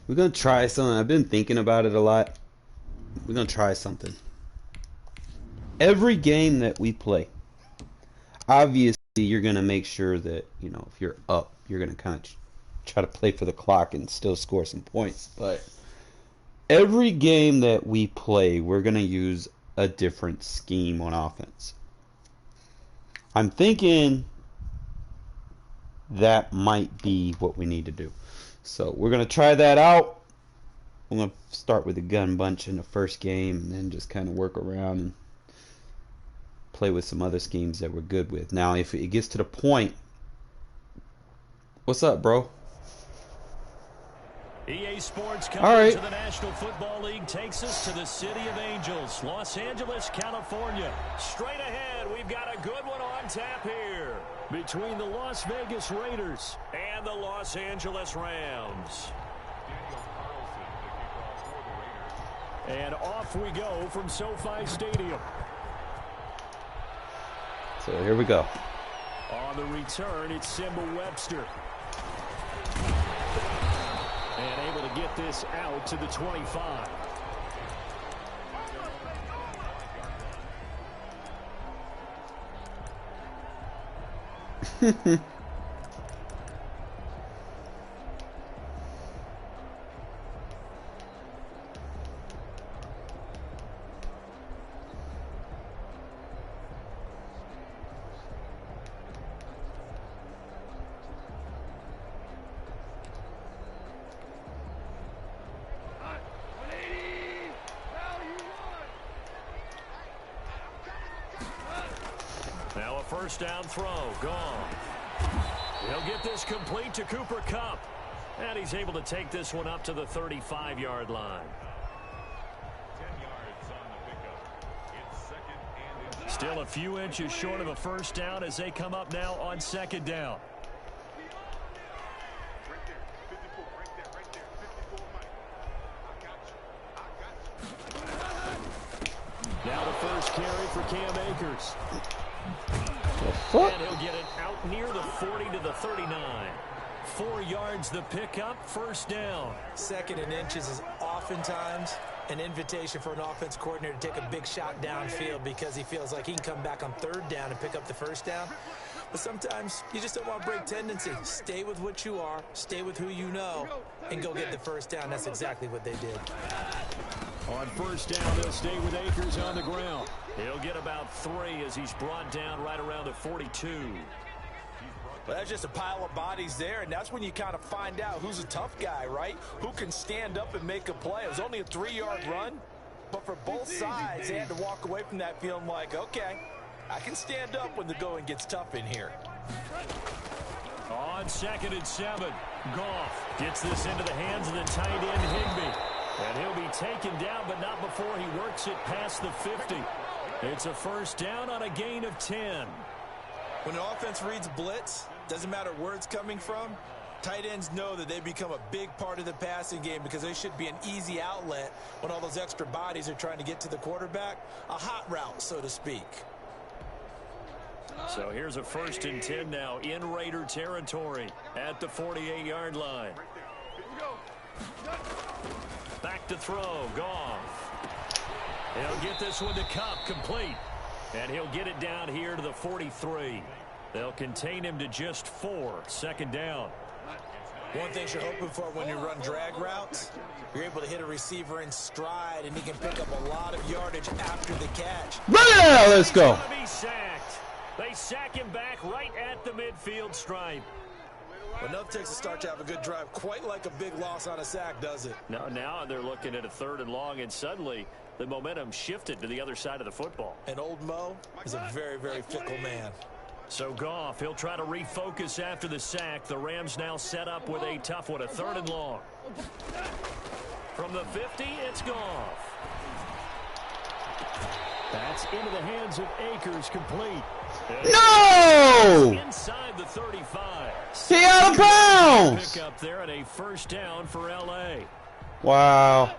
We're gonna try something. I've been thinking about it a lot. We're gonna try something. Every game that we play, obviously you're gonna make sure that, you know, if you're up, you're gonna kind of try to play for the clock and still score some points. But every game that we play, we're gonna use a different scheme on offense. I'm thinking that might be what we need to do. So we're gonna try that out. I'm gonna start with a gun bunch in the first game and then just kind of work around and play with some other schemes that we're good with. Now, if it gets to the point, what's up, bro? EA Sports coverage of the National Football League takes us to the City of Angels, Los Angeles, California. Straight ahead, we've got a good one on tap here between the Las Vegas Raiders and the Los Angeles Rams. And off we go from SoFi Stadium. So here we go. On the return, it's Simba Webster. And able to get this out to the 25. Now a first down throw, gone. He'll get this complete to Cooper Kupp. And he's able to take this one up to the 35-yard line. 10 yards on the pickup. It's second and Still a few inches short of a first down as they come up now on second down. Now the first carry for Cam Akers. And he'll get it out near the 40 to the 39. 4 yards the pickup, first down. Second and inches is oftentimes an invitation for an offense coordinator to take a big shot downfield because he feels like he can come back on third down and pick up the first down. But sometimes you just don't want to break tendency. Stay with what you are, stay with who you know, and go get the first down. That's exactly what they did. On first down, they'll stay with Akers on the ground. He'll get about 3 as he's brought down right around the 42. Well, that's just a pile of bodies there, and that's when you kind of find out who's a tough guy, right? Who can stand up and make a play. It was only a 3-yard run, but for both sides, they had to walk away from that feeling like, okay, I can stand up when the going gets tough in here. On second and 7, Goff gets this into the hands of the tight end Higbee. And he'll be taken down, but not before he works it past the 50. It's a first down on a gain of 10. When an offense reads blitz, doesn't matter where it's coming from, tight ends know that they become a big part of the passing game because they should be an easy outlet when all those extra bodies are trying to get to the quarterback. A hot route, so to speak. So here's a first and 10 now in Raider territory at the 48-yard line. Back to throw, Goff. He'll get this one to Kupp, complete. And he'll get it down here to the 43. They'll contain him to just 4, second down. One thing you're hoping for when you run drag routes, you're able to hit a receiver in stride, and he can pick up a lot of yardage after the catch. Yeah, let's go. He's gonna be sacked. They sack him back right at the midfield stripe. But enough takes a start to have a good drive, quite like a big loss on a sack, does it? Now they're looking at a third and long, and suddenly the momentum shifted to the other side of the football. And old Mo is a very, very fickle man. So Goff, he'll try to refocus after the sack. The Rams now set up with a tough one, a third and long. From the 50, it's Goff. That's into the hands of Akers, complete. No! Inside the 35. He out of bounds! Pick up there and a first down for L.A. Wow.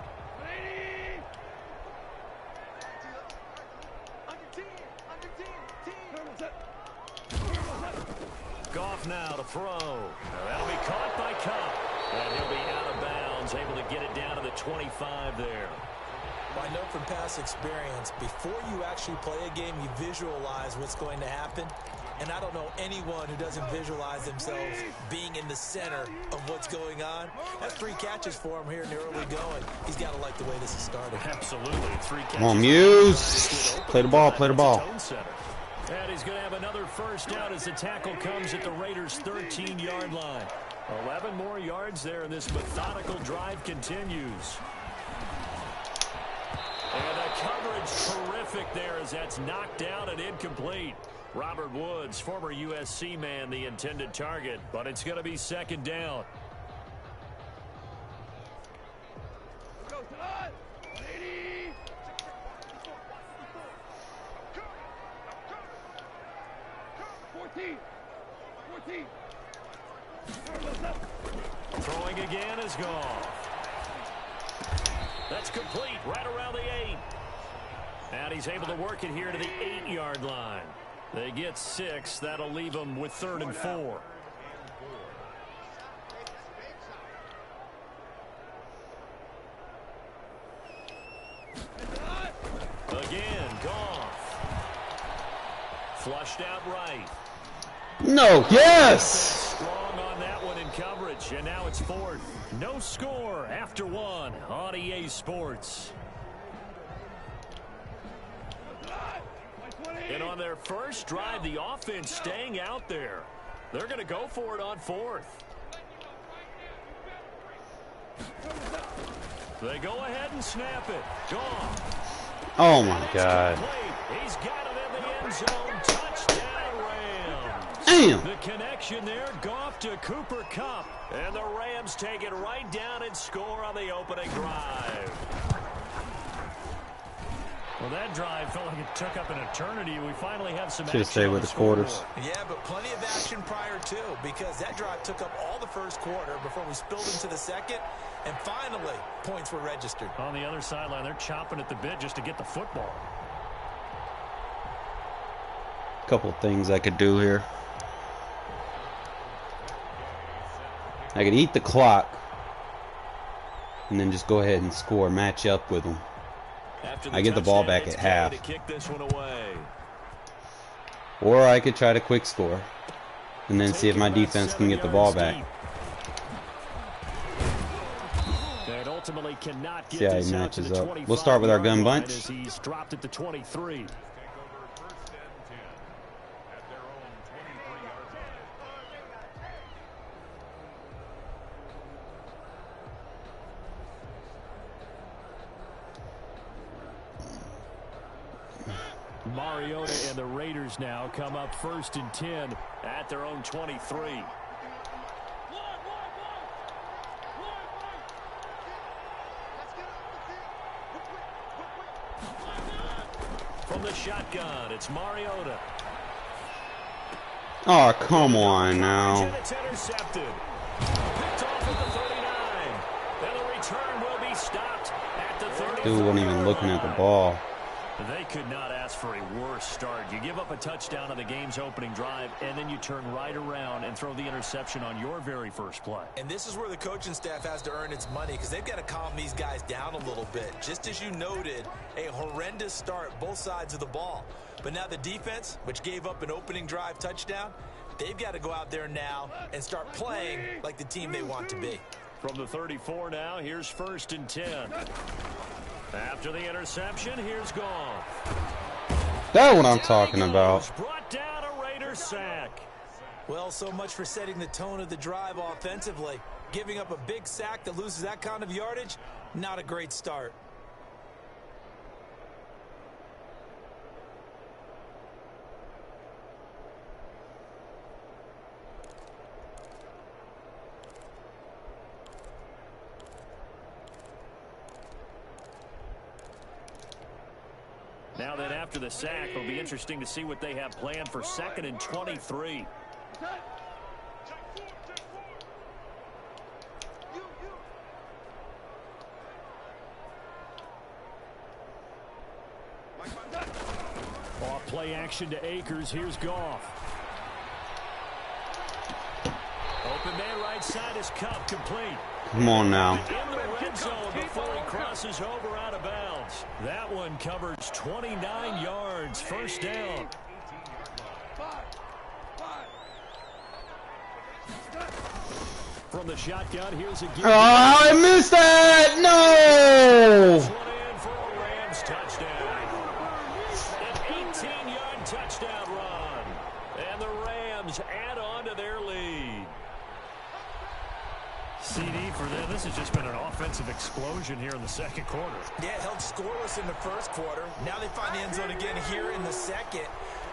Goff now to throw. That'll be caught by Kupp. And he'll be out of bounds Browns able to get it down to the 25 there. Well, I know from past experience, before you actually play a game, you visualize what's going to happen. And I don't know anyone who doesn't visualize themselves being in the center of what's going on. That's 3 catches for him here in the early going. He's got to like the way this is started. Absolutely. 3 catches. Come on, Muse. Play the ball, play the ball. And he's going to have another first down as the tackle comes at the Raiders' 13-yard line. 11 more yards there, and this methodical drive continues. And the coverage terrific there as that's knocked down and incomplete. Robert Woods, former USC man, the intended target, but it's going to be 2nd down. Throwing again is gone. That's complete right around the 8. And he's able to work it here to the 8-yard line. They get 6. That'll leave them with 3rd and 4. Again, Goff. Flushed out right. No, yes! Strong on that one in coverage, and now it's 4th. No score after 1 on EA Sports. And on their first drive, the offense staying out there. They're going to go for it on 4th. They go ahead and snap it. Gone. Oh, my God. He's got it in the end zone. Touchdown, Rams. Damn. The connection there, Goff to Cooper Kupp. And the Rams take it right down and score on the opening drive. Well, that drive felt like it took up an eternity. We finally have some action. Should stay with the quarters. Yeah, but plenty of action prior to, because that drive took up all the first quarter before we spilled into the second, and finally, points were registered. On the other sideline, they're chomping at the bit just to get the football. Couple of things I could do here. I could eat the clock and then just go ahead and score, match up with them. I get the ball back at half. Or I could try to quick score and then see if my defense can get the ball back. See how he matches up. We'll start with our gun bunch. He's dropped at the 23. Mariota and the Raiders now come up 1st and 10 at their own 23. From the shotgun, it's Mariota. Oh, come on now. It's intercepted. Picked off at the 39. And the return will be stopped at the 34. Dude wasn't even looking at the ball. They could not ask for a worse start. You give up a touchdown on the game's opening drive, and then you turn right around and throw the interception on your very first play. And this is where the coaching staff has to earn its money, because they've got to calm these guys down a little bit. Just as you noted, a horrendous start, both sides of the ball. But now the defense, which gave up an opening drive touchdown, they've got to go out there now and start playing like the team they want to be. From the 34 now, here's 1st and 10. After the interception, here's Goff. That's what I'm talking about. Brought down a Raider sack. Well, so much for setting the tone of the drive offensively. Giving up a big sack that loses that kind of yardage, not a great start. Now then, after the sack, it'll be interesting to see what they have planned for 2nd and 23. Off play action to Akers. Here's Goff. Open man right side is Kupp, complete. Come on now. In the crosses over out of bounds. That one covers 29 yards. First down. From the shotgun, here's a Oh, I missed that! No! One in for a Rams touchdown. An 18-yard touchdown run. And the Rams add on to their lead. CD for them. This has just been an offensive explosion here in the second quarter. Yeah, held scoreless in the first quarter. Now they find the end zone again here in the second.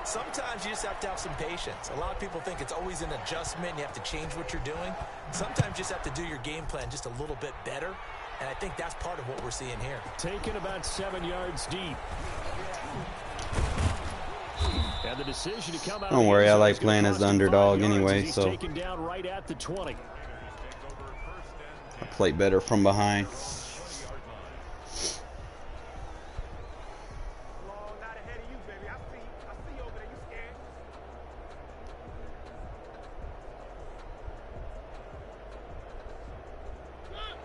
Sometimes you just have to have some patience. A lot of people think it's always an adjustment. You have to change what you're doing. Sometimes you just have to do your game plan just a little bit better. And I think that's part of what we're seeing here. Taken about 7 yards deep. And the decision to come out. Don't worry, I like playing as the underdog anyway, so Taken down right at the 20. I play better from behind.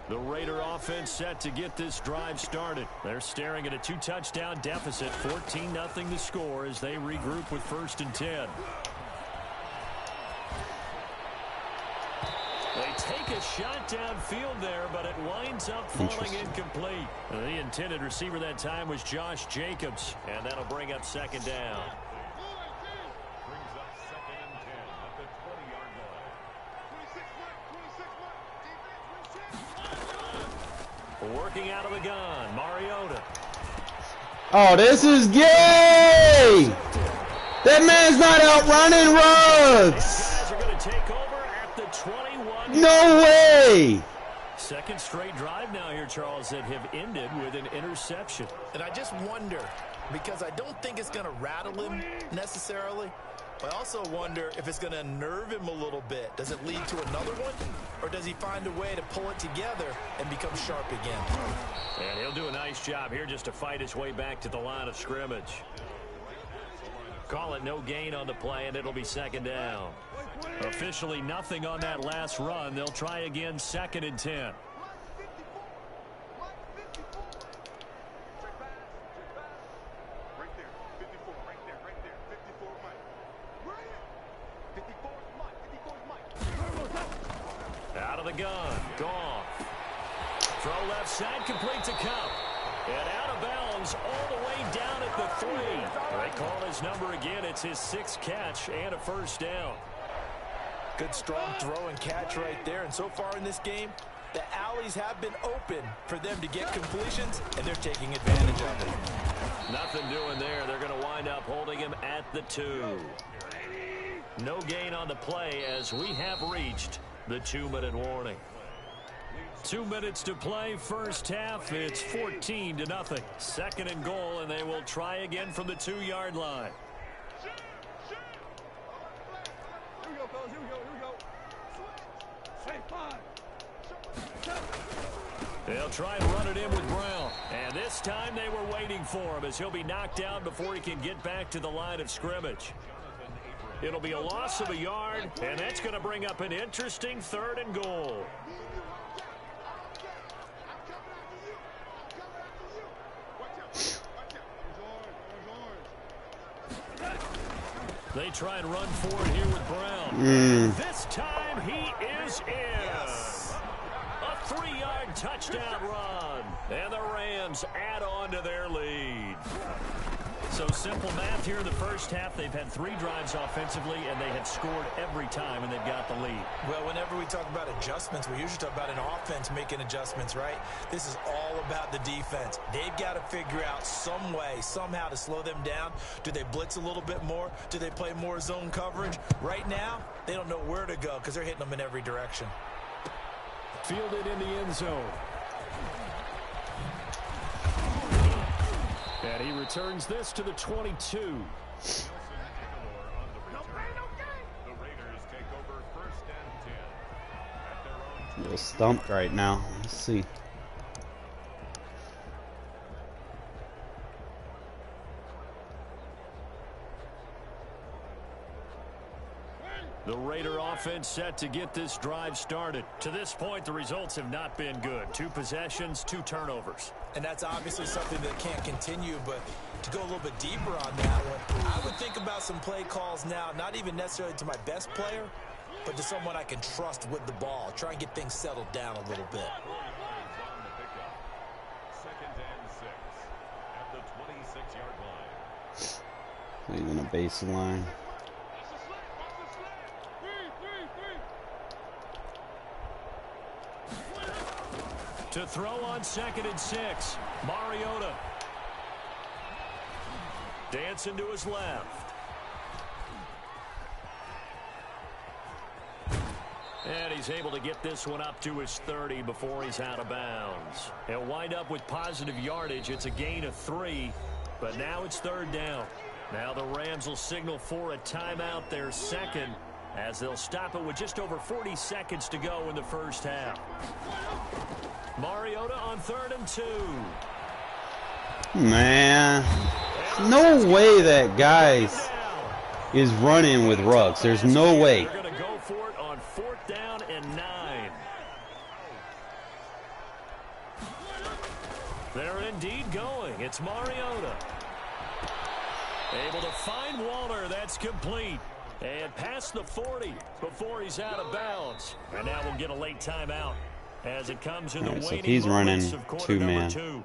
The Raider offense set to get this drive started. They're staring at a 2-touchdown deficit, 14-0 to score as they regroup with 1st and 10. They take a shot downfield there, but it winds up falling incomplete. The intended receiver that time was Josh Jacobs, and that'll bring up 2nd down. Brings up 2nd and 10 at the 20-yard line. Working out of the gun, Mariota. Oh, this is gay! That man's not out running Ruggs! These guys are going to take over at the 21. No way! Second straight drive now here, Charles, that have ended with an interception. And I just wonder, because I don't think it's going to rattle him necessarily, but I also wonder if it's going to unnerve him a little bit. Does it lead to another one? Or does he find a way to pull it together and become sharp again? And he'll do a nice job here just to fight his way back to the line of scrimmage. Call it no gain on the play, and it'll be 2nd down. Officially nothing on that last run. They'll try again, 2nd and 10. Out of the gun, gone. Throw left side, complete to Cup. And out of bounds all the way down at the 3. They call his number again. It's his 6th catch and a 1st down. Good strong throw and catch right there. And so far in this game, the alleys have been open for them to get completions, and they're taking advantage of it. Nothing doing there. They're going to wind up holding him at the 2. No gain on the play as we have reached the 2-minute warning. 2 minutes to play, first half. It's 14-0. 2nd and goal, and they will try again from the 2-yard line. They'll try and run it in with Brown. And this time they were waiting for him as he'll be knocked down before he can get back to the line of scrimmage. It'll be a loss of a yard, and that's going to bring up an interesting 3rd and goal. They try and run forward here with Brown. This time he is in. A 3-yard touchdown run. And the Rams add on to their lead. So simple math here in the first half. They've had 3 drives offensively, and they have scored every time, and they've got the lead. Well, whenever we talk about adjustments, we usually talk about an offense making adjustments, right? This is all about the defense. They've got to figure out some way, somehow to slow them down. Do they blitz a little bit more? Do they play more zone coverage? Right now, they don't know where to go because they're hitting them in every direction. Fielded in the end zone. And he returns this to the 22. The Raiders take over 1st and 10 at their own. A little stumped right now. Let's see. The Raider offense set to get this drive started. To this point, the results have not been good. 2 possessions, 2 turnovers. And that's obviously something that can't continue, but to go a little bit deeper on that one, I would think about some play calls now, not even necessarily to my best player, but to someone I can trust with the ball. Try and get things settled down a little bit. 2nd and 6 at the 26-yard line. Leaving a baseline. To throw on 2nd and 6, Mariota. Dancing to his left. And he's able to get this one up to his 30 before he's out of bounds. He'll wind up with positive yardage. It's a gain of 3, but now it's 3rd down. Now the Rams will signal for a timeout, their second, as they'll stop it with just over 40 seconds to go in the first half. Mariota on 3rd and 2. Man, no way that guy is running with Ruggs. There's no way. They're going to go for it on 4th down and 9. They're indeed going. It's Mariota. Able to find Waller. That's complete. And past the 40 before he's out of bounds. And now we'll get a late timeout as it comes in the Right, so waning he's running moments of quarter number 2.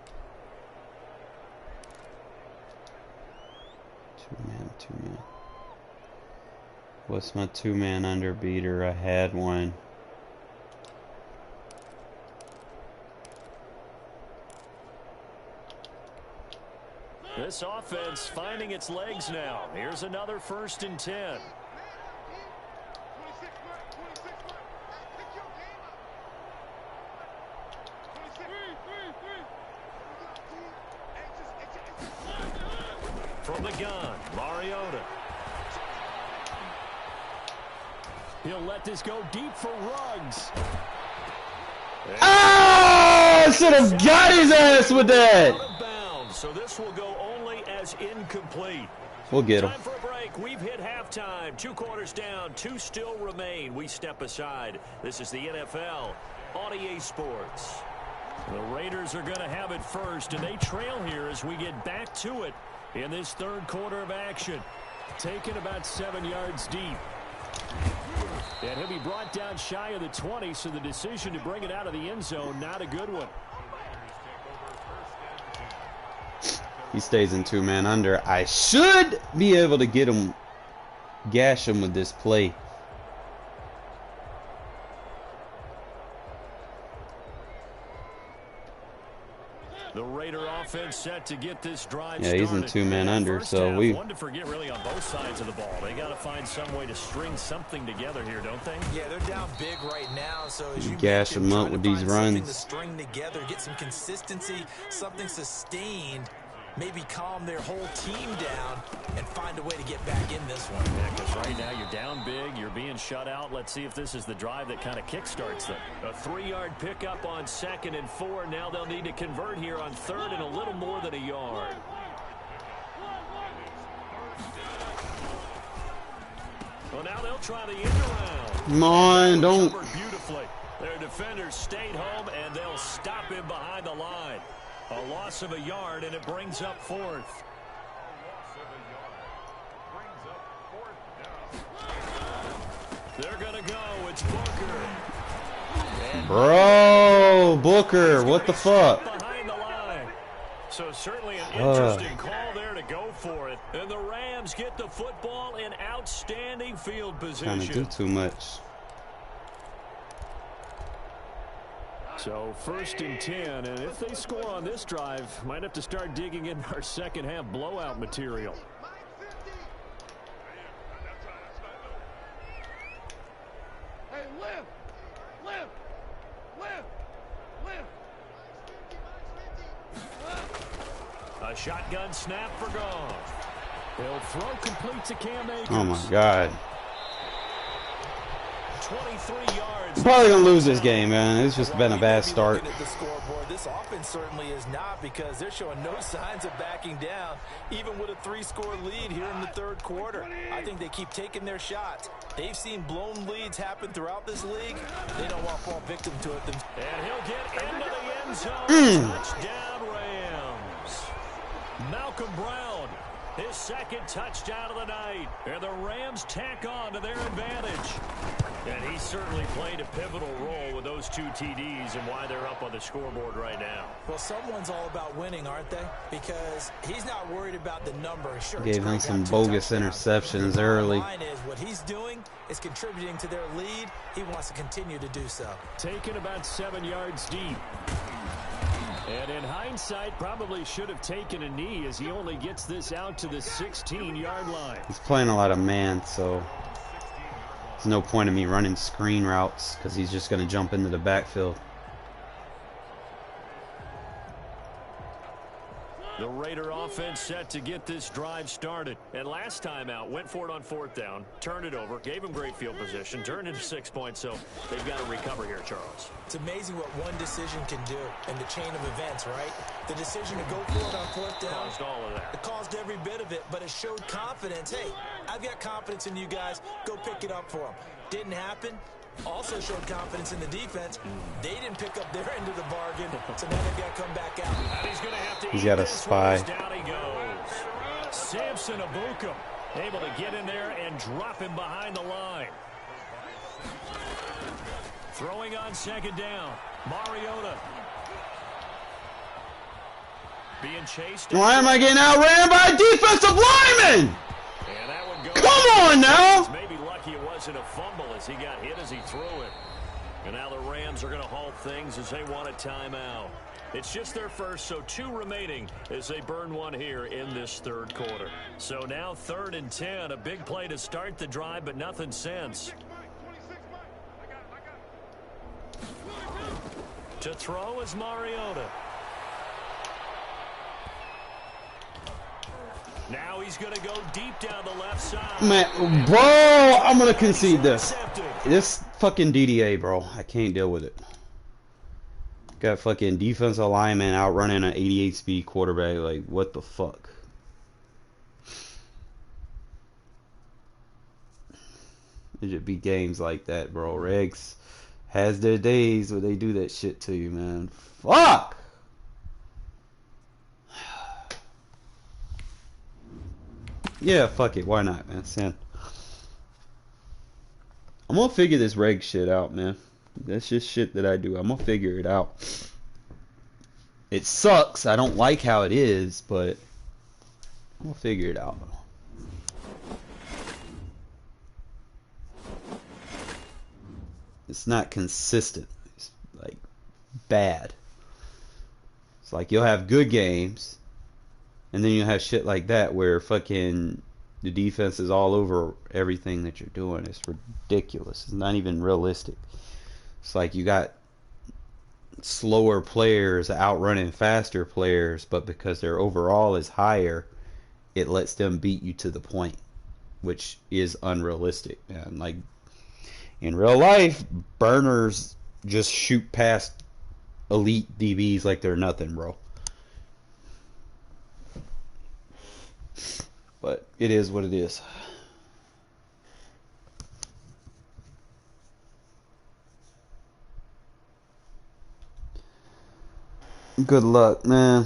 2-man. What's my 2-man underbeater? I had one. This offense finding its legs now. Here's another 1st and 10. From the gun, Mariota. He'll let this go deep for Ruggs. Oh, I should have got his ass with that. So this will go only as incomplete. We'll get him. Time for a break. We've hit halftime. 2 quarters down. 2 still remain. We step aside. This is the NFL on EA Sports. The Raiders are going to have it first, and they trail here as we get back to it in this 3rd quarter of action. Taken about 7 yards deep. And he'll be brought down shy of the 20, so the decision to bring it out of the end zone, not a good one. He stays in 2-man under. I should be able to get him, gash him with this play. The Raider offense set to get this drive started. Yeah, he's in 2-man under, so we one to forget really on both sides of the ball. They got to find some way to string something together here, don't they? Yeah, they're down big right now, so as you gash mentioned, them up trying with to these find something runs. to string together, get some consistency, something sustained, maybe calm their whole team down and find a way to get back in this one. Yeah, because right now you're down big, you're being shut out. Let's see if this is the drive that kind of kickstarts them. A 3-yard pickup on 2nd and 4. Now they'll need to convert here on 3rd and a little more than a yard. Well, now they'll try the end around. Come on, don't. Beautifully. Their defenders stayed home, and they'll stop him behind the line. A loss of a yard, and it brings up 4th. They're going to go. It's Booker. Bro, Booker, what the fuck? Behind the line. So certainly an interesting call there to go for it. And the Rams get the football in outstanding field position. Trying to do too much. So 1st and 10, and if they score on this drive, might have to start digging in our second half blowout material. Hey, lift! A shotgun snap for Goff. He'll throw complete to Cam Akers. Oh my God. 23 yards. I'm probably gonna lose this game, man. It's just been a bad start. Looking at the scoreboard Well, this offense certainly is not, because they're showing no signs of backing down, even with a 3-score lead here in the third quarter. I think they keep taking their shots. They've seen blown leads happen throughout this league. They don't want to fall victim to it. And he'll get into the end zone. Touchdown, Rams. Malcolm Brown, his second touchdown of the night. And the Rams tack on to their advantage. And he certainly played a pivotal role with those 2 TDs and why they're up on the scoreboard right now. Well, someone's all about winning, aren't they? Because he's not worried about the number. Sure, gave him some bogus interceptions early. The line is what he's doing is contributing to their lead. He wants to continue to do so. Taken about 7 yards deep. And in hindsight, probably should have taken a knee, as he only gets this out to the 16-yard line. He's playing a lot of man, so there's no point in me running screen routes because he's just going to jump into the backfield. The Raider offense set to get this drive started. And last time out, went for it on 4th down, turned it over, gave them great field position, turned into 6 points, so they've got to recover here, Charles. It's amazing what one decision can do in the chain of events, right? The decision to go for it on 4th down Caused all of that. It caused every bit of it, but it showed confidence. Hey, I've got confidence in you guys. Go pick it up for them. Didn't happen. Also showed confidence in the defense. They didn't pick up their end of the bargain, so now they've got to come back out. And he's going to have to He's got a spy. Down he goes. Samson Abuka able to get in there and drop him behind the line. Throwing on 2nd down. Mariota. Being chased. Why am I getting outran by a defensive lineman? And that would go. Come on now. Maybe lucky it wasn't a fumble as he got hit as he threw it. And now the Rams are going to halt things as they want a timeout. It's just their first, so 2 remaining as they burn one here in this third quarter. So now 3rd and 10, a big play to start the drive, but nothing since. To throw is Mariota. Now he's going to go deep down the left side. Man, bro, I'm going to concede this. This fucking DDA, bro. I can't deal with it. Got fucking defensive lineman outrunning an 88 speed quarterback. Like, what the fuck? It should be games like that, bro. Regs has their days where they do that shit to you, man. Fuck! Yeah, fuck it. Why not, man? Send. I'm gonna figure this reg shit out, man. That's just shit that I do. I'm gonna figure it out. It sucks. I don't like how it is, but I'm gonna figure it out. It's not consistent. It's like bad. It's like you'll have good games, and then you'll have shit like that where fucking the defense is all over everything that you're doing. It's ridiculous. It's not even realistic. It's like you got slower players outrunning faster players, but because their overall is higher, it lets them beat you to the point, which is unrealistic, man. Like in real life, burners just shoot past elite DBs like they're nothing, bro. But it is what it is. Good luck, man.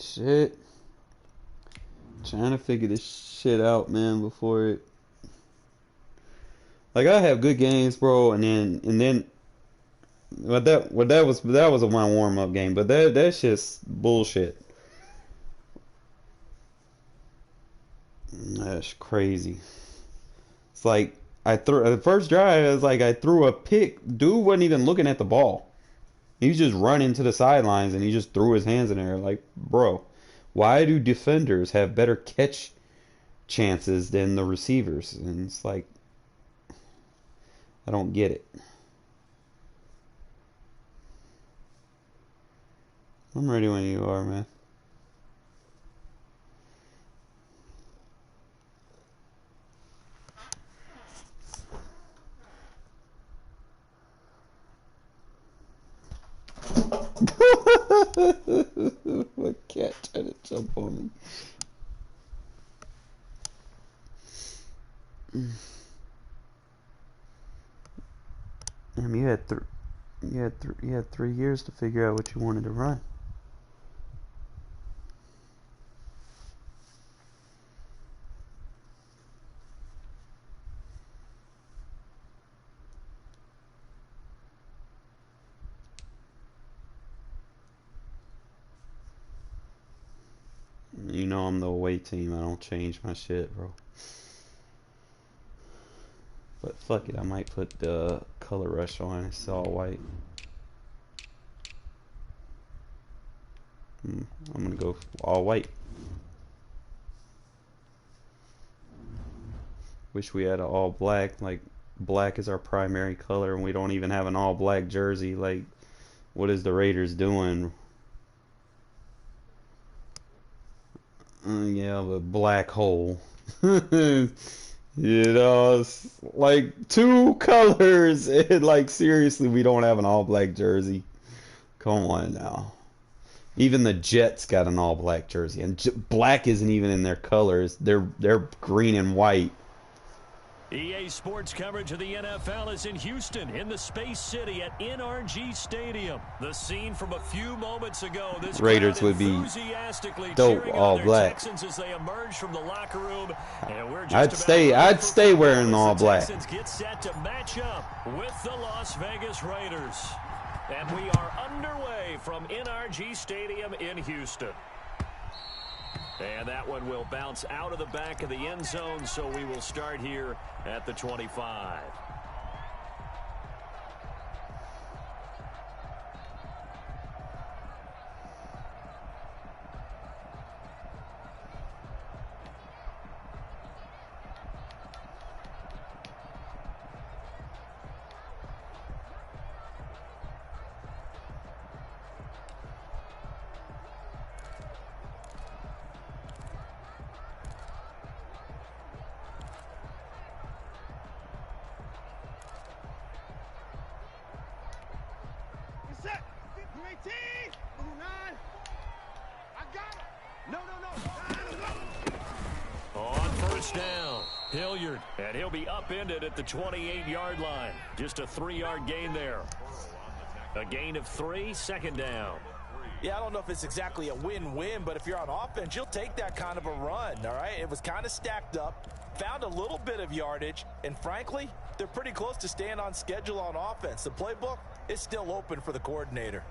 Shit. Trying to figure this shit out, man, before it. Like I have good games, bro, and then that was a one warm up game, but that's just bullshit. That's crazy. It's like I threw the first drive. It was like I threw a pick. Dude wasn't even looking at the ball. He was just running to the sidelines and he just threw his hands in there. Like, bro, why do defenders have better catch chances than the receivers? And it's like, I don't get it. I'm ready when you are, man. My cat tried to jump on me. Damn, you had 3 years to figure out what you wanted to run. You know I'm the away team. I don't change my shit, bro. But fuck it, I might put the color rush on. It's all white. I'm gonna go all white. Wish we had an all black. Like, black is our primary color, and we don't even have an all black jersey. Like, what is the Raiders doing? Yeah, the black hole. You know, it's like 2 colors, and like seriously, we don't have an all black jersey. Come on now. Even the Jets got an all black jersey, and black isn't even in their colors. They're green and white. EA Sports coverage of the NFL is in Houston, in the Space City at NRG Stadium. The scene from a few moments ago. This Raiders would be dope all black. Texans as they emerge from the locker room, and we're just I'd stay wearing all black. Texans get set to match up with the Las Vegas Raiders, and we are underway from NRG Stadium in Houston. And that one will bounce out of the back of the end zone, so we will start here at the 25. Down. Hilliard, and he'll be upended at the 28-yard line. Just a 3-yard gain there. A gain of 3, second down. Yeah, I don't know if it's exactly a win-win, but if you're on offense, you'll take that kind of a run, all right? It was kind of stacked up, found a little bit of yardage, and frankly, they're pretty close to staying on schedule on offense. The playbook is still open for the coordinator.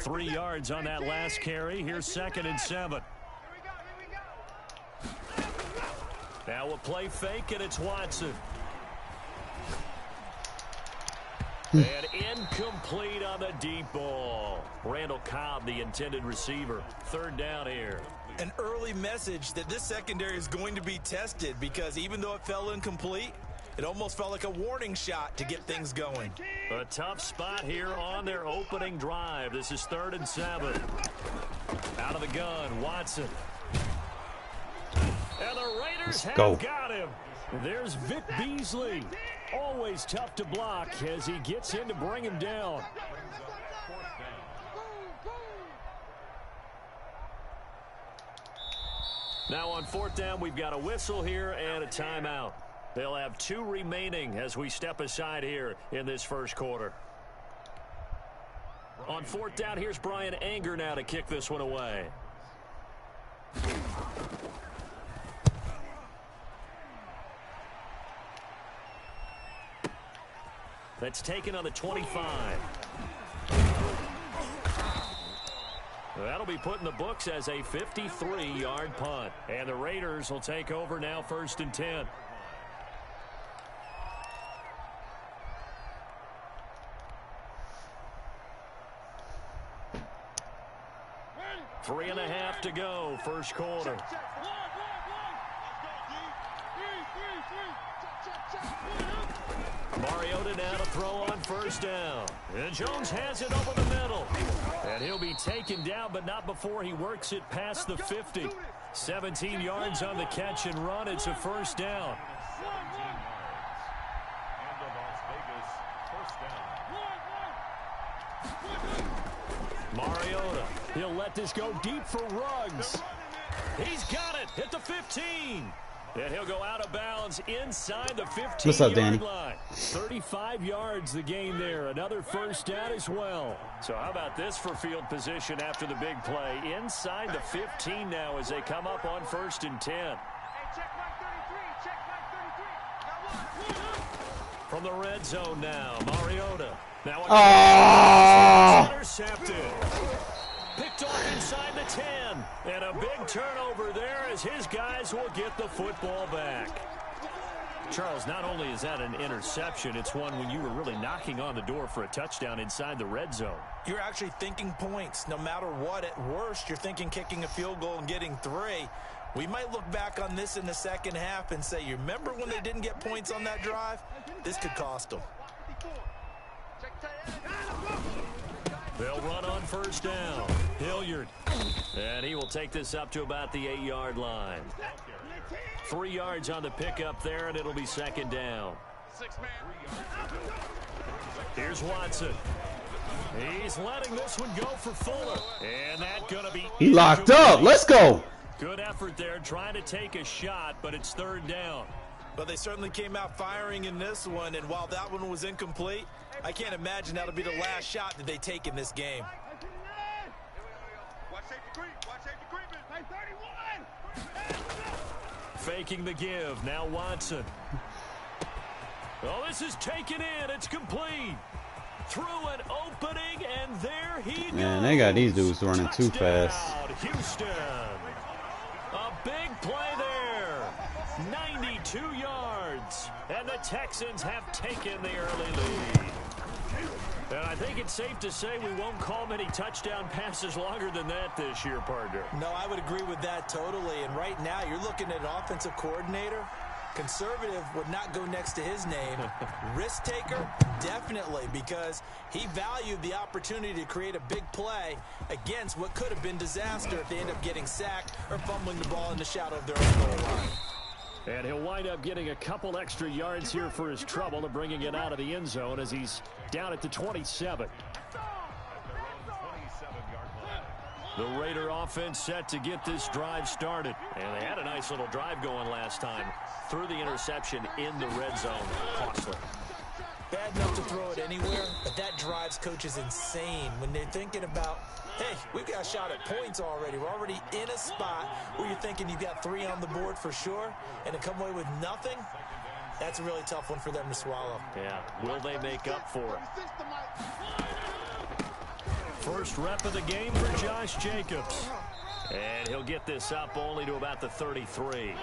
Three yards on that last carry. Here's 2nd and 7. Now a play fake, and it's Watson. And incomplete on the deep ball. Randall Cobb, the intended receiver. 3rd down here. An early message that this secondary is going to be tested, because even though it fell incomplete, it almost felt like a warning shot to get things going. A tough spot here on their opening drive. This is 3rd and 7. Out of the gun, Watson. And the Raiders have got him. There's Vic Beasley. Always tough to block as he gets in to bring him down. Now on 4th down, we've got a whistle here and a timeout. They'll have 2 remaining as we step aside here in this first quarter. On 4th down, here's Brian Anger now to kick this one away. That's taken on the 25. That'll be put in the books as a 53-yard punt. And the Raiders will take over now, 1st and 10. 3.5 to go, first quarter. Mariota now to throw on first down. And Jones has it over the middle. And he'll be taken down, but not before he works it past the 50. 17 yards on the catch and run. It's a first down. 17 yards. And the Las Vegas first down. Mariota, he'll let this go deep for Ruggs. He's got it at the 15. And he'll go out of bounds inside the 15-yard What's up, Danny? line. 35 yards the gain there. Another first down as well. So how about this for field position after the big play? Inside the 15 now as they come up on 1st and 10. From the red zone now, Mariota. Now intercepted. Picked off inside the 10. And a big turnover there as his guys will get the football back. Charles, not only is that an interception, it's one when you were really knocking on the door for a touchdown inside the red zone. You're actually thinking points. No matter what, at worst, you're thinking kicking a field goal and getting 3. We might look back on this in the second half and say, you remember when they didn't get points on that drive? This could cost them. They'll run on first down. Hilliard. And he will take this up to about the 8-yard line. 3 yards on the pickup there, and it'll be second down. Here's Watson. He's letting this one go for Fuller. And that's going to be... He locked up. Let's go. Good effort there, trying to take a shot, but it's third down. But they certainly came out firing in this one, and while that one was incomplete, I can't imagine that'll be the last shot that they take in this game. Faking the give. Now Watson. Oh, this is taken in. It's complete. Through an opening, and there he goes. Man, they got these dudes running too fast. Houston. A big play there. 92 yards. And the Texans have taken the early lead. And I think it's safe to say we won't call many touchdown passes longer than that this year, partner. No, I would agree with that totally. And right now, you're looking at an offensive coordinator. Conservative would not go next to his name. Risk taker, definitely, because he valued the opportunity to create a big play against what could have been disaster if they end up getting sacked or fumbling the ball in the shadow of their own goal line. And he'll wind up getting a couple extra yards here for his trouble and bringing it out of the end zone as he's down at the 27. The Raider offense set to get this drive started. And they had a nice little drive going last time. Threw the interception in the red zone. Costly. Bad enough to throw it anywhere, but that drives coaches insane when they're thinking about, hey, we've got a shot at points already. We're already in a spot where you're thinking you've got 3 on the board for sure, and to come away with nothing, that's a really tough one for them to swallow. Yeah, will they make up for it? First rep of the game for Josh Jacobs. And he'll get this up only to about the 33.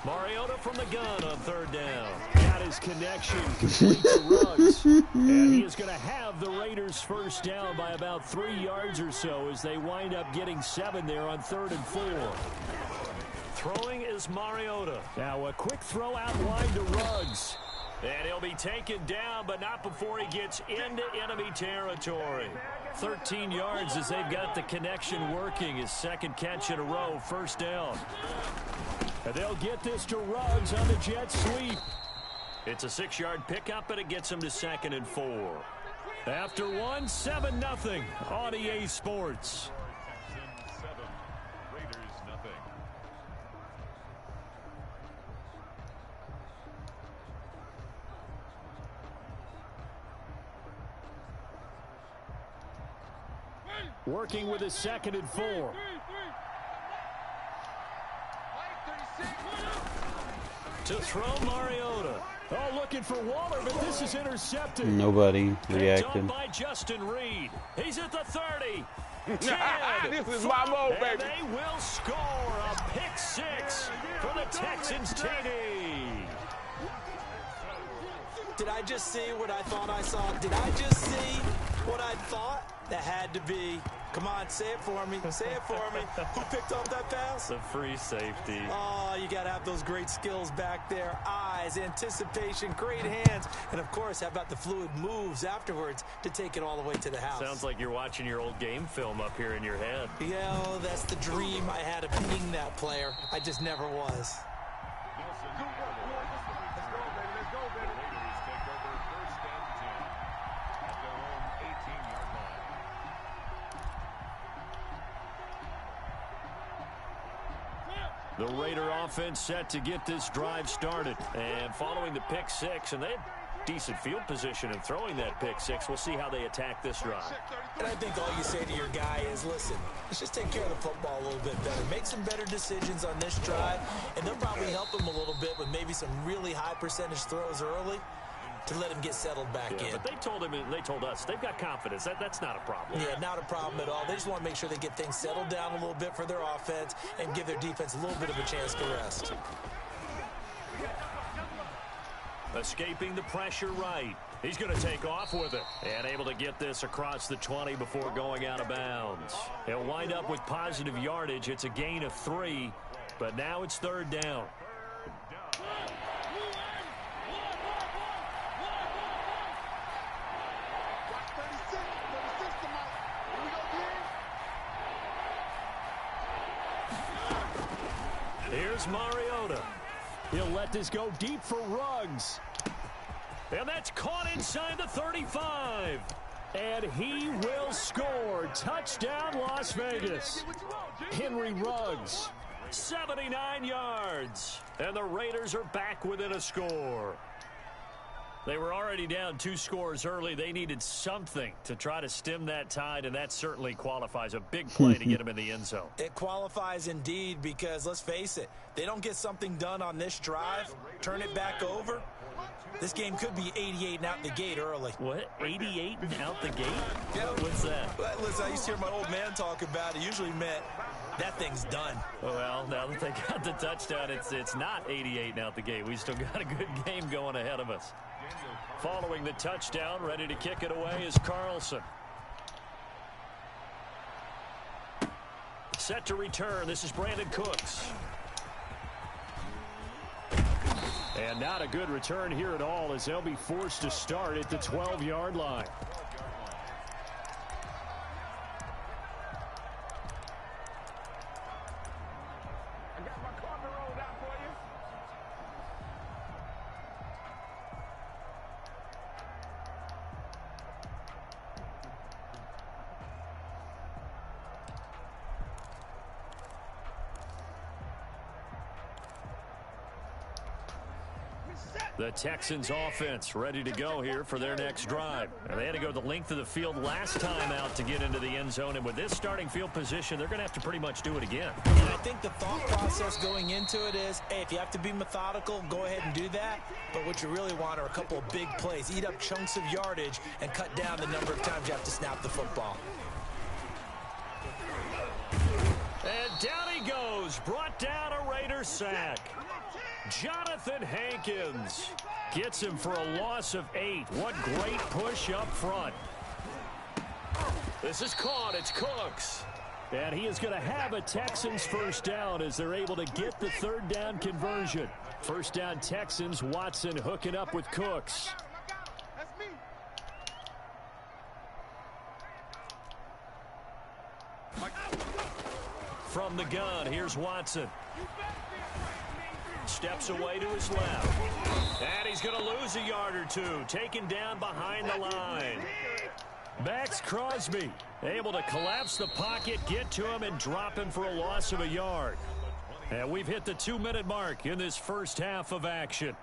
Mariota from the gun on third down. Got his connection complete to Ruggs. And he is going to have the Raiders first down by about 3 yards or so as they wind up getting 7 there on 3rd and 4. Throwing is Mariota. Now a quick throw out wide to Ruggs. And he'll be taken down, but not before he gets into enemy territory. 13 yards as they've got the connection working. His second catch in a row, first down. And they'll get this to Ruggs on the jet sweep. It's a 6-yard pickup, and it gets him to 2nd and 4. After one, 7-0 on EA Sports. Texans 7, Raiders nothing. Working with his 2nd and 4. To throw Mariota. Oh, looking for Waller, but this is intercepted. Nobody Picked reacted. up by Justin Reed. He's at the 30. 10, This is my mode, and baby. they will score a pick 6 for the Texans TD. Did I just see what I thought I saw? Did I just see what I thought? That had to be. Come on, say it for me. Say it for me. Who picked up that pass? The free safety. Oh, you got to have those great skills back there. Eyes, anticipation, great hands. And, of course, how about the fluid moves afterwards to take it all the way to the house? Sounds like you're watching your old game film up here in your head. Yeah, oh, that's the dream I had of being that player. I just never was. The Raider offense set to get this drive started. And following the pick six, and they had decent field position in throwing that pick six. We'll see how they attack this drive. And I think all you say to your guy is, listen, let's just take care of the football a little bit better. Make some better decisions on this drive, and they'll probably help him a little bit with maybe some really high percentage throws early to let him get settled back in. But they told us, they've got confidence. That's not a problem. Yeah, not a problem at all. They just want to make sure they get things settled down a little bit for their offense and give their defense a little bit of a chance to rest. Escaping the pressure right. He's going to take off with it and able to get this across the 20 before going out of bounds. He'll wind up with positive yardage. It's a gain of 3, but now it's third down. Here's Mariota. He'll let this go deep for Ruggs. And that's caught inside the 35. And he will score. Touchdown, Las Vegas. Henry Ruggs, 79 yards. And the Raiders are back within a score. They were already down 2 scores early. They needed something to try to stem that tide, and that certainly qualifies. A big play to get him in the end zone. It qualifies indeed because, let's face it, they don't get something done on this drive, turn it back over, this game could be 88 and out the gate early. What? 88 and out the gate? Yeah. What's that? Well, listen, I used to hear my old man talk about it. Usually meant that thing's done. Well, now that they got the touchdown, it's not 88 and out the gate. We still got a good game going ahead of us. Following the touchdown, ready to kick it away is Carlson. Set to return. This is Brandon Cooks. And not a good return here at all as they'll be forced to start at the 12-yard line. The Texans offense ready to go here for their next drive. And they had to go the length of the field last time out to get into the end zone. And with this starting field position, they're going to have to pretty much do it again. And I think the thought process going into it is, hey, if you have to be methodical, go ahead and do that. But what you really want are a couple of big plays. Eat up chunks of yardage and cut down the number of times you have to snap the football. And down he goes. Brought down a Raider sack. Jonathan Hankins gets him for a loss of 8. What great push up front. This is caught. It's Cooks. And he is going to have a Texans first down as they're able to get the third down conversion. First down Texans. Watson hooking up with Cooks. From the gun, here's Watson. Steps away to his left. And he's going to lose a yard or 2. Taken down behind the line. Max Crosby able to collapse the pocket, get to him, and drop him for a loss of a yard. And we've hit the 2-minute mark in this first half of action.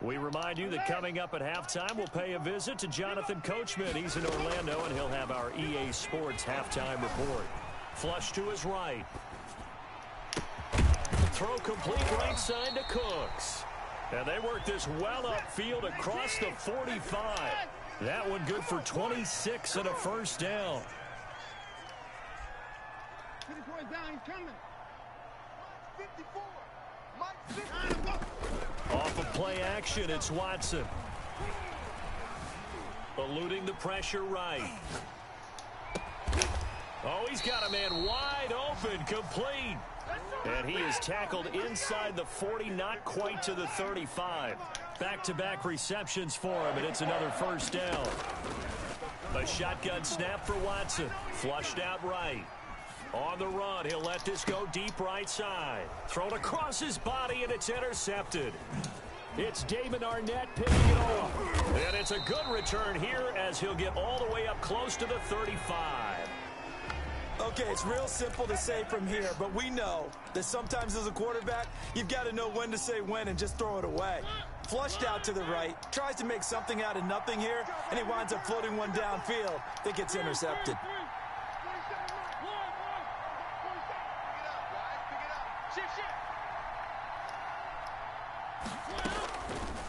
We remind you that coming up at halftime, we'll pay a visit to Jonathan Coachman. He's in Orlando, and he'll have our EA Sports halftime report. Flush to his right. Throw complete right side to Cooks. And they work this well upfield across the 45. That one good for 26 and a first down. Off of play action, it's Watson. Eluding the pressure right. Oh, he's got a man wide open, complete. And he is tackled inside the 40, not quite to the 35. Back-to-back receptions for him, and it's another first down. A shotgun snap for Watson. Flushed out right. On the run, he'll let this go deep right side. Thrown across his body, and it's intercepted. It's Damon Arnett picking it off. And it's a good return here as he'll get all the way up close to the 35. Okay, it's real simple to say from here, but we know that sometimes as a quarterback, you've got to know when to say when and just throw it away. Flushed out to the right, tries to make something out of nothing here, and he winds up floating one downfield that gets intercepted.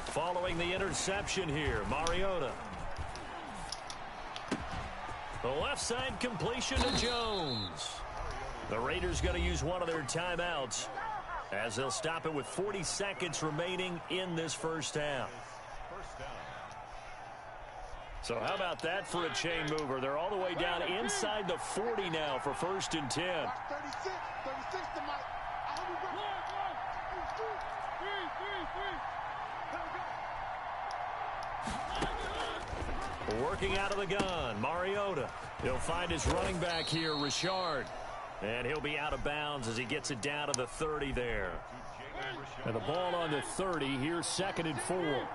Following the interception here, Mariota. The left side completion to Jones. The Raiders going to use one of their timeouts as they'll stop it with 40 seconds remaining in this first half. So how about that for a chain mover? They're all the way down inside the 40 now for 1st and 10. 36 to Mike. Working out of the gun, Mariota. He'll find his running back here, Richard. And he'll be out of bounds as he gets it down to the 30 there. And the ball on the 30, here's 2nd and 4.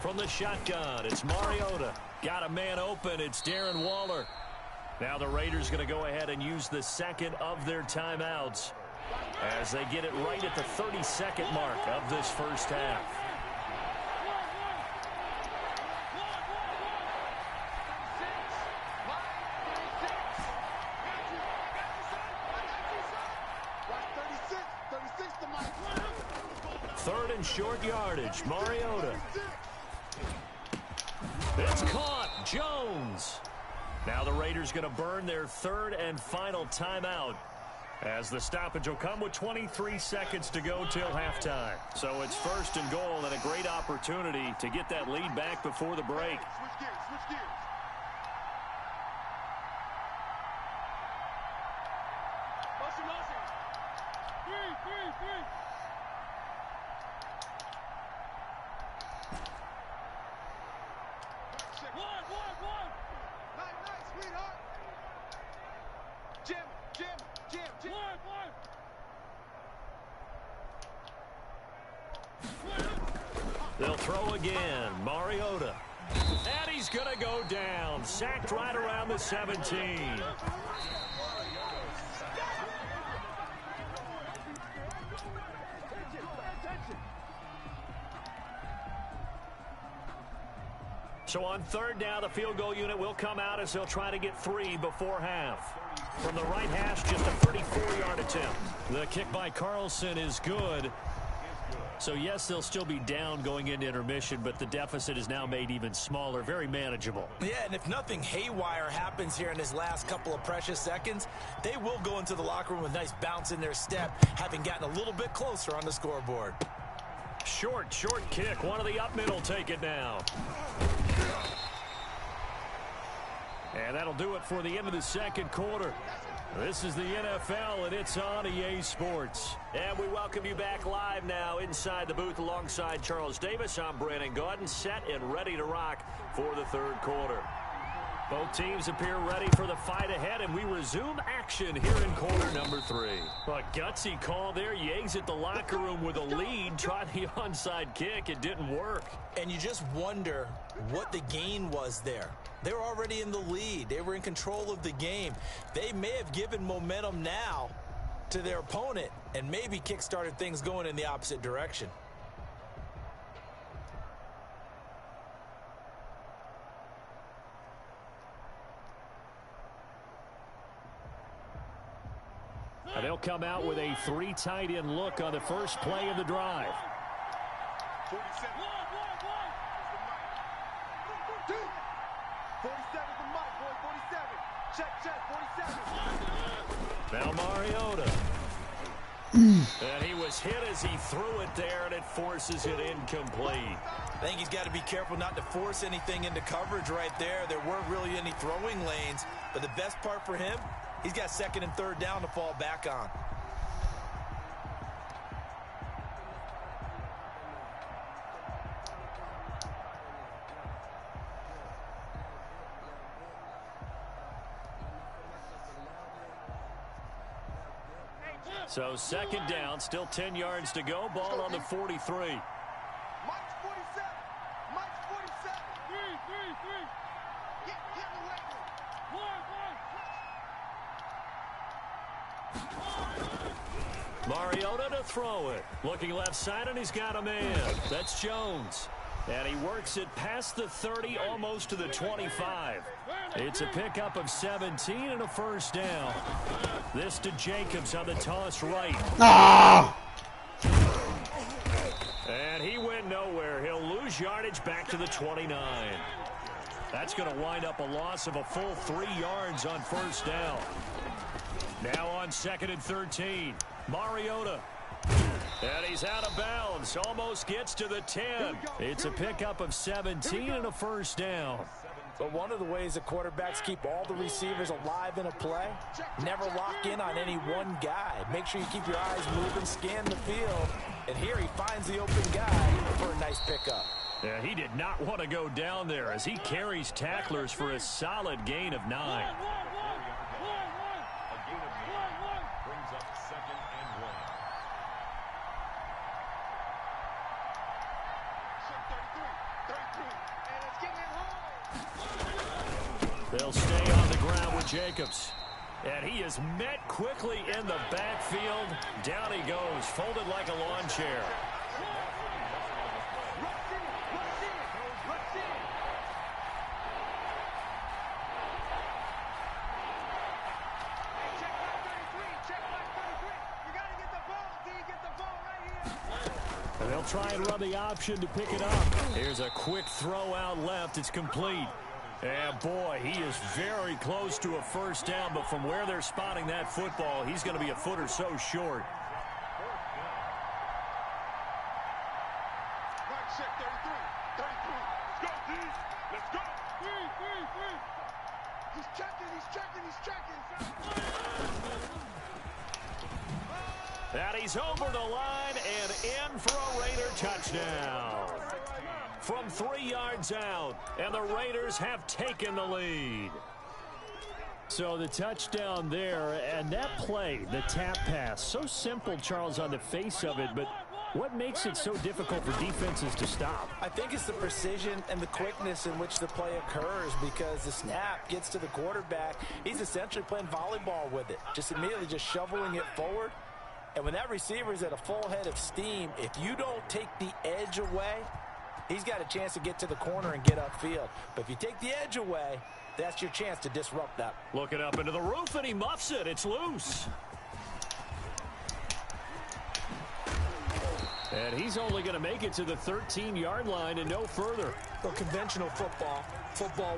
From the shotgun, it's Mariota. Got a man open, it's Darren Waller. Now the Raiders going to go ahead and use the second of their timeouts as they get it right at the 32nd mark of this first half. Third and short yardage, Mariota. It's caught, Jones. Now the Raiders going to burn their 3rd and final timeout as the stoppage will come with 23 seconds to go till halftime. So it's 1st and goal and a great opportunity to get that lead back before the break. Switch gears. Three. One. Nice, sweetheart. Jim. They'll throw again. Mariota. And he's going to go down. Sacked right around the 17. So on 3rd down, the field goal unit will come out as they'll try to get 3 before half. From the right hash, just a 34-yard attempt. The kick by Carlson is good. So, yes, they'll still be down going into intermission, but the deficit is now made even smaller, very manageable. Yeah, and if nothing haywire happens here in his last couple of precious seconds, they will go into the locker room with a nice bounce in their step, having gotten a little bit closer on the scoreboard. Short kick. One of the up middle take it now. And that'll do it for the end of the 2nd quarter. This is the NFL, and it's on EA Sports. And we welcome you back live now inside the booth alongside Charles Davis. I'm Brandon Gaudin, set and ready to rock for the 3rd quarter. Both teams appear ready for the fight ahead, and we resume action here in quarter number 3. A gutsy call there. You exit the locker room with a lead. Try the onside kick. It didn't work. And you just wonder what the gain was there. They were already in the lead. They were in control of the game. They may have given momentum now to their opponent and maybe kick-started things going in the opposite direction. And they'll come out with a 3 tight end look on the first play of the drive. 47. 47 the mic, boy. 47. Check, 47. Now Mariota. And he was hit as he threw it there, and it forces it incomplete. I think he's got to be careful not to force anything into coverage right there. There weren't really any throwing lanes, but the best part for him, he's got second and third down to fall back on. So second down, still 10 yards to go. Ball on the 43. Mike's 47. Mike's 47. 3. Get away with it. Mariota to throw it. Looking left side, and he's got a man. That's Jones. And he works it past the 30, almost to the 25. It's a pickup of 17 and a first down. This to Jacobs on the toss right. Ah! And he went nowhere. He'll lose yardage back to the 29. That's going to wind up a loss of a full 3 yards on first down. Now on second and 13. Mariota. And he's out of bounds. Almost gets to the 10. It's a pickup of 17 and a first down. But one of the ways that quarterbacks keep all the receivers alive in a play, never lock in on any one guy. Make sure you keep your eyes moving, scan the field. And here he finds the open guy for a nice pickup. Yeah, he did not want to go down there as he carries tacklers for a solid gain of 9. A gain of 9 brings up second and 1. They'll stay on the ground with Jacobs. And he is met quickly in the backfield. Down he goes, folded like a lawn chair. And they'll try and run the option to pick it up. Here's a quick throw out left. It's complete. And boy, he is very close to a first down, but from where they're spotting that football, he's going to be a foot or so short. Right check, 33. Let's go, D. Let's go. 3. He's checking. And he's over the line and in for a Raider touchdown. From 3 yards out, and the Raiders have taken the lead. So the touchdown there, and that play, the tap pass, so simple, Charles, on the face of it, but what makes it so difficult for defenses to stop? I think it's the precision and the quickness in which the play occurs, because the snap gets to the quarterback. He's essentially playing volleyball with it, just immediately just shoveling it forward. And when that receiver is at a full head of steam, if you don't take the edge away, he's got a chance to get to the corner and get upfield. But if you take the edge away, that's your chance to disrupt that. Looking up into the roof, and he muffs it. It's loose. And he's only going to make it to the 13-yard line and no further. Well, conventional football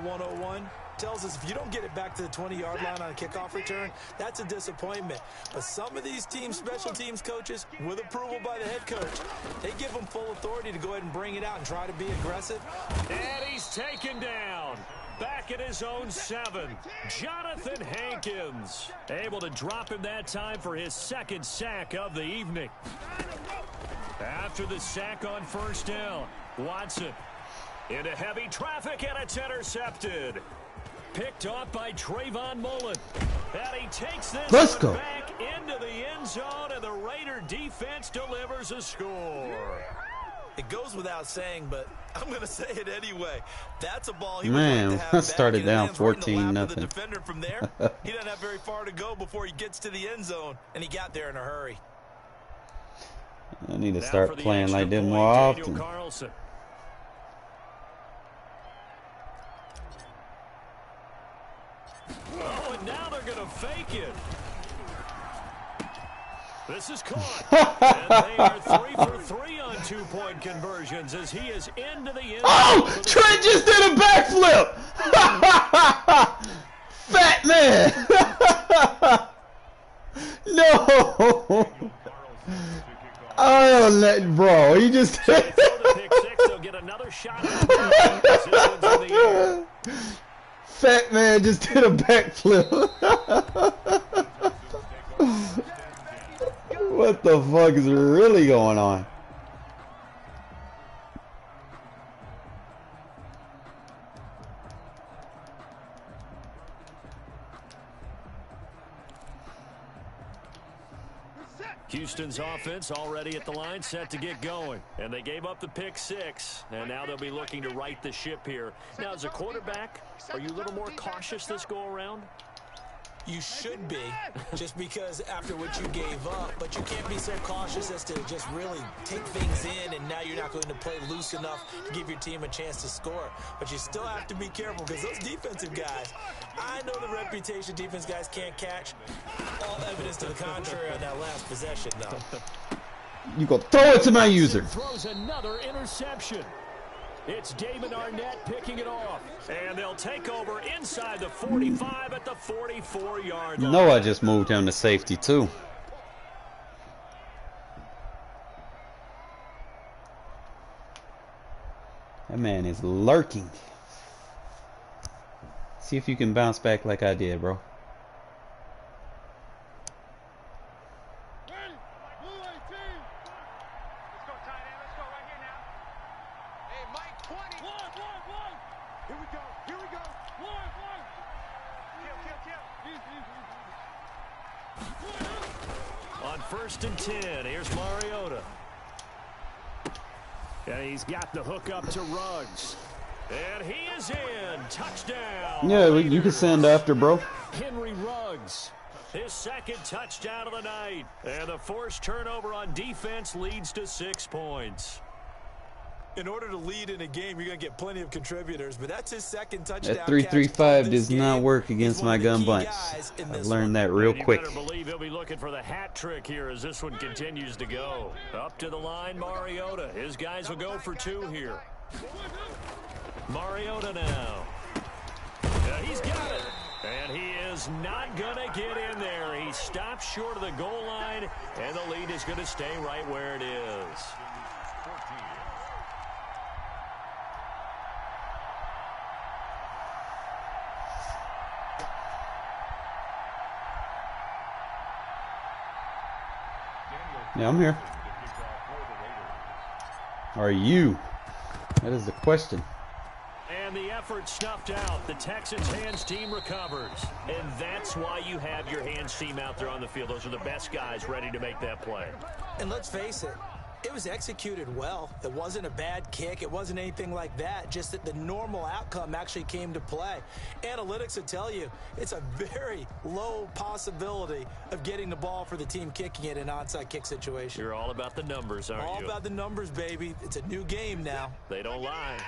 101, tells us if you don't get it back to the 20-yard line on a kickoff return, that's a disappointment. But some of these teams, special teams coaches, with approval by the head coach, they give them full authority to go ahead and bring it out and try to be aggressive. And he's taken down. Back at his own 7, Jonathan Hankins. Able to drop him that time for his second sack of the evening. After the sack on first down, Watson into heavy traffic, and it's intercepted. Picked off by Trayvon Mullen. And he takes this one back into the end zone, and the Raider defense delivers a score. It goes without saying, but I'm going to say it anyway. That's a ball he Man, would like to have back, started down and it lands right in the lap 14-0. of the defender from there. He doesn't have very far to go before he gets to the end zone, and he got there in a hurry. I need to start playing like this more often. Carlson. Oh, and now they're going to fake it. This is caught. And they are 3 for 3 on 2-point conversions as he is into the end. Oh! Trent just did a backflip! Fat man! No! Oh, bro, he just... Pick 6, they'll get another shot. This one's in the air. Fat man just did a backflip. What the fuck is really going on? Houston's offense already at the line, set to get going. And they gave up the pick 6, and now they'll be looking to right the ship here. Now, as a quarterback, are you a little more cautious this go-around? You should be, just because after what you gave up, but you can't be so cautious as to just really take things in, and now you're not going to play loose enough to give your team a chance to score. But you still have to be careful, because those defensive guys, I know the reputation defense guys can't catch. All evidence to the contrary on that last possession, though. You go throw it to my user. Throws another interception. It's David Arnett picking it off. And they'll take over inside the 45 at the 44-yard line. You know I just moved him to safety, too. That man is lurking. See if you can bounce back like I did, bro. On 1st and 10, here's Mariota. And he's got the hook up to Ruggs. And he is in. Touchdown. Yeah, you can send after, bro. Henry Ruggs. His 2nd touchdown of the night. And the forced turnover on defense leads to 6 points. In order to lead in a game, you're going to get plenty of contributors, but that's his 2nd touchdown. That 3-3-5 does not work against my gun bunch. I've learned that real quick. You better believe he'll be looking for the hat trick here as this one continues to go. Up to the line, Mariota. His guys will go for 2 here. Mariota now. He's got it. And he is not going to get in there. He stops short of the goal line, and the lead is going to stay right where it is. Yeah, I'm here. Are you? That is the question. And the effort snuffed out. The Texans hands team recovers. And that's why you have your hands team out there on the field. Those are the best guys ready to make that play. And let's face it, it was executed well. It wasn't a bad kick. It wasn't anything like that. Just that the normal outcome actually came to play. Analytics will tell you it's a very low possibility of getting the ball for the team kicking it in an onside kick situation. You're all about the numbers, aren't you? All about the numbers, baby. It's a new game now. They don't lie.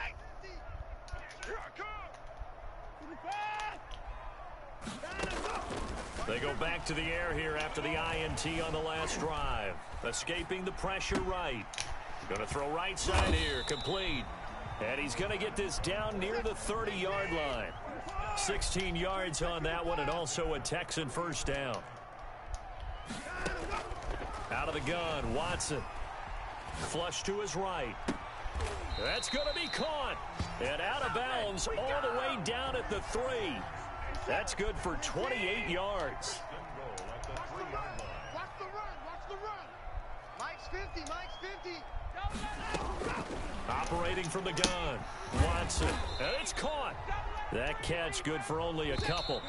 They go back to the air here after the INT on the last drive. Escaping the pressure right. Going to throw right side here. Complete. And he's going to get this down near the 30-yard line. 16 yards on that one, and also a Texan first down. Out of the gun, Watson. Flush to his right. That's going to be caught. And out of bounds all the way down at the 3. That's good for 28 yards. Watch the run. Watch the run. Mike's 50. Mike's 50. Operating from the gun. Watson. And it's caught. That catch good for only a couple.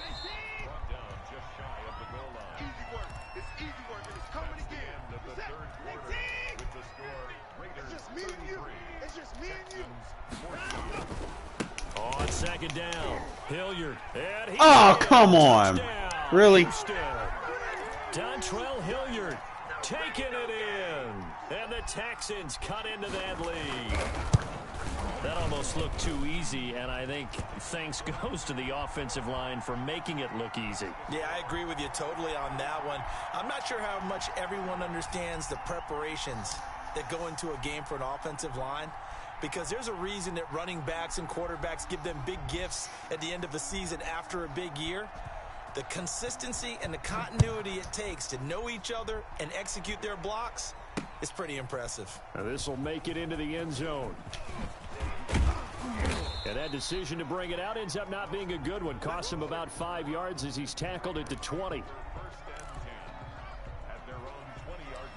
Easy work. It's easy work, and it's coming again. The third quarter with the score. Raiders It's just me and you. It's just me and you. On 2nd down, Hilliard. And he Come on. touchdown, Really? Houston. Dontrell Hilliard taking it in. And the Texans cut into that lead. That'll almost looked too easy, and I think thanks goes to the offensive line for making it look easy. Yeah, I agree with you totally on that one. I'm not sure how much everyone understands the preparations that go into a game for an offensive line, because there's a reason that running backs and quarterbacks give them big gifts at the end of the season after a big year. The consistency and the continuity it takes to know each other and execute their blocks is pretty impressive. Now this will make it into the end zone. And that decision to bring it out ends up not being a good one. Costs him about 5 yards as he's tackled at the 20. First and 10 at their own 20-yard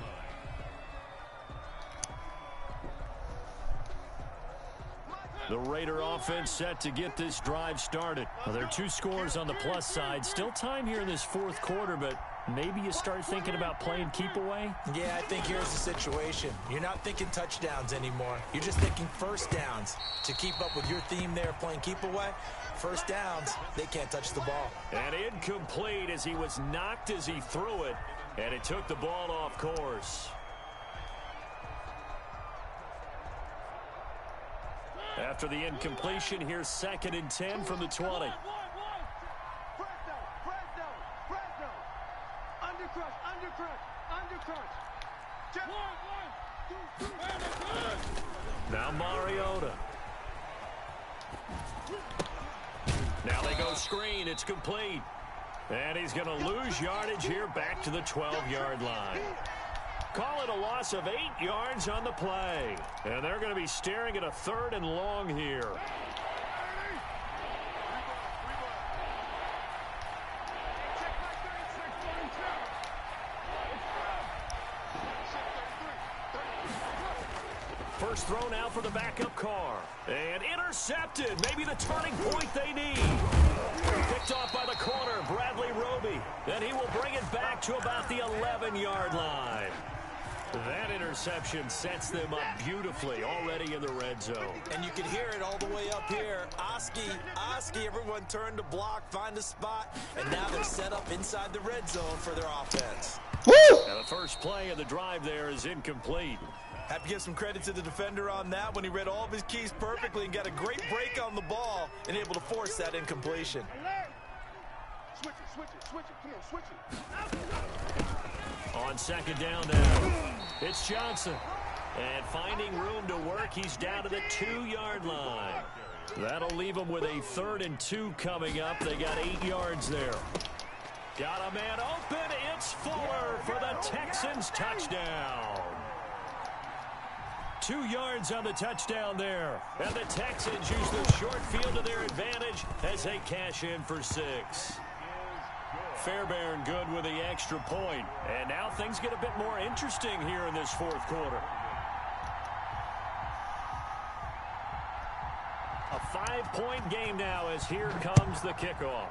line. The Raider offense set to get this drive started. Well, there are 2 scores on the plus side. Still time here in this fourth quarter, but maybe you start thinking about playing keep away? Yeah, I think here's the situation. You're not thinking touchdowns anymore. You're just thinking first downs. To keep up with your theme there, playing keep away, first downs, they can't touch the ball. And incomplete as he was knocked as he threw it, and it took the ball off course. After the incompletion, here's 2nd and 10 from the 20. Now Mariota. Now they go screen. It's complete. And he's going to lose yardage here back to the 12-yard line. Call it a loss of 8 yards on the play. And they're going to be staring at a 3rd and long here. First throw now for the backup car. And intercepted. Maybe the turning point they need. Picked off by the corner, Bradley Roby. Then he will bring it back to about the 11-yard line. That interception sets them up beautifully already in the red zone. And you can hear it all the way up here. Oski, everyone turned to block, find a spot, and now they're set up inside the red zone for their offense. Woo! And the first play of the drive there is incomplete. Have to give some credit to the defender on that when he read all of his keys perfectly and got a great break on the ball and able to force that incompletion. Switch it. Come on, switch it. On 2nd down now, it's Johnson. And finding room to work, he's down to the 2-yard line. That'll leave him with a 3rd and 2 coming up. They got 8 yards there. Got a man open. It's Fuller for the Texans touchdown. 2 yards on the touchdown there. And the Texans use the short field to their advantage as they cash in for 6. Fairbairn good with the extra point. And now things get a bit more interesting here in this fourth quarter. A 5-point game now as here comes the kickoff.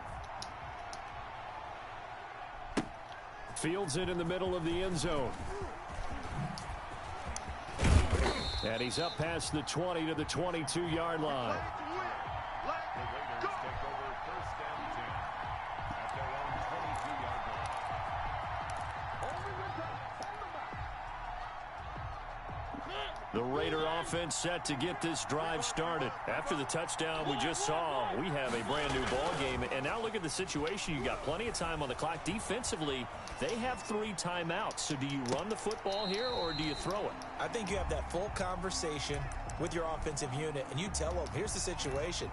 Fields it in the middle of the end zone. And he's up past the 20 to the 22-yard line. The Raiders take over 1st and 10 at their own 22-yard line. The Raider offense set to get this drive started. After the touchdown we just saw, we have a brand new ball game. And now look at the situation. You got plenty of time on the clock. Defensively, they have 3 timeouts. So do you run the football here or do you throw it? I think you have that full conversation with your offensive unit, and you tell them, here's the situation.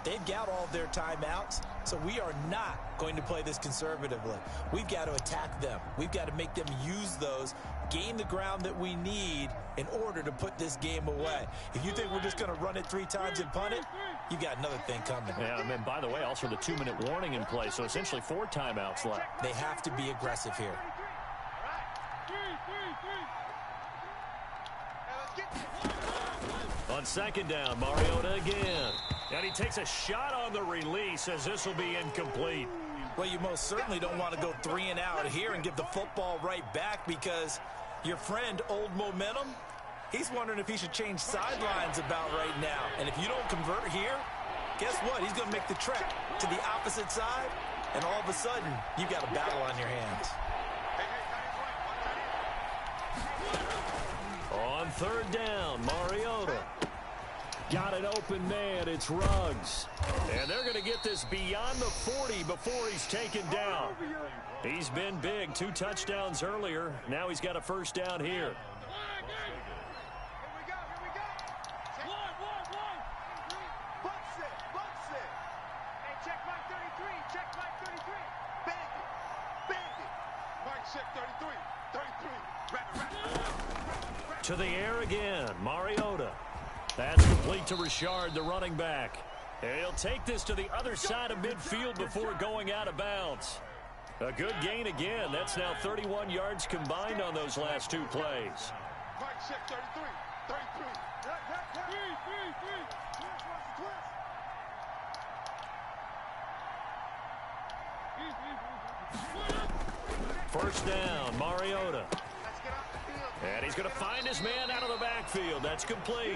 They've got all of their timeouts, so we are not going to play this conservatively. We've got to attack them. We've got to make them use those, gain the ground that we need in order to put this game away. If you think we're just going to run it 3 times and punt it, you've got another thing coming. Yeah, and then, by the way, also the 2-minute warning in play, so essentially 4 timeouts left. They have to be aggressive here. On 2nd down, Mariota again. And he takes a shot on the release as this will be incomplete. Well, you most certainly don't want to go 3 and out here and give the football right back, because your friend, Old Momentum, he's wondering if he should change sidelines about right now. And if you don't convert here, guess what? He's going to make the trek to the opposite side, and all of a sudden, you've got a battle on your hands. On 3rd down, Mariota. Got an open man. It's Ruggs. And they're going to get this beyond the 40 before he's taken down. He's been big. 2 touchdowns earlier. Now he's got a first down here. To the air again. Mariota. That's complete to Richard, the running back. He'll take this to the other side of midfield before going out of bounds. A good gain again. That's now 31 yards combined on those last 2 plays. First down, Mariota. And he's going to find his man out of the backfield. That's complete.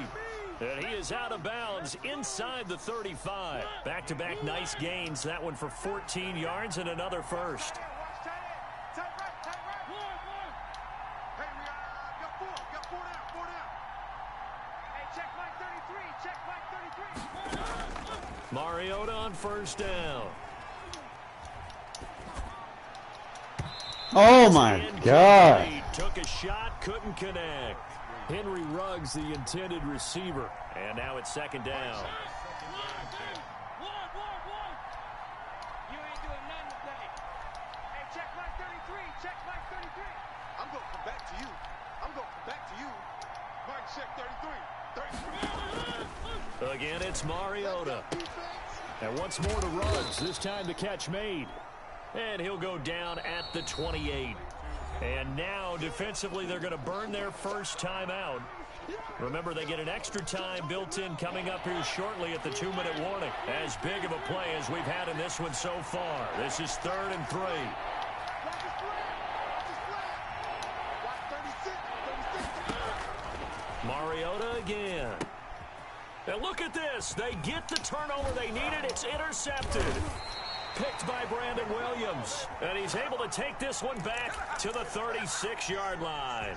And he is out of bounds inside the 35. Back-to-back nice gains. That one for 14 yards and another first. Mariota on first down. Oh my God. Took a shot, couldn't connect. Henry Ruggs, the intended receiver. And now it's second down. You ain't doing nothing today. Hey, check my 33. Check my 33. I'm going to come back to you. I'm going to come back to you. Mike, check 33. 33. Again, it's Mariota. And once more to Ruggs. This time the catch made. And he'll go down at the 28. And now, defensively, they're going to burn their first timeout. Remember, they get an extra time built in coming up here shortly at the 2-minute warning. As big of a play as we've had in this one so far. This is 3rd and 3. Mariota again. And look at this. They get the turnover they needed. It's intercepted. Picked by Brandon Williams. And he's able to take this one back to the 36-yard line.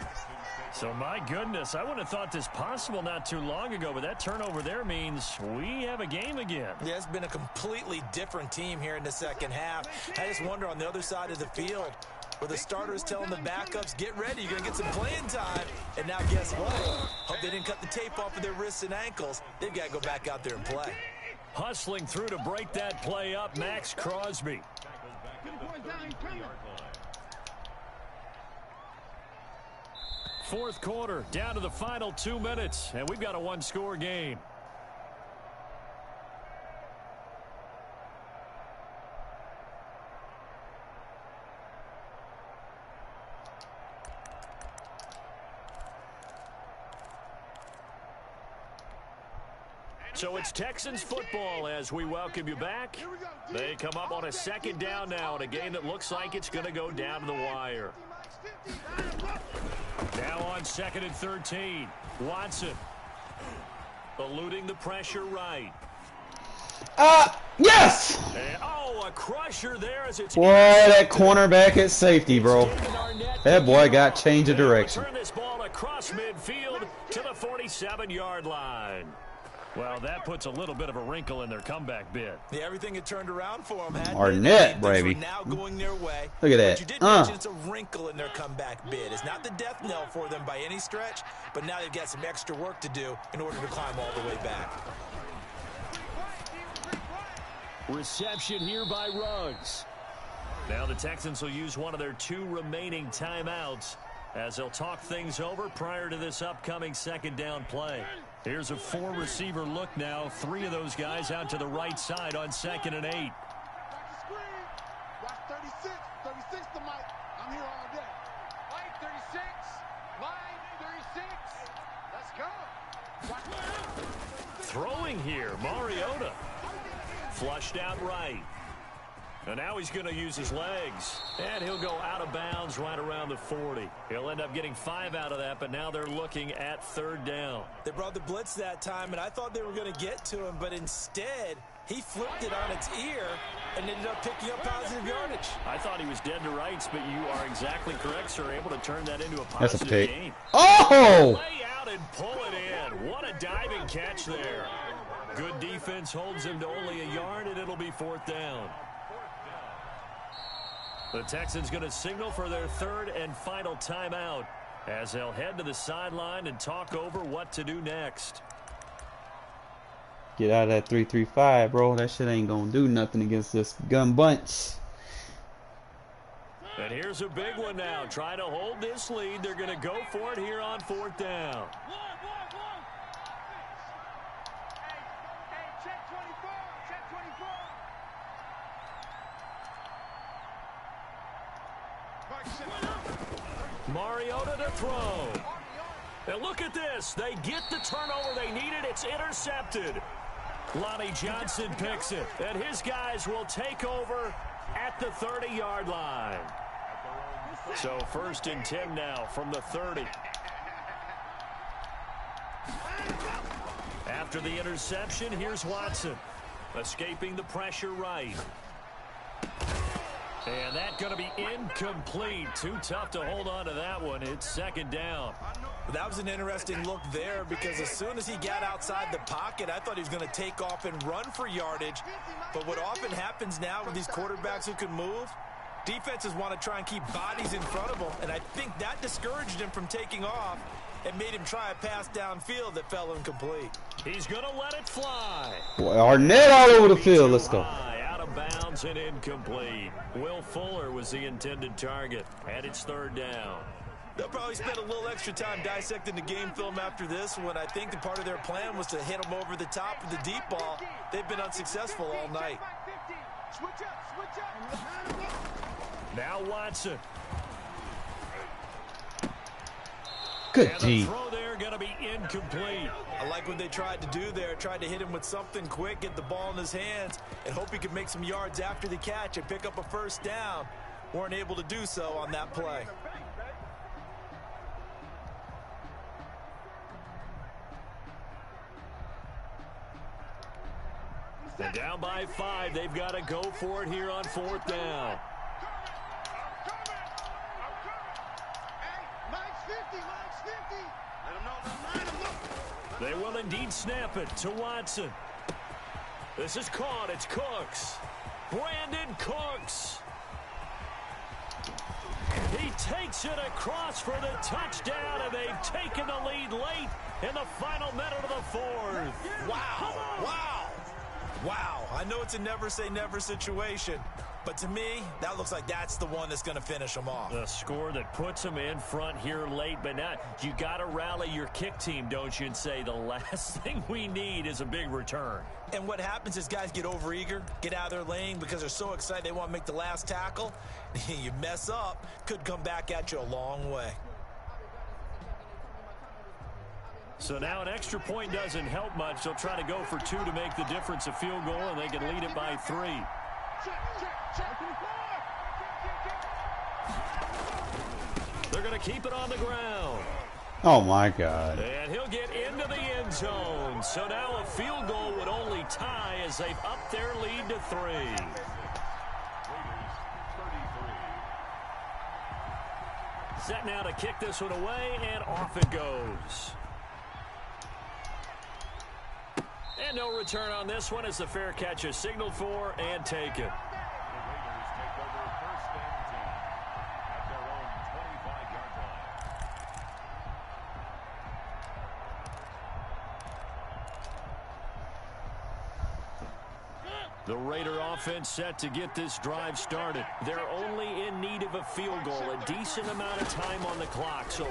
So, my goodness, I wouldn't have thought this possible not too long ago, but that turnover there means we have a game again. Yeah, it's been a completely different team here in the second half. I just wonder on the other side of the field, where the starters telling the backups, get ready, you're going to get some playing time. And now guess what? Hope they didn't cut the tape off of their wrists and ankles. They've got to go back out there and play. Hustling through to break that play up, Max Crosby. Fourth quarter, down to the final 2 minutes, and we've got a 1-score game. So it's Texans football as we welcome you back. They come up on a second down now in a game that looks like it's going to go down to the wire. Now on 2nd and 13. Watson eluding the pressure right. Yes! And, a crusher there as it's... Boy, that cornerback at safety, bro. That boy got change of direction. Turn this ball across midfield to the 47-yard line. Well, that puts a little bit of a wrinkle in their comeback bid. Yeah, everything had turned around for them. Arnett, baby. Now going their way. Look at that. But you did mention it's a wrinkle in their comeback bid. It's not the death knell for them by any stretch, but now they've got some extra work to do in order to climb all the way back. Reception here by Ruggs. Now the Texans will use one of their 2 remaining timeouts as they'll talk things over prior to this upcoming second down play. Here's a 4-receiver look now. 3 of those guys out to the right side on 2nd and 8. Watch 36. 36 to Mike. I'm here all day. Mike 36. Line 36. Let's go. Throwing here, Mariota. Flushed out right. And now he's going to use his legs. And he'll go out of bounds right around the 40. He'll end up getting 5 out of that, but now they're looking at 3rd down. They brought the blitz that time, and I thought they were going to get to him, but instead He flipped it on its ear and ended up picking up positive yardage. I thought he was dead to rights, but you are exactly correct, sir. Able to turn that into a That's a positive pick. gain. Oh! Lay out and pull it in. What a diving catch there. Good defense holds him to only a yard, and it'll be 4th down. The Texans going to signal for their 3rd and final timeout as they'll head to the sideline and talk over what to do next. Get out of that 3-3-5, bro. That shit ain't gonna do nothing against this gun bunch. And here's a big one now. Trying to hold this lead. They're going to go for it here on 4th down. Hey, check 24. Check 24. Mariota to throw. And look at this. They get the turnover they needed. It's intercepted. Lonnie Johnson picks it. And his guys will take over at the 30-yard line. So 1st and 10 now from the 30. After the interception, here's Watson. Escaping the pressure right. And that's going to be incomplete. Too tough to hold on to that one. It's 2nd down. That was an interesting look there because as soon as he got outside the pocket, I thought he was going to take off and run for yardage. But what often happens now with these quarterbacks who can move, defenses want to try and keep bodies in front of them. And I think that discouraged him from taking off and made him try a pass downfield that fell incomplete. He's going to let it fly. Boy, Arnett all over the field. Let's go. Out of bounds and incomplete. Will Fuller was the intended target. And it's 3rd down. They'll probably spend a little extra time dissecting the game film after this when I think the part of their plan was to hit them over the top of the deep ball. They've been unsuccessful all night. Switch up. Now Watson. Good And the D. throw there going to be incomplete. I like what they tried to do there. Tried to hit him with something quick, get the ball in his hands, and hope he could make some yards after the catch and pick up a 1st down. Weren't able to do so on that play. They're down by 5. They've got to go for it here on 4th down. They will indeed snap it to Watson. This is caught. It's Cooks. Brandon Cooks. He takes it across for the touchdown, and they've taken the lead late in the final minute of the 4th. Wow. Wow. Wow. I know it's a never-say-never situation, but to me, that looks like that's the one that's going to finish them off. The score that puts them in front here late, but now you got to rally your kick team, don't you, and say the last thing we need is a big return. And what happens is guys get overeager, get out of their lane because they're so excited they want to make the last tackle. You mess up, could come back at you a long way. So now an extra point doesn't help much. They'll try to go for 2 to make the difference a field goal, and they can lead it by 3. They're going to keep it on the ground. Oh, my God. And he'll get into the end zone. So now a field goal would only tie as they've upped their lead to 3. Set now to kick this one away, and off it goes. And no return on this one as the fair catch is signaled for and taken. The Raider offense set to get this drive started. They're only in need of a field goal, a decent amount of time on the clock. So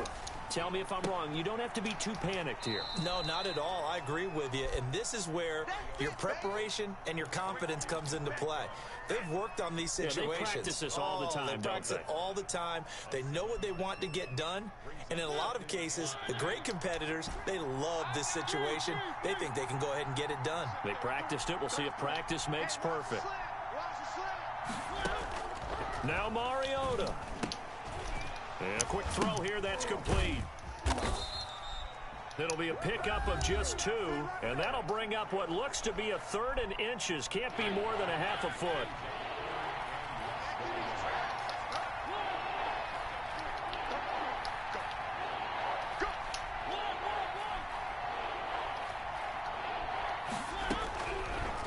tell me if I'm wrong. You don't have to be too panicked here. No, not at all. I agree with you. And this is where your preparation and your confidence comes into play. They've worked on these situations. Yeah, they practice this all the time, They practice it all the time. They know what they want to get done. And in a lot of cases, the great competitors, they love this situation. They think they can go ahead and get it done. They practiced it. We'll see if practice makes perfect. Now Mariota. And a quick throw here. That's complete. It'll be a pickup of just 2, and that'll bring up what looks to be a 3rd and inches. Can't be more than a half a foot.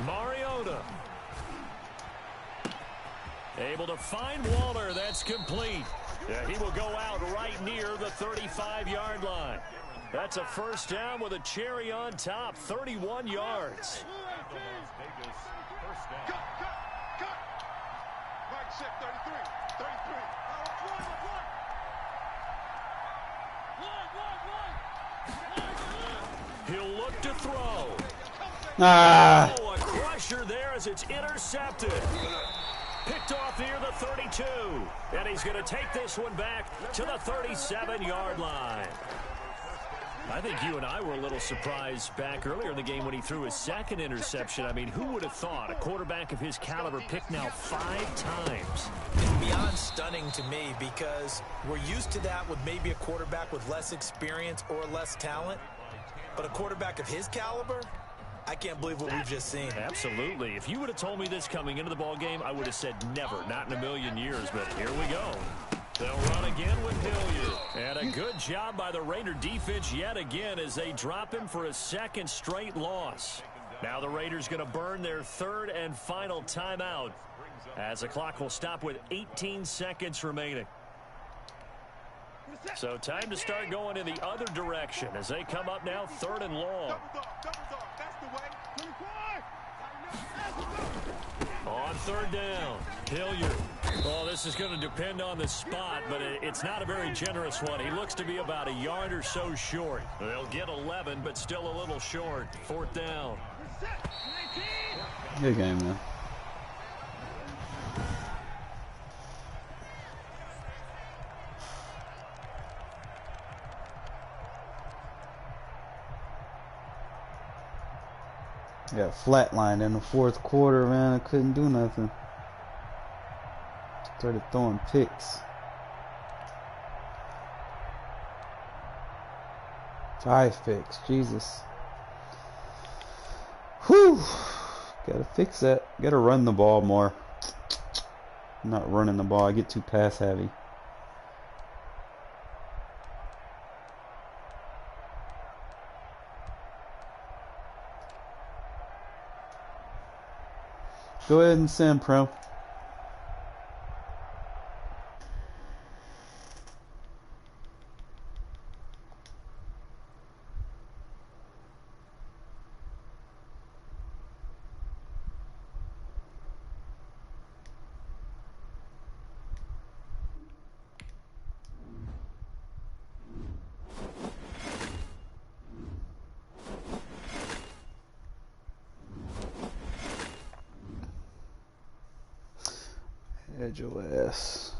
Mariota. Able to find Waller. That's complete. Yeah, he will go out right near the 35-yard line. That's a first down with a cherry on top, 31 yards. Mike check 33. 33. He'll look to throw. Ah! Oh, a crusher there as it's intercepted. Picked off near the 32. And he's going to take this one back to the 37-yard line. I think you and I were a little surprised back earlier in the game when he threw his 2nd interception. I mean, who would have thought a quarterback of his caliber picked now 5 times? It's beyond stunning to me because we're used to that with maybe a quarterback with less experience or less talent. But a quarterback of his caliber, I can't believe what we've just seen. Absolutely. If you would have told me this coming into the ball game, I would have said never, not in a million years. But here we go. They'll run again with Hilliard. And a good job by the Raider defense yet again as they drop him for a 2nd straight loss. Now the Raiders going to burn their 3rd and final timeout as the clock will stop with 18 seconds remaining. So time to start going in the other direction as they come up now 3rd and long. On 3rd down, Hilliard. Well, this is going to depend on the spot, but it's not a very generous one. He looks to be about a yard or so short. They'll get 11, but still a little short. 4th down. Good game, man. Got flatlined in the 4th quarter, man. I couldn't do nothing. Started throwing picks. 5 picks, Jesus. Whew. Gotta fix that. Gotta run the ball more. I'm not running the ball. I get too pass heavy. Go ahead and send, Pro. Edge OS.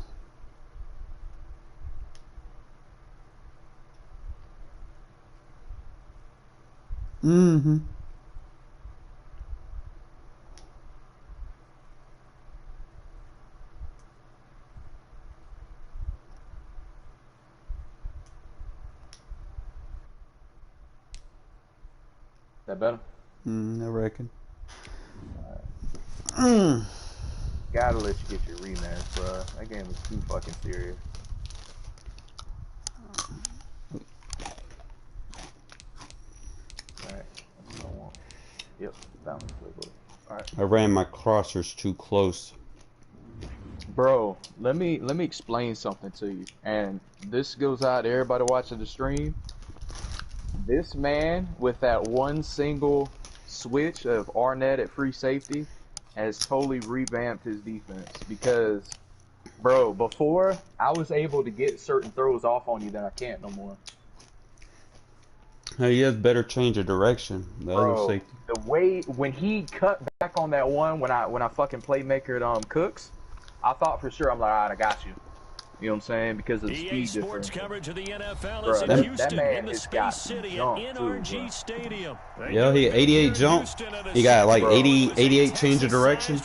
Mm-hmm. That better? I reckon. Gotta let you get your rematch, bro. That game was too fucking serious. Alright, that's what I want. Yep, found it. Alright. I ran my crossers too close. Bro, let me explain something to you. And this goes out to everybody watching the stream. This man, with that one single switch of Arnett at free safety, has totally revamped his defense. Because, bro, before, I was able to get certain throws off on you that I can't no more. Now he has better change of direction. The other Bro, safety. the way, when he cut back on that one, when I fucking playmaker at Cooks, I thought for sure, I'm like, alright, I got you. You know what I'm saying? Because of the EA speed Sports difference. coverage of the NFL Bro, is in that Houston man in the has Space got City at jump too, NRG bro. Stadium. Yeah, he 88 jump. He got like 88 change of direction.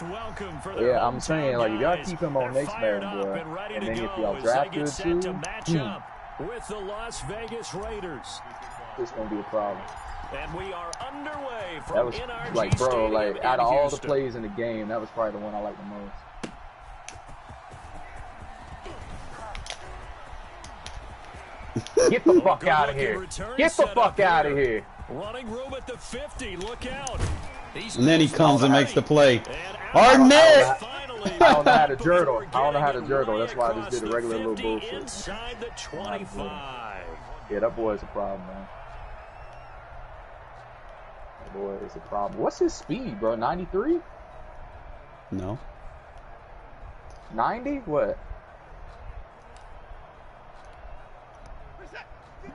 Yeah, I'm saying, like, if y'all keep him on next man, bro, and then if y'all draft good too, with the Las Vegas Raiders. This gonna be a problem. And we are underway from That was NRG like, bro, Stadium like in out of all the Houston. plays in the game, that was probably the one I liked the most. Get the fuck out of here! Get the fuck out of here! Running room at the 50. Look out! And then he comes and makes the play. Arnett! Arnett! I don't know how to jurtle. I don't know how to jurtle. That's why I just did a regular little bullshit. Inside the 25. Yeah, that boy is a problem, man. That boy is a problem. What's his speed, bro? 93? No. 90? What?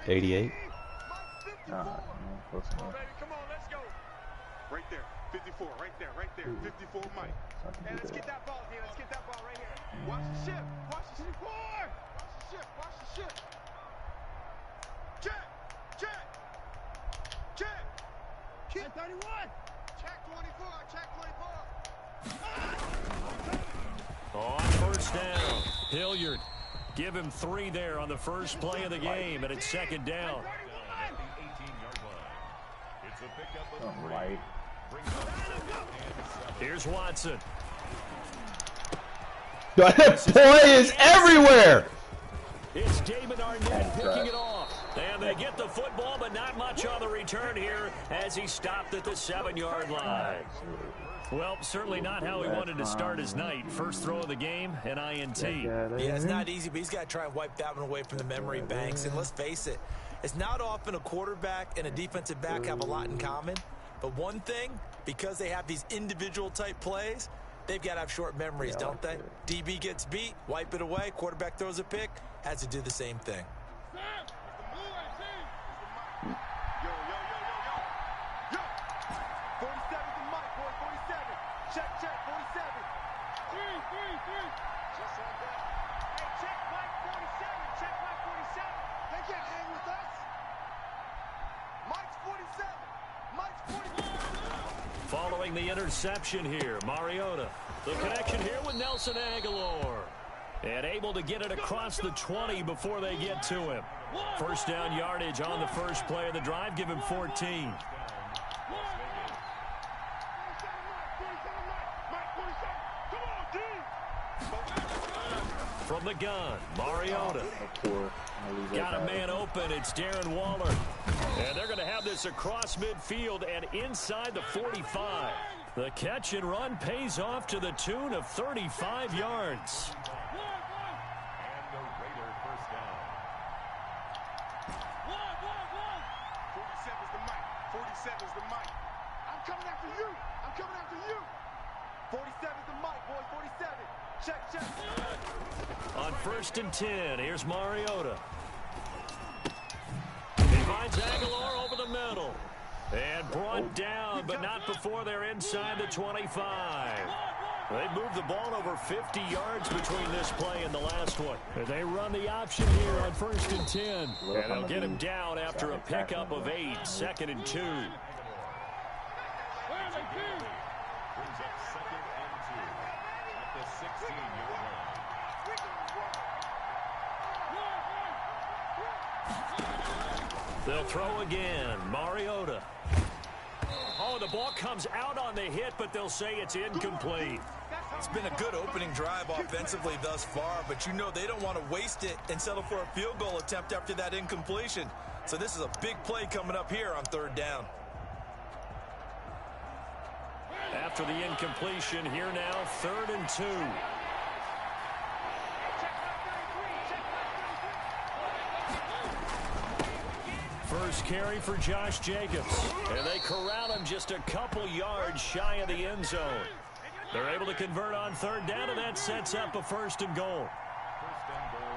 88. Nah, close enough. Come on, let's go. Right there, 54, right there, 54, Mike. Hey, let's get that ball, D. Let's get that ball right here. Watch the ship. Watch the ship. Watch the ship. Watch the ship. Check. Check. Check. Keep 31. Check 24. Check 24. On first down, Hilliard. Give him 3 there on the first play of the game, and it's second down. Right. Here's Watson. That boy is everywhere. It's David Arnett picking it off. And they get the football, but not much on the return here as he stopped at the 7-yard line. Well, certainly not how he wanted to start his night. First throw of the game, an INT. Yeah, it's not easy, but he's got to try and wipe that one away from the memory banks. And let's face it, it's not often a quarterback and a defensive back have a lot in common. But one thing, because they have these individual type plays, they've got to have short memories, don't they? DB gets beat, wipe it away, quarterback throws a pick, has to do the same thing. Yo. 47's the mic, boy. 47. Check, 47. 3. Just like that. Hey, check Mike 47. Check Mike 47. They can't hang with us. Mike's 47. Mike's 47. Following the interception here, Mariota. The connection here with Nelson Aguilar. And able to get it across the 20 before they get to him. First down yardage on the first play of the drive. Give him 14. From the gun, Mariota. Got a man open. It's Darren Waller. And they're going to have this across midfield and inside the 45. The catch and run pays off to the tune of 35 yards. And the Raider first down. 47's the mic. 47's the mic. I'm coming after you. 47's the mic, boy. 47. Check. On first and 10, here's Mariota. He finds Aguilar over the middle. And brought down, but not before they're inside the 25. They moved the ball over 50 yards between this play and the last one. They run the option here on first and 10. And they'll get him down after a pickup of 8, second and 2. Brings up second and 2 at the 16-yard line. They'll throw again. Mariota. Oh, the ball comes out on the hit, but they'll say it's incomplete. It's been a good opening drive offensively thus far, but you know they don't want to waste it and settle for a field goal attempt after that incompletion. So this is a big play coming up here on third down. After the incompletion, here now, third and 2. First carry for Josh Jacobs. And they corral him just a couple yards shy of the end zone. They're able to convert on third down, and that sets up a first and goal. First and goal,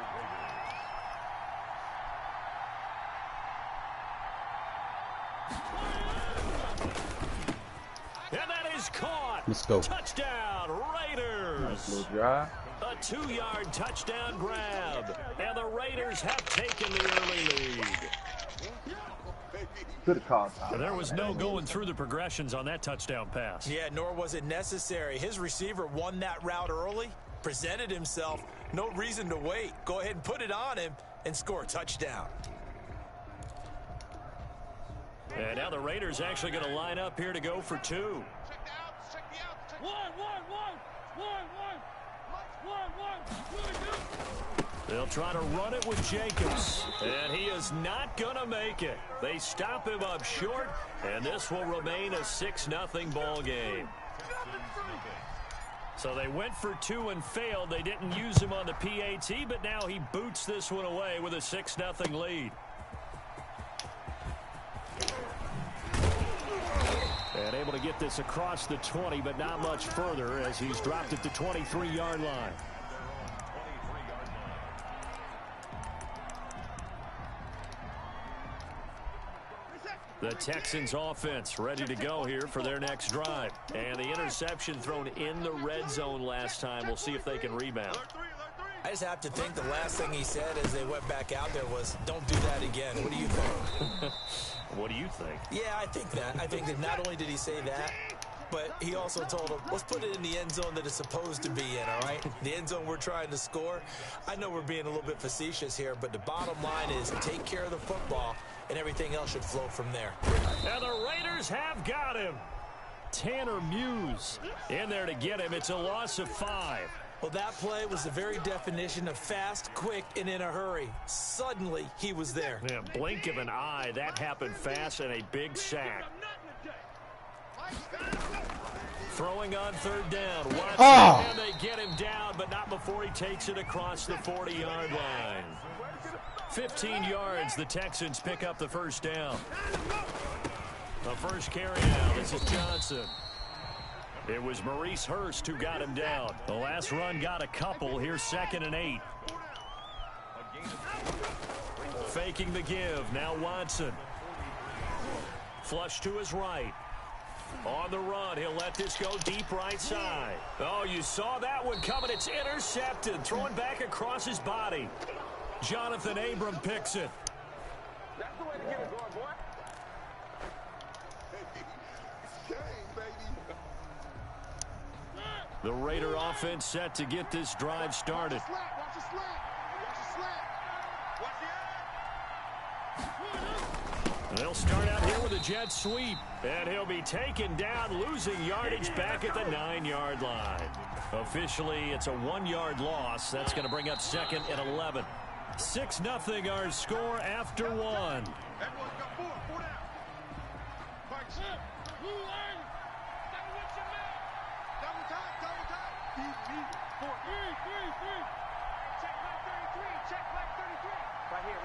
And that is caught. Let's go. Touchdown, Raiders. Nice little drive. A 2-yard touchdown grab. And the Raiders have taken the early lead. Could have called time. There was no going through the progressions on that touchdown pass. Yeah, nor was it necessary. His receiver won that route early, presented himself. No reason to wait. Go ahead and put it on him and score a touchdown. And now the Raiders actually going to line up here to go for two. Check the outs. Check the outs. Check They'll try to run it with Jacobs, and he is not going to make it. They stop him up short, and this will remain a 6-0 ball game. So they went for two and failed. They didn't use him on the PAT, but now he boots this one away with a 6-0 lead. And able to get this across the 20, but not much further as he's dropped at the 23-yard line. The Texans offense ready to go here for their next drive. And the interception thrown in the red zone last time. We'll see if they can rebound. I just have to think the last thing he said as they went back out there was, don't do that again. What do you think? What do you think? Yeah, I think that. I think that not only did he say that, but he also told him, let's put it in the end zone that it's supposed to be in, all right? The end zone we're trying to score. I know we're being a little bit facetious here, but the bottom line is take care of the football, and everything else should flow from there. And the Raiders have got him. Tanner Muse in there to get him. It's a loss of 5. Well, that play was the very definition of fast, quick, and in a hurry. Suddenly, he was there. Yeah, blink of an eye. That happened fast and a big sack. Throwing on third down. Watson, and they get him down, but not before he takes it across the 40-yard line. 15 yards, the Texans pick up the first down. The first carry now, this is Johnson. It was Maurice Hurst who got him down. The last run got a couple. Here's 2nd and 8. Faking the give, now Watson. Flush to his right. On the run, he'll let this go deep right side. Oh, you saw that one coming. It's intercepted. Throwing back across his body. Jonathan Abram picks it. That's the way to get it going, boy. The Raider offense set to get this drive started. Watch the slant. Watch the slant. Watch the They'll start out here with a jet sweep. And he'll be taken down, losing yardage back at the 9-yard line. Officially, it's a 1-yard loss. That's going to bring up 2nd and 11. 6-0 our score after 1. Everyone's got 4 down. Mike, double time. Deep. 4. Check Mike 33. Check Mike 33. Right here.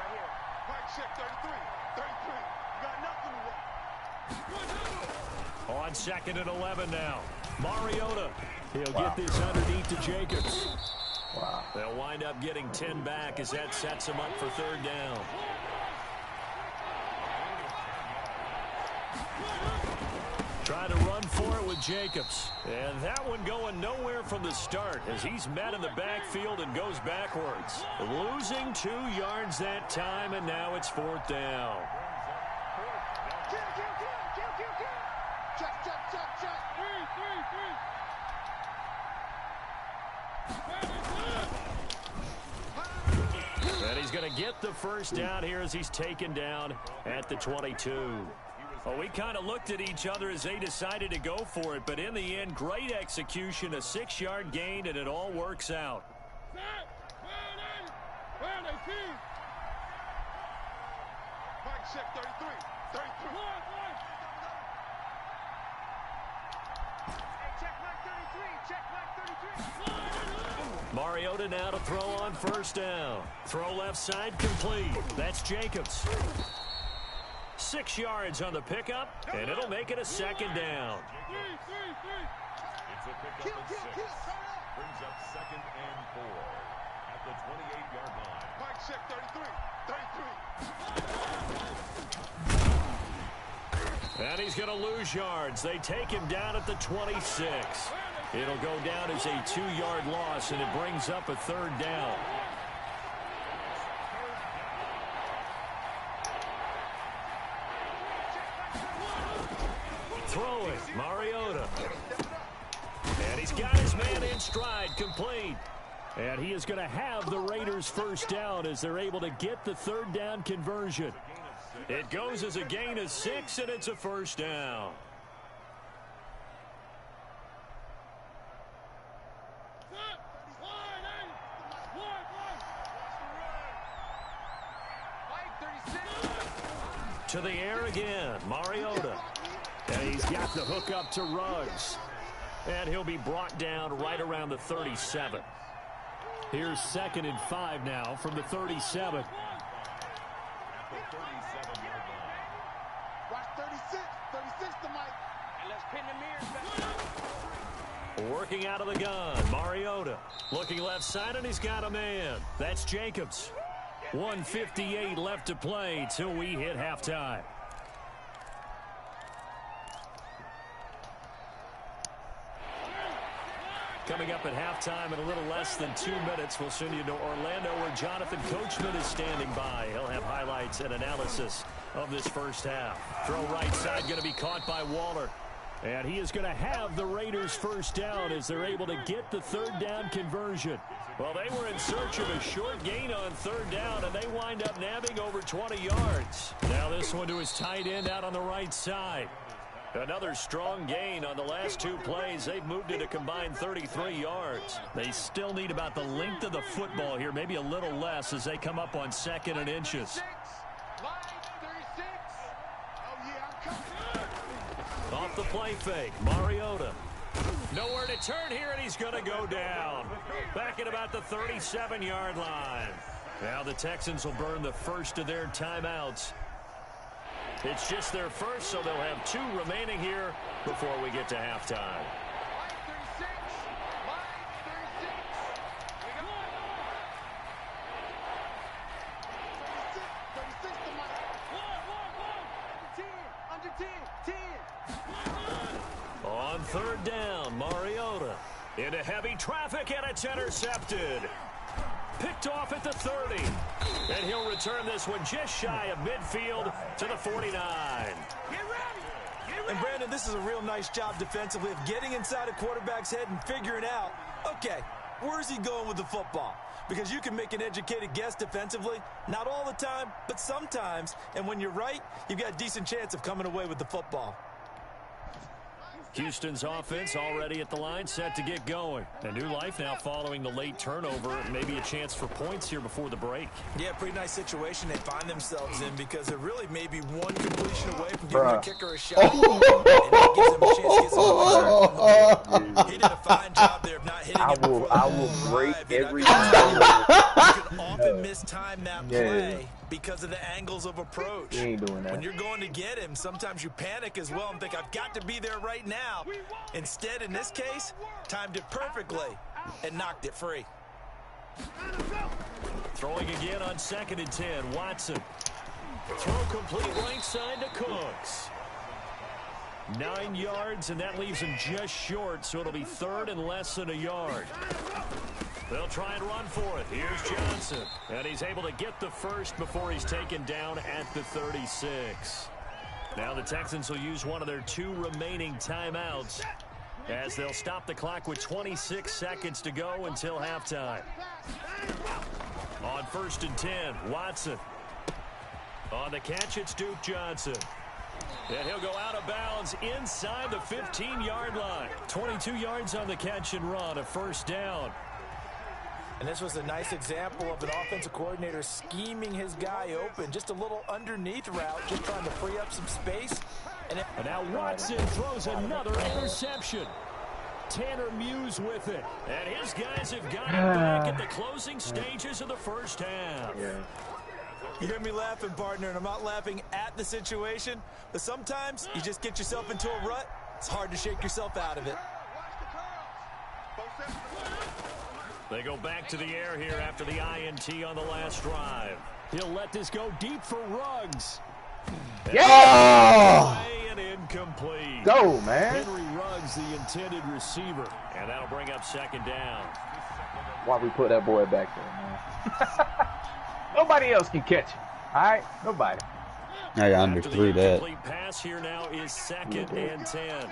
Mike, check 33. 33. You got nothing to work. On 2nd and 11 now. Mariota. He'll get this underneath to Jacobs. Wow. They'll wind up getting 10 back as that sets him up for third down. Trying to run for it with Jacobs. And that one going nowhere from the start as he's met in the backfield and goes backwards. Losing 2 yards that time, and now it's 4th down. Kill. Check. 3. And he's going to get the first down here as he's taken down at the 22. Well, we kind of looked at each other as they decided to go for it, but in the end, great execution, a 6-yard gain, and it all works out. Mike, check 33. 33. Hey, check Mike 33. Mariota now to throw on first down. Throw left side complete. That's Jacobs. 6 yards on the pickup, and it'll make it a 2nd down. It's a pickup of 6. Brings up 2nd and 4 at the 28-yard line. Mike, check 33. 33. And he's going to lose yards. They take him down at the 26. It'll go down as a 2-yard loss, and it brings up a 3rd down. Throwing, Mariota. And he's got his man in stride, complete. And he is going to have the Raiders first down as they're able to get the 3rd down conversion. It goes as a gain of 6, and it's a first down. To the air again, Mariota. And he's got the hook up to Ruggs. And he'll be brought down right around the 37. Here's 2nd and 5 now from the 37. Watch 36. 36 to Mike. And let's pin the mirrors back. Working out of the gun, Mariota. Looking left side, and he's got a man. That's Jacobs. 1:58 left to play till we hit halftime. Coming up at halftime in a little less than 2 minutes, we'll send you to Orlando where Jonathan Coachman is standing by. He'll have highlights and analysis of this first half. Throw right side going to be caught by Waller. And he is going to have the Raiders first down as they're able to get the 3rd down conversion. Well, they were in search of a short gain on 3rd down, and they wind up nabbing over 20 yards. Now this one to his tight end out on the right side. Another strong gain on the last 2 plays. They've moved it a combined 33 yards. They still need about the length of the football here, maybe a little less as they come up on 2nd and inches. Off the play fake, Mariota. Nowhere to turn here, and he's going to go down. Back at about the 37-yard line. Now the Texans will burn the first of their timeouts. It's just their first, so they'll have 2 remaining here before we get to halftime. On 3rd down, Mariota into heavy traffic, and it's intercepted. Picked off at the 30. And he'll return this one just shy of midfield to the 49. And Brandon, this is a real nice job defensively of getting inside a quarterback's head and figuring out, okay, where's he going with the football? Because you can make an educated guess defensively, not all the time, but sometimes. And when you're right, you've got a decent chance of coming away with the football. Houston's offense already at the line, set to get going. A new life now following the late turnover. Maybe a chance for points here before the break. Yeah, pretty nice situation they find themselves in because they're really maybe one completion away from giving a kicker a shot. And that gives them a chance to get some. He did a fine job there of not hitting it before I will break every time. You can often mistime that play because of the angles of approach. He ain't doing that. When you're going to get him, sometimes you panic as well and think, I've got to be there right now. Instead, in this case, timed it perfectly and knocked it free. Throwing again on 2nd and 10, Watson. Throw complete right side to Cooks. 9 yards, and that leaves him just short, so it'll be 3rd and less than a yard. They'll try and run for it. Here's Johnson. And he's able to get the first before he's taken down at the 36. Now the Texans will use one of their 2 remaining timeouts as they'll stop the clock with 26 seconds to go until halftime. On 1st and 10, Watson. On the catch, it's Duke Johnson. And he'll go out of bounds inside the 15-yard line. 22 yards on the catch and run, a first down. And this was a nice example of an offensive coordinator scheming his guy open. Just a little underneath route, just trying to free up some space. And now Watson throws another interception. Tanner Muse with it. And his guys have got it back at the closing stages of the first half. You hear me laughing, partner, and I'm not laughing at the situation. But sometimes you just get yourself into a rut. It's hard to shake yourself out of it. They go back to the air here after the INT on the last drive. He'll let this go deep for Ruggs. Yeah! And incomplete. Go, man. Henry Ruggs, the intended receiver. And that'll bring up 2nd down. Why we put that boy back there, man? Nobody else can catch him. All right? Nobody. I underthrew that. Complete pass here now is 2nd and 10.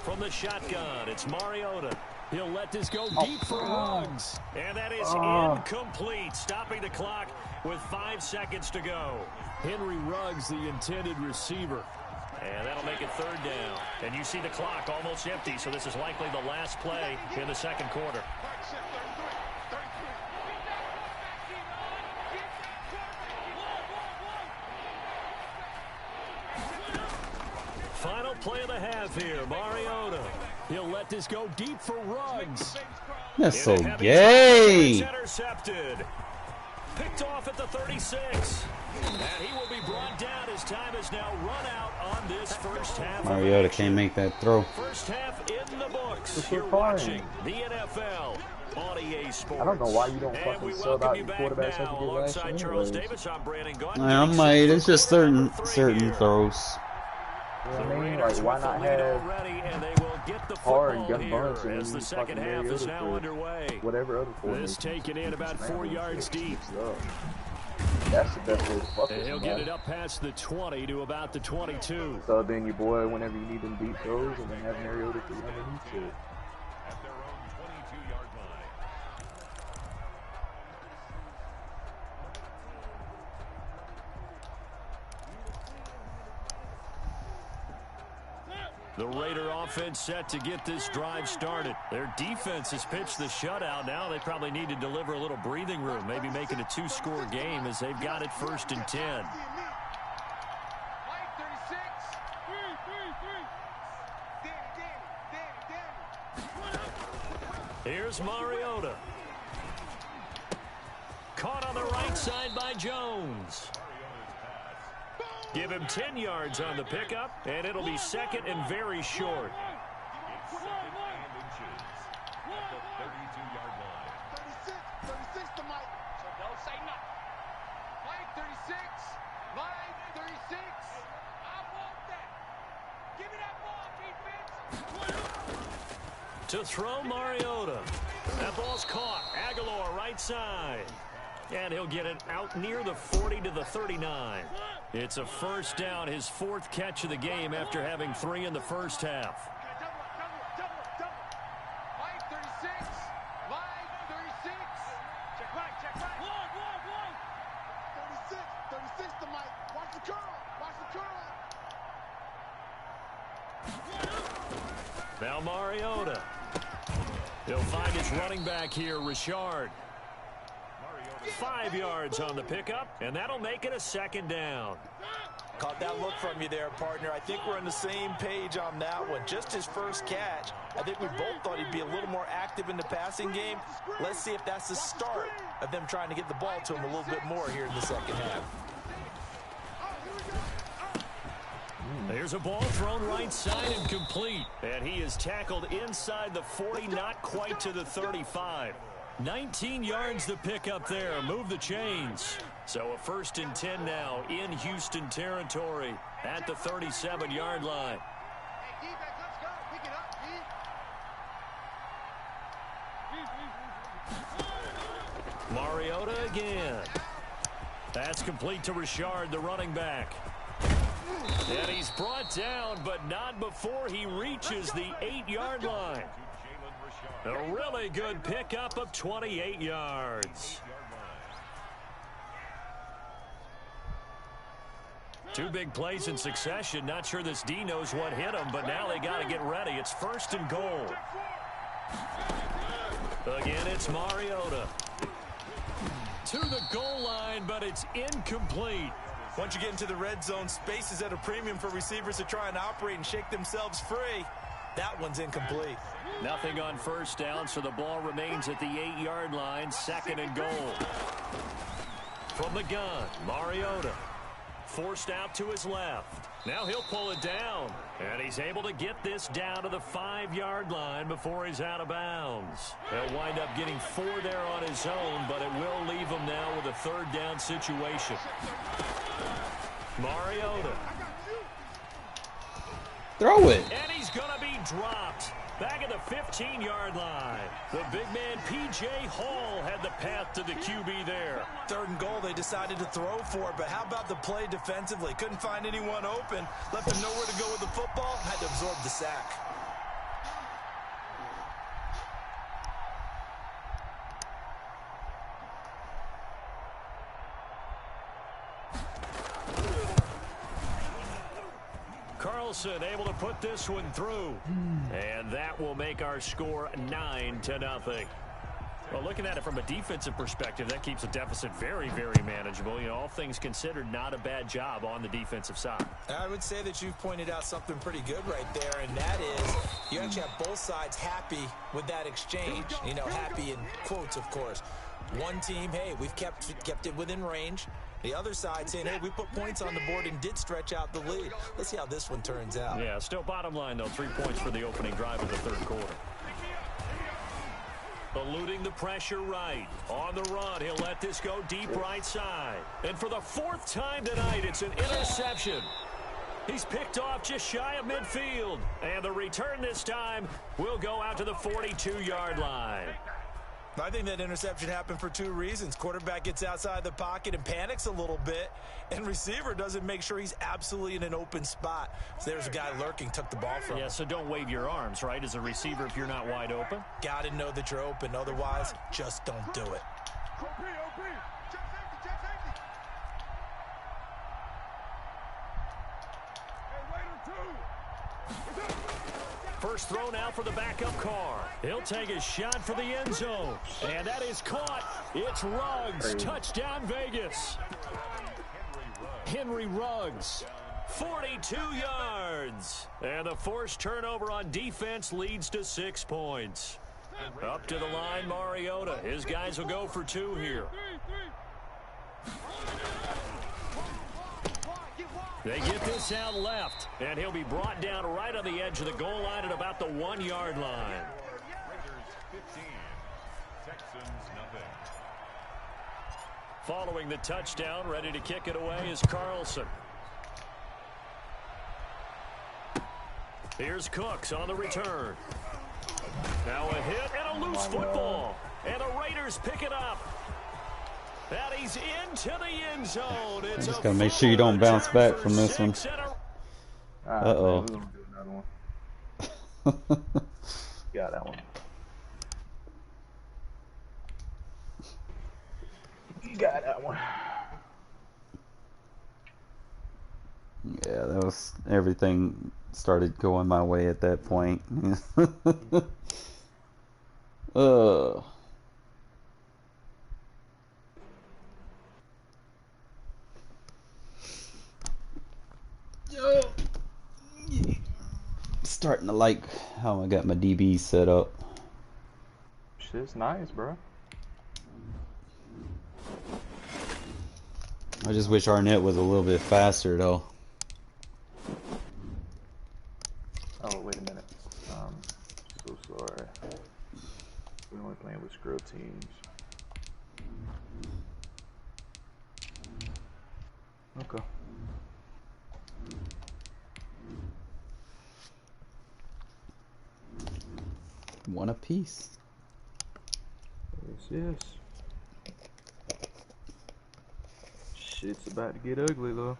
From the shotgun, it's Mariota. He'll let this go deep for Ruggs. And that is incomplete, stopping the clock with 5 seconds to go. Henry Ruggs, the intended receiver. And that'll make it 3rd down. And you see the clock almost empty, so this is likely the last play in the 2nd quarter. Final play of the half here, Mariota. He'll let this go deep for Ruggs. That's so gay. Intercepted. Picked off at the 36. And he will be brought down as time is now run out on this first half. Mariota can't make that throw. First half in the books. You're watching the NFL on EA Sports. I don't know why you don't And fucking we sub welcome out you your back quarterbacks now like you did last alongside year. Charles Davis. I'm Brandon Gordon. I might. It's just certain throws. You know what I mean? Like, why not have hard hard gun bunch and as the use second fucking half is Mariota now for underway. whatever other This formation. taken in about 4 yards deep. That's the best way to fuck And with he'll somebody. get it up past the 20 to about the 22. So then your boy, whenever you need them deep throws, and then have Mariota for underneath it. At their own 22-yard line. The Raider offense set to get this drive started. Their defense has pitched the shutout. Now they probably need to deliver a little breathing room, maybe make it a 2-score game as they've got it 1st and 10. Here's Mariota. Caught on the right side by Jones. Give him 10 yards on the pickup, and it'll be 2nd and very short. It's 2nd and inches at the 32-yard line. 36 to Mike. So don't say nothing. Mike 36. Mike 36. I want that. Give me that ball, defense. To throw Mariota. That ball's caught. Aguilar right side. And he'll get it out near the 40 to the 39. It's a 1st down, his 4th catch of the game after having 3 in the first half. Double. Mike 36. Mike 36. Check right. One. 36 to Mike. Watch the curl. Now Mariota. He'll find his running back here, Richard. 5 yards on the pickup, and that'll make it a 2nd down. Caught that look from you there, partner. I think we're on the same page on that one. Just his first catch. I think we both thought he'd be a little more active in the passing game. Let's see if that's the start of them trying to get the ball to him a little bit more here in the second half. There's a ball thrown right side and complete. And he is tackled inside the 40, not quite to the 35. 19 yards to pick up there. Move the chains. So a 1st and 10 now in Houston territory at the 37-yard line. Hey, defense, let's go. Pick it up, D. Mariota again. That's complete to Richard, the running back. And he's brought down, but not before he reaches the 8-yard line. A really good pickup of 28 yards. 2 big plays in succession. Not sure this D knows what hit him, but now they got to get ready. It's 1st and goal. Again, it's Mariota. To the goal line, but it's incomplete. Once you get into the red zone, space is at a premium for receivers to try and operate and shake themselves free. That one's incomplete. Nothing on 1st down, so the ball remains at the 8-yard line, 2nd and goal. From the gun, Mariota. Forced out to his left. Now he'll pull it down. And he's able to get this down to the 5-yard line before he's out of bounds. He'll wind up getting 4 there on his own, but it will leave him now with a 3rd down situation. Mariota. Throw it. And he's going to be dropped. Back at the 15-yard line. The big man, P.J. Hall, had the path to the QB there. 3rd and goal, they decided to throw for it, but how about the play defensively? Couldn't find anyone open. Left him nowhere to go with the football. Had to absorb the sack. Carlson able to put this one through. And that will make our score 9-0. Well, looking at it from a defensive perspective, that keeps the deficit very, very manageable. You know, all things considered, not a bad job on the defensive side. I would say that you've pointed out something pretty good right there, and that is you actually have both sides happy with that exchange. You know, happy in quotes, of course. One team, hey, we've kept it within range. The other side saying, hey, we put points on the board and did stretch out the lead. Let's see how this one turns out. Yeah, still bottom line, though, 3 points for the opening drive of the 3rd quarter. Eluding the pressure right. On the run, he'll let this go deep right side. And for the 4th time tonight, it's an interception. He's picked off just shy of midfield. And the return this time will go out to the 42-yard line. I think that interception happened for 2 reasons. Quarterback gets outside the pocket and panics a little bit, and receiver doesn't make sure he's absolutely in an open spot. So there's a guy lurking, took the ball from him. Yeah, so don't wave your arms, right, as a receiver if you're not wide open. Got to know that you're open. Otherwise, just don't do it. First throw now for the backup car. He'll take a shot for the end zone. And that is caught. It's Ruggs. Touchdown, Vegas. Henry Ruggs. 42 yards. And the forced turnover on defense leads to 6 points. Up to the line, Mariota. His guys will go for 2 here. They get this out left, and he'll be brought down right on the edge of the goal line at about the 1-yard line. Raiders 15, Texans nothing. Following the touchdown, ready to kick it away is Carlson. Here's Cooks on the return. Now a hit and a loose football. And the Raiders pick it up. And he's into the end zone. It's just gotta make sure you don't bounce back from this one. Uh-oh. Got that one. You got that one. Yeah, that was everything started going my way at that point. Starting to like how I got my DB set up. Shit's nice, bro. I just wish Arnett was a little bit faster though. Oh, wait a minute. So sorry. We're only playing with scrub teams. Okay. One apiece. Yes. Shit's about to get ugly though.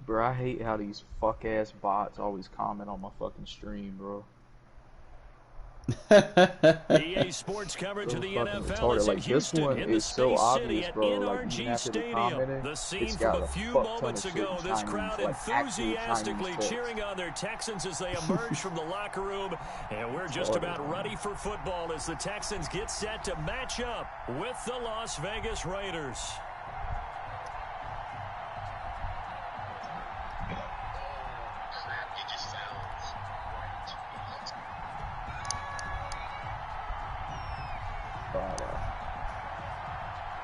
Bro, I hate how these fuck ass bots always comment on my fucking stream, bro. EA Sports coverage of the NFL is in Houston, in the Space City at NRG Stadium. The scene from a few moments ago, this crowd enthusiastically cheering on their Texans as they emerge from the locker room. And we're just about ready for football as the Texans get set to match up with the Las Vegas Raiders.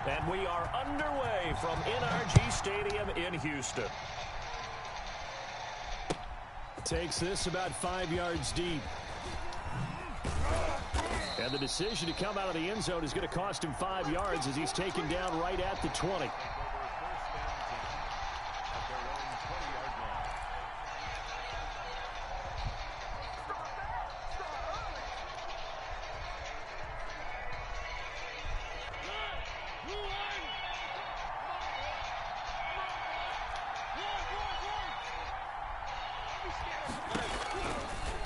And we are underway from NRG Stadium in Houston. Takes this about 5 yards deep. And the decision to come out of the end zone is going to cost him 5 yards as he's taken down right at the 20.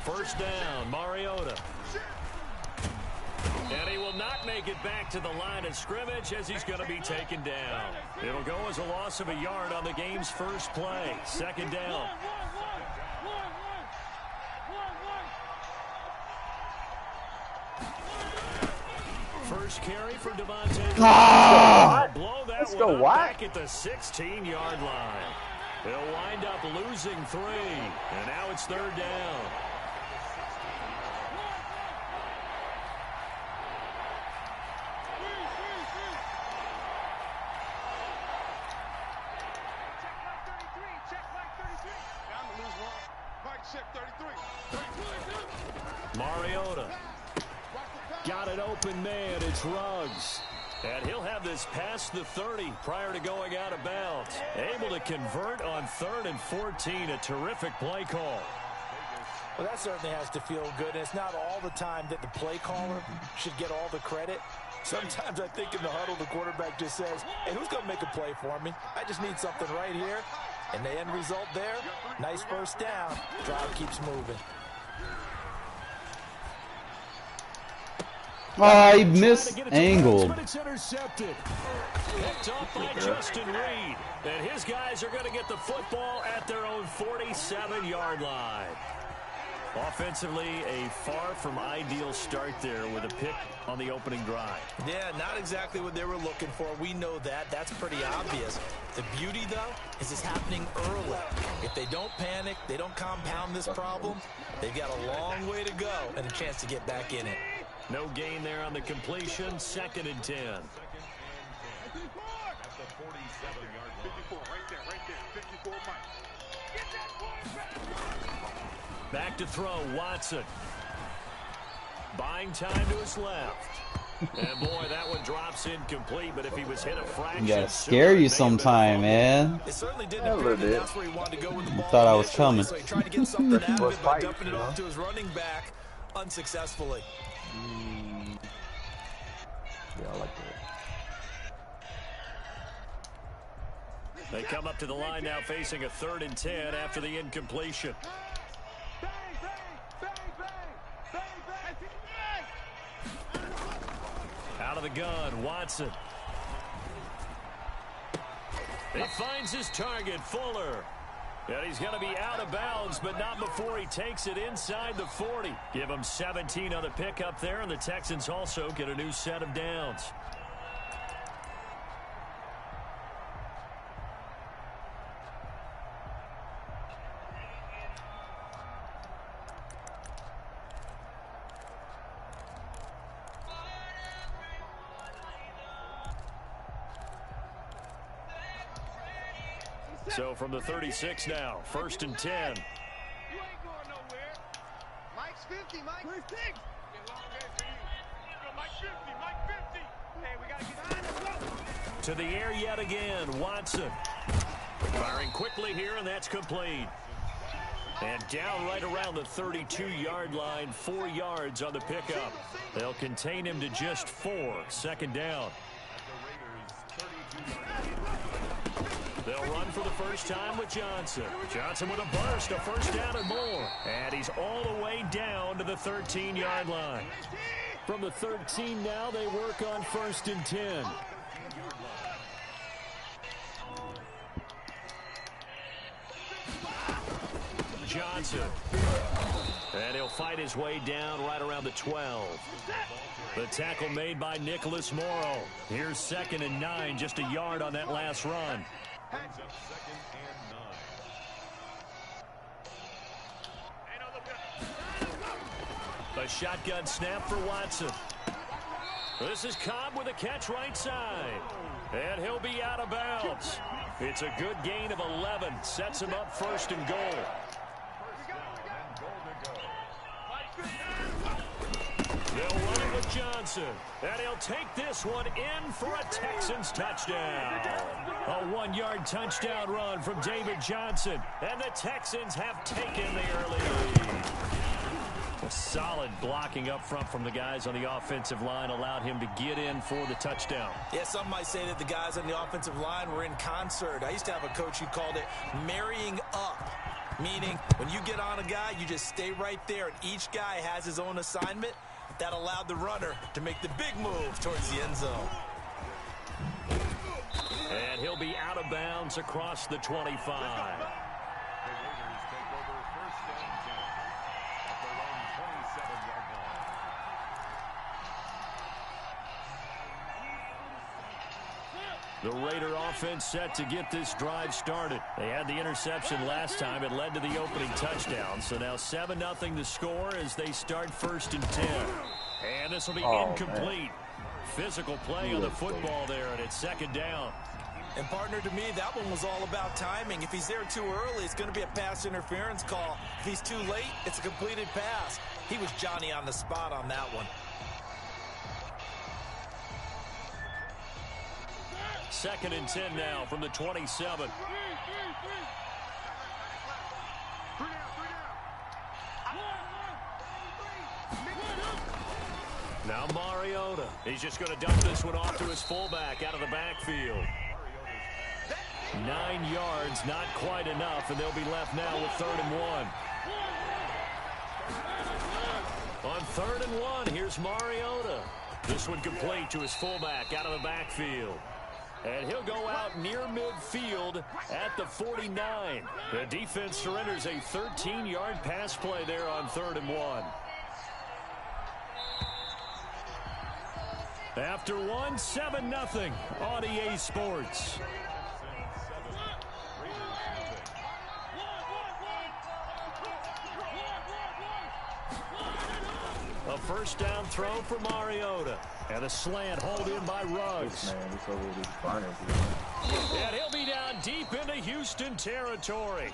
First down, Mariota. And he will not make it back to the line of scrimmage as he's going to be taken down. It'll go as a loss of a yard on the game's first play. Second down. First carry for Devontae. Blow that Let's one go, up what? back at the 16-yard line. They'll wind up losing 3, and now it's third down. Mariota. Got an open man. It's Ruggs. And he'll have this past the 30 prior to going out of bounds. Able to convert on 3rd and 14. A terrific play call. Well, that certainly has to feel good. And it's not all the time that the play caller should get all the credit. Sometimes I think in the huddle, the quarterback just says, hey, who's going to make a play for me? I just need something right here. And the end result there, nice first down. Drive keeps moving. I misangled. But it's intercepted. Picked off by Justin Reed. And his guys are going to get the football at their own 47-yard line. Offensively, a far from ideal start there with a pick on the opening drive. Yeah, not exactly what they were looking for. We know that. That's pretty obvious. The beauty, though, is it's happening early. If they don't panic, they don't compound this problem, they've got a long way to go and a chance to get back in it. No gain there on the completion. 2nd and 10. 54 at the 47-yard line. 54, right there. 54, Mike. Get that ball back. Back to throw, Watson. Buying time to his left. And boy, that one drops incomplete, but if he was hit a fraction, You gotta scare you sometime, man. It certainly didn't appear that that's where he wanted to go with the ball. Thought I was coming. So he tried to get something out of it by dumping it off to his running back unsuccessfully. Yeah, I like that. They come up to the line now facing a 3rd and 10 after the incompletion. Bang, bang, bang, bang, bang, bang. Out of the gun, Watson. He finds his target, Fuller. And he's going to be out of bounds, but not before he takes it inside the 40. Give him 17 on the pickup there, and the Texans also get a new set of downs. So from the 36 now, 1st and 10. You ain't going nowhere. Mike's 50, Mike. Where's Diggs? Get long way for you. Go, Mike 50, Mike 50. Hey, we got to get behind us. To the air yet again, Watson. Firing quickly here, and that's complete. And down right around the 32-yard line, 4 yards on the pickup. They'll contain him to just 4. 2nd down. They'll run for the first time with Johnson. Johnson with a burst, a 1st down and more. And he's all the way down to the 13-yard line. From the 13 now, they work on 1st and 10. Johnson. And he'll fight his way down right around the 12. The tackle made by Nicholas Morrow. Here's 2nd and 9, just a yard on that last run. Hands up 2nd and 9. A shotgun snap for Watson. This is Cobb with a catch right side. And he'll be out of bounds. It's a good gain of 11. Sets him up 1st and goal. Johnson. And he'll take this one in for a Texans touchdown. A 1-yard touchdown run from David Johnson. And the Texans have taken the early lead. A solid blocking up front from the guys on the offensive line allowed him to get in for the touchdown. Yeah, some might say that the guys on the offensive line were in concert. I used to have a coach who called it marrying up, meaning when you get on a guy, you just stay right there, and each guy has his own assignment. That allowed the runner to make the big move towards the end zone. And he'll be out of bounds across the 25. The Raider offense set to get this drive started. They had the interception last time. It led to the opening touchdown. So now 7-0 the score as they start 1st and 10. And this will be incomplete. Man. Physical play on the football there, and it's 2nd down. And partner, to me, that one was all about timing. If he's there too early, it's going to be a pass interference call. If he's too late, it's a completed pass. He was Johnny on the spot on that one. 2nd and 10 now from the 27. Now Mariota. He's just going to dump this one off to his fullback out of the backfield. 9 yards, not quite enough, and they'll be left now with 3rd and 1. On 3rd and 1, here's Mariota. This one complete to his fullback out of the backfield. And he'll go out near midfield at the 49. The defense surrenders a 13-yard pass play there on 3rd and 1. After 1, 7-0 on EA Sports. A 1st down throw for Mariota. And a slant hauled in by Ruggs. And he'll be down deep into Houston territory.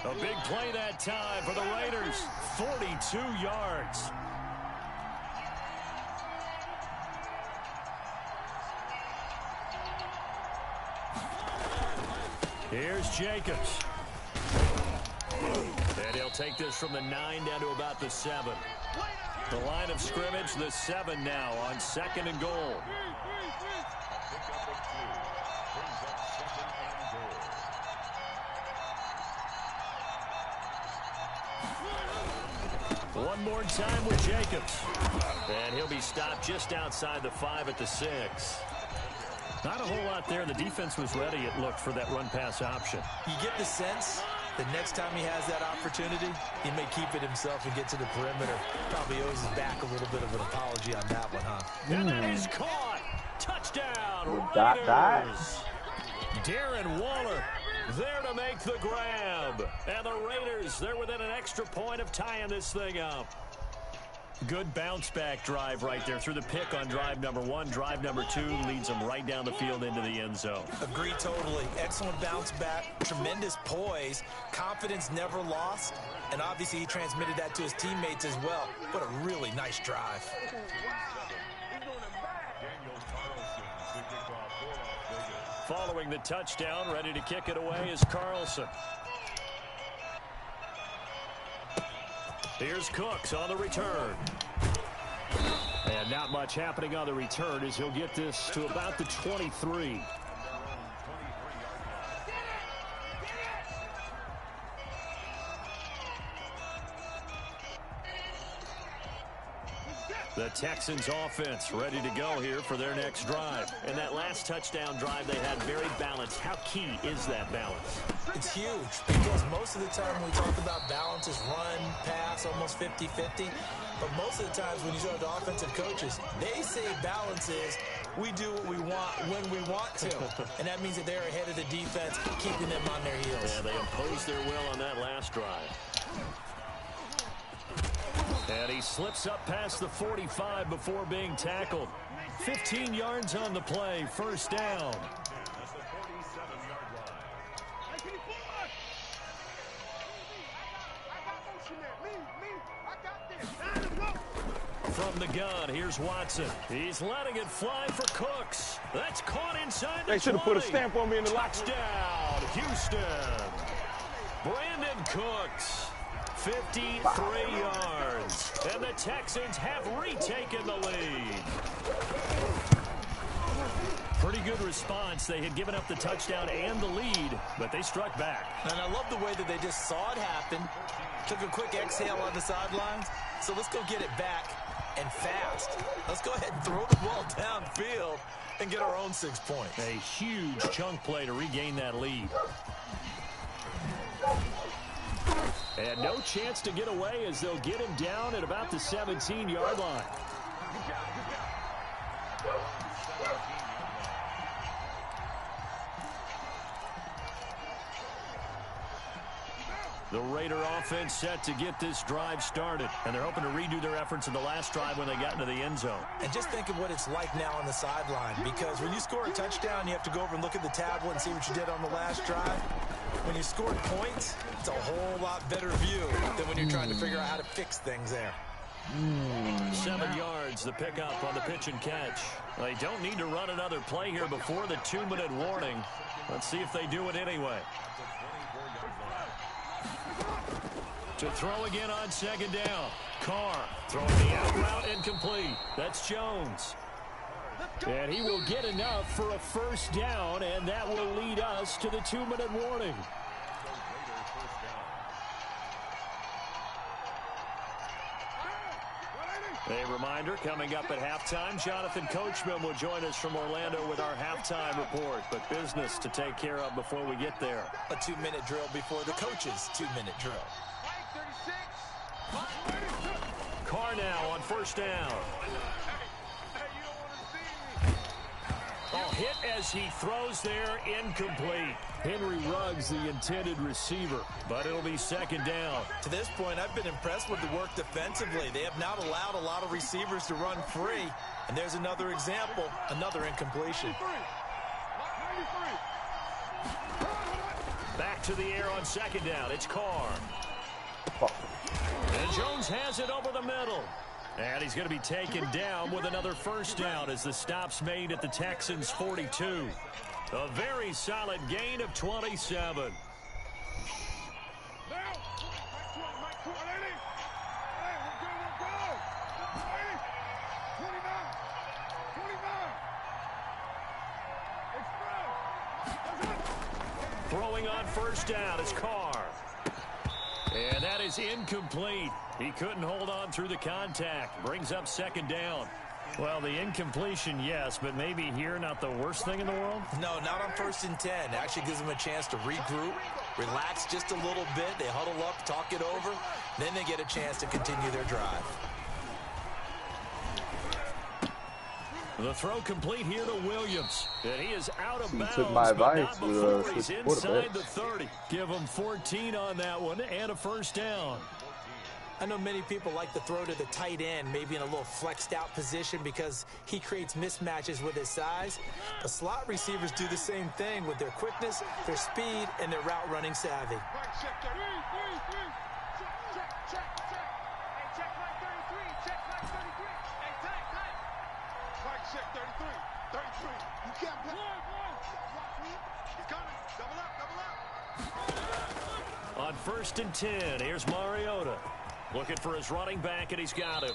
A big play that time for the Raiders. 42 yards. Here's Jacobs. And he'll take this from the 9 down to about the 7. The line of scrimmage, the 7 now on 2nd and goal. One more time with Jacobs. And he'll be stopped just outside the 5 at the 6. Not a whole lot there. The defense was ready, it looked, for that run-pass option. You get the sense the next time he has that opportunity, he may keep it himself and get to the perimeter. Probably owes his back a little bit of an apology on that one, huh? And that is caught. Touchdown, Raiders. Darren Waller there to make the grab. And the Raiders, they're within an extra point of tying this thing up. Good bounce-back drive right there through the pick on drive number 1. Drive number 2 leads them right down the field into the end zone. Agree totally. Excellent bounce-back, tremendous poise, confidence never lost, and obviously he transmitted that to his teammates as well. What a really nice drive. Following the touchdown, ready to kick it away is Carlson. Here's Cooks on the return. And not much happening on the return as he'll get this to about the 23. The Texans offense ready to go here for their next drive. And that last touchdown drive they had very balanced. How key is that balance? It's huge because most of the time when we talk about balance is run, pass, almost 50-50. But most of the times when you talk to offensive coaches, they say balance is we do what we want when we want to. And that means that they're ahead of the defense, keeping them on their heels. Yeah, they imposed their will on that last drive. And he slips up past the 45 before being tackled. 15 yards on the play, 1st down. from the gun. Here's Watson. He's letting it fly for Cooks. That's caught inside the 20. They should have put a stamp on me in the locker room. Touchdown, Houston. Brandon Cooks, 53 yards. And the Texans have retaken the lead. Pretty good response. They had given up the touchdown and the lead, but they struck back. And I love the way that they just saw it happen, took a quick exhale on the sidelines. So let's go get it back and fast. Let's go ahead and throw the ball downfield and get our own 6 points. A huge chunk play to regain that lead. And no chance to get away as they'll get him down at about the 17-yard line. The Raider offense set to get this drive started. And they're hoping to redo their efforts in the last drive when they got into the end zone. And just think of what it's like now on the sideline. Because when you score a touchdown, you have to go over and look at the tablet and see what you did on the last drive. When you scored points, it's a whole lot better view than when you're trying to figure out how to fix things there. 7 yards, the pickup on the pitch and catch. They don't need to run another play here before the 2-minute warning. Let's see if they do it anyway. To throw again on second down. Carr throwing the out route incomplete. That's Jones. And he will get enough for a first down, and that will lead us to the 2-minute warning. A reminder, coming up at halftime, Jonathan Coachman will join us from Orlando with our halftime report. But business to take care of before we get there. A 2-minute drill before the coach's 2-minute drill. Carr now on first down. Oh, hit as he throws there, incomplete. Henry Ruggs, the intended receiver, but it'll be second down. To this point, I've been impressed with the work defensively. They have not allowed a lot of receivers to run free. And there's another example, another incompletion. Back to the air on second down. It's Carr. And Jones has it over the middle. And he's going to be taken down with another first down as the stop's made at the Texans' 42. A very solid gain of 27. Throwing on first down is Carr. And that is incomplete. He couldn't hold on through the contact. Brings up second down. Well, the incompletion, yes, but maybe here not the worst thing in the world? No, not on 1st and 10. It actually gives them a chance to regroup, relax just a little bit. They huddle up, talk it over. Then they get a chance to continue their drive. The throw complete here to Williams. And he is out of bounds. Took my advice but not before he's inside the 30. Give him 14 on that one and a first down. I know many people like to throw to the tight end, maybe in a little flexed out position because he creates mismatches with his size. The slot receivers do the same thing with their quickness, their speed, and their route running savvy. On 1st and 10, here's Mariota. Looking for his running back, and he's got him.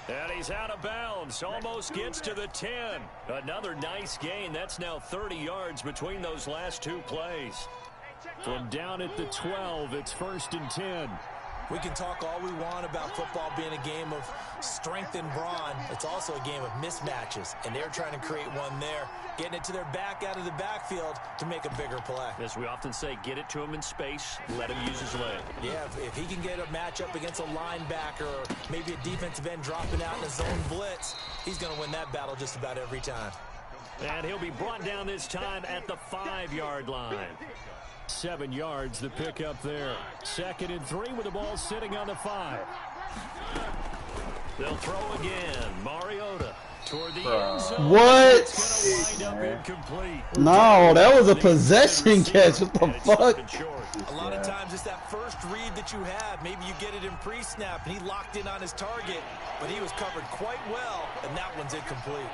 And he's out of bounds. Almost gets to the 10. Another nice gain. That's now 30 yards between those last two plays. From down at the 12, it's 1st and 10. We can talk all we want about football being a game of strength and brawn. It's also a game of mismatches, and they're trying to create one there, getting it to their back out of the backfield to make a bigger play. As we often say, get it to him in space, let him use his leg. Yeah, if he can get a matchup against a linebacker or maybe a defensive end dropping out in a zone blitz, he's going to win that battle just about every time. And he'll be brought down this time at the 5-yard line. 7 yards, the pickup there. 2nd and 3 with the ball sitting on the 5. They'll throw again. Mariota. Toward the end zone. What? It's gonna wind up incomplete. No, that was a possession catch. What the fuck? A lot of times it's that first read that you have. Maybe you get it in pre-snap, and he locked in on his target, but he was covered quite well, and that one's incomplete.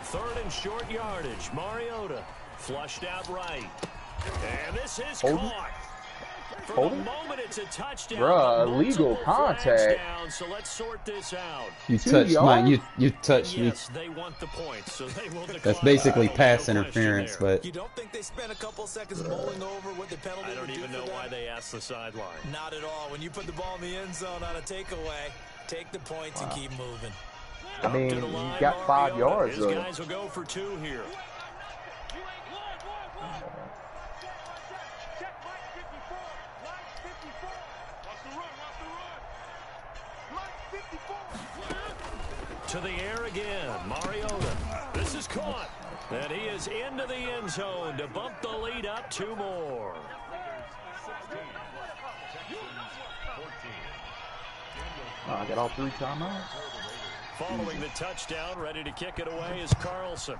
Third and short yardage. Mariota flushed out right. And this is Holding? caught. For Holding? the moment, it's a touchdown. Bruh, but illegal multiple flags contact. Down, so let's sort this out. You 2 touched mine. yards? You touched me. Yes, they want the points, so they will decline. That's basically No pass question interference, there. but You don't think they spent a couple seconds mulling over what the penalty I don't would do even for know them? why they asked the sideline. Not at all. When you put the ball in the end zone on a takeaway, take the points and keep moving. I mean, To the you line, got 5 Mariota. yards, His though. guys will go for 2 here. Check Mike 54. Line 54. Watch the run. Line 54. To the air again, Mariota. This is caught. And he is into the end zone to bump the lead up 2 more. I got all 3 timeouts. Following the touchdown, ready to kick it away is Carlson.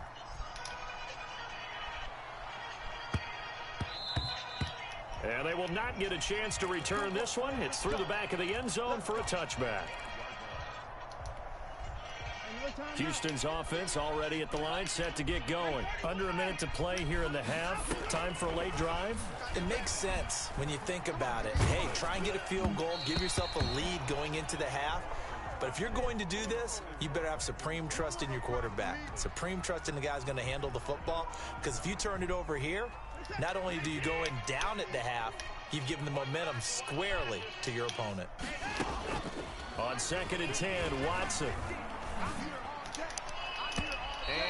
And they will not get a chance to return this one. It's through the back of the end zone for a touchback. Houston's offense already at the line, set to get going. Under a minute to play here in the half. Time for a late drive. It makes sense when you think about it. Hey, try and get a field goal. Give yourself a lead going into the half. But if you're going to do this, you better have supreme trust in your quarterback. Supreme trust in the guy's going to handle the football. Because if you turn it over here, not only do you go in down at the half, you've given the momentum squarely to your opponent. On 2nd and 10, Watson.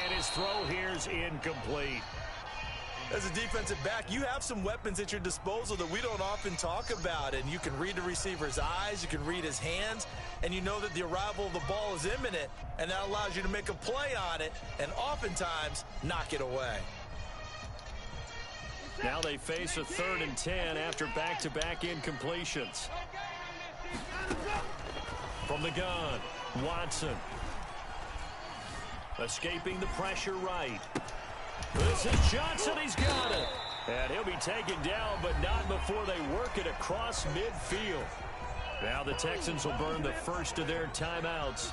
And his throw here's incomplete. As a defensive back, you have some weapons at your disposal that we don't often talk about. And you can read the receiver's eyes, you can read his hands, and you know that the arrival of the ball is imminent, and that allows you to make a play on it and oftentimes knock it away. Now they face a 3rd and 10 after back-to-back incompletions. From the gun, Watson. Escaping the pressure right. This is Johnson. He's got it. And he'll be taken down, but not before they work it across midfield. Now the Texans will burn the first of their timeouts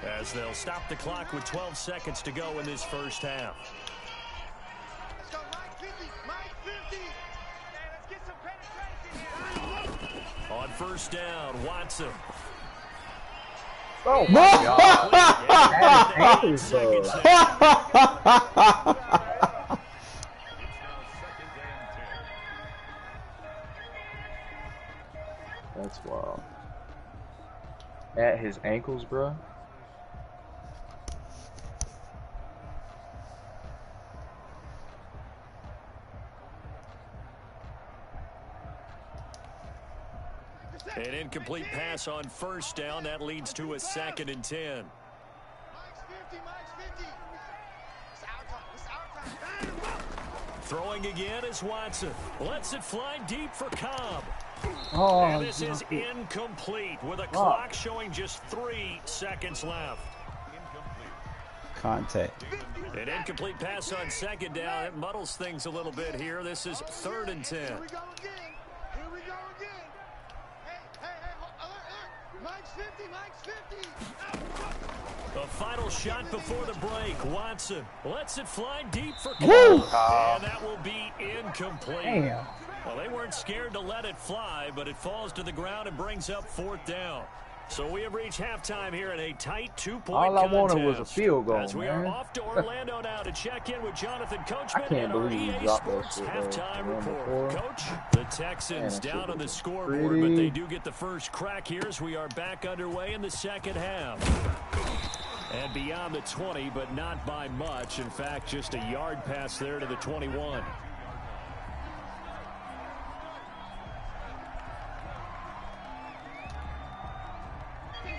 as they'll stop the clock with 12 seconds to go in this first half. Let's go, Mike 50. Mike 50. Hey, let's get some penetration here. On 1st down, Watson. Oh, my God. That is ankles, That's wild. At his ankles, bro. An incomplete pass on 1st down. That leads to a 2nd and 10. Mike's 50. Mike's 50. It's our time. It's our time. Throwing again is Watson. Lets it fly deep for Cobb. Oh, And this is incomplete with a clock showing just 3 seconds left. contact. An incomplete pass on 2nd down. It muddles things a little bit here. This is 3rd and 10. Here we go again. Here we go again. Hey, alert. Mike's 50. Mike's 50. The final shot before the break. Watson lets it fly deep for Woo! Cobb. And that will be incomplete. Damn. Well, they weren't scared to let it fly, but it falls to the ground and brings up 4th down. So we have reached halftime here in a tight 2-point All I wanted contest. was a field goal, As we man. are off to Orlando now to check in with Jonathan Coachman I can't and our believe you EA dropped that Sports shit, halftime though. report. Coach, the Texans Man, that shit down on the was scoreboard, pretty. but they do get the first crack here as we are back underway in the second half. And beyond the 20, but not by much. In fact, just a yard pass there to the 21.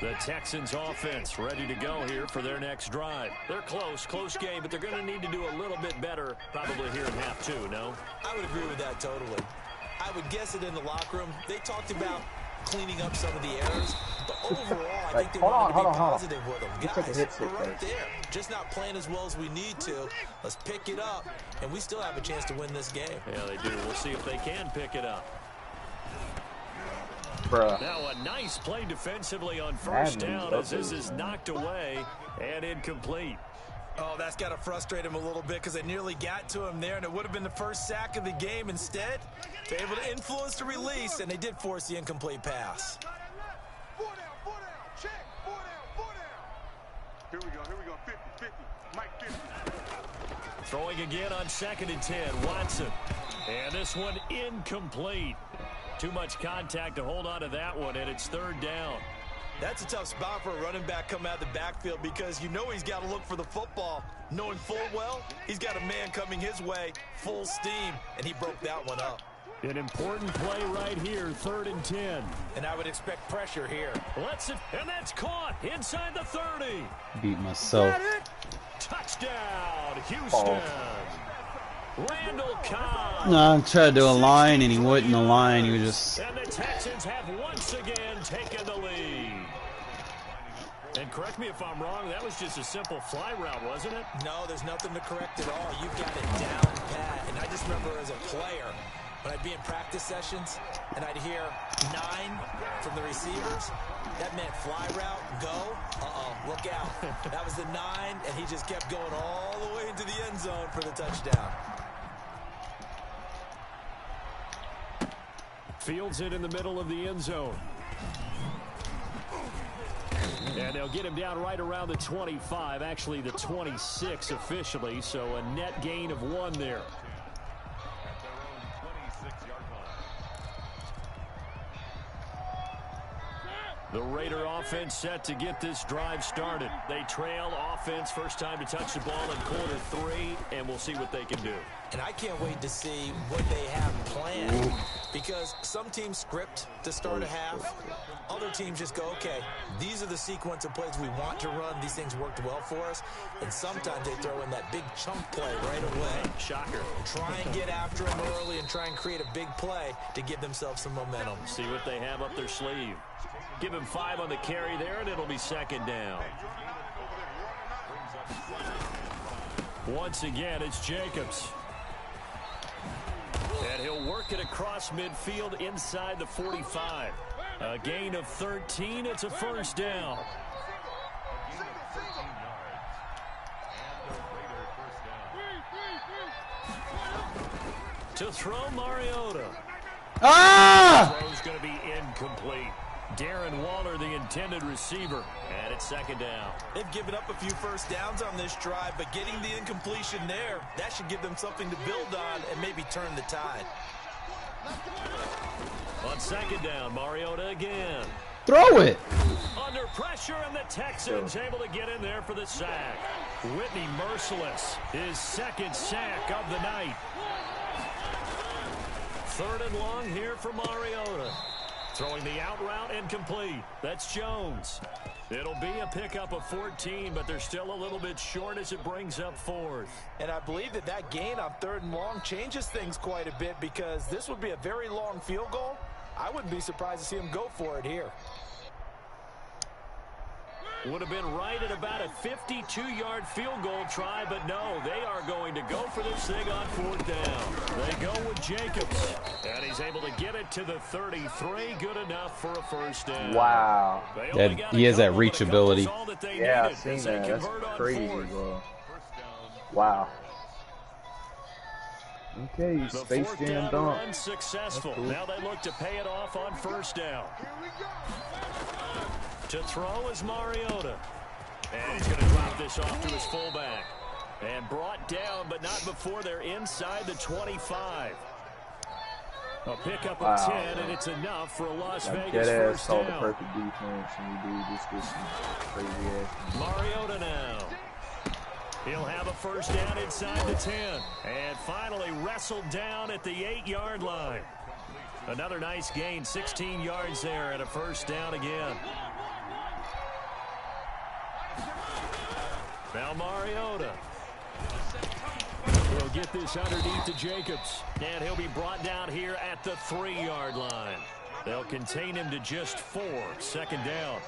The Texans offense ready to go here for their next drive. They're close game, but they're going to need to do a little bit better probably here in half 2, no? I would agree with that totally. I would guess that in the locker room, they talked about cleaning up some of the errors, but overall, I Like, think they hold want to on, be hold on. positive with them. You take a Guys, hit stick we're right first. there. Just not playing as well as we need to. Let's pick it up, and we still have a chance to win this game. Yeah, they do. We'll see if they can pick it up. Bruh. Now a nice play defensively on first down as this is knocked away and incomplete. Oh, that's got to frustrate him a little bit because they nearly got to him there, and it would have been the first sack of the game. Instead, they're able to influence the release, and they did force the incomplete pass. 4 down, check, 4 down. Here we go, 50, Mike 50. Throwing again on 2nd and 10, Watson. And this one incomplete. Too much contact to hold on to that one, and it's 3rd down. That's a tough spot for a running back coming out of the backfield because you know he's got to look for the football, knowing full well he's got a man coming his way, full steam, and he broke that one up. An important play right here, 3rd and 10. And I would expect pressure here. Lets it, and that's caught inside the 30. Beat myself. Touchdown, Houston. Randall Cobb. No, I tried to do a line and he wouldn't align. He was just. And the Texans have once again taken the lead. And correct me if I'm wrong, that was just a simple fly route, wasn't it? No, there's nothing to correct at all. You've got it down pat. And I just remember as a player, when I'd be in practice sessions and I'd hear 9 from the receivers, that meant fly route, go, look out. That was the 9, and he just kept going all the way into the end zone for the touchdown. Fields it in the middle of the end zone. And they'll get him down right around the 25, actually the 26 officially, so a net gain of 1 there. The Raider offense set to get this drive started. They trail offense, first time to touch the ball in quarter 3, and we'll see what they can do. And I can't wait to see what they have planned because some teams script to start a half. Other teams just go, okay, these are the sequence of plays we want to run. These things worked well for us. And sometimes they throw in that big chunk play right away. Shocker. Try and get after him early and try and create a big play to give themselves some momentum. See what they have up their sleeve. Give him 5 on the carry there, and it'll be 2nd down. Once again, it's Jacobs. And he'll work it across midfield inside the 45. A gain of 13. It's a 1st down. To throw Mariota. Ah! Throw's going to be incomplete. Darren Waller, the intended receiver, and it's 2nd down. They've given up a few first downs on this drive, but getting the incompletion there, that should give them something to build on and maybe turn the tide. On 2nd down, Mariota again. Throw it! Under pressure, and the Texans able to get in there for the sack. Whitney Merciless, his 2nd sack of the night. 3rd and long here for Mariota. Throwing the out route incomplete. That's Jones. It'll be a pickup of 14, but they're still a little bit short as it brings up 4th. And I believe that gain on 3rd and long changes things quite a bit because this would be a very long field goal. I wouldn't be surprised to see him go for it here. Would have been right at about a 52-yard field goal try, but no, they are going to go for this thing on 4th down. They go with Jacobs, and he's able to get it to the 33. Good enough for a 1st down. Wow. He has that reachability. Yeah, I've seen that. That's crazy, bro. Wow. Okay, Space Jam dunk. Unsuccessful. Cool. Now they look to pay it off on 1st down. To throw is Mariota. And he's going to drop this off to his fullback. And brought down, but not before they're inside the 25. A pickup of 10, and it's enough for a Las Vegas first down. The perfect defense, and we do just crazy ass. Mariota now. He'll have a 1st down inside the 10. And finally wrestled down at the 8-yard line. Another nice gain, 16 yards there, and a 1st down again. Now Mariota. He'll get this underneath to Jacobs. And he'll be brought down here at the 3-yard line. They'll contain him to just 4. 2nd down.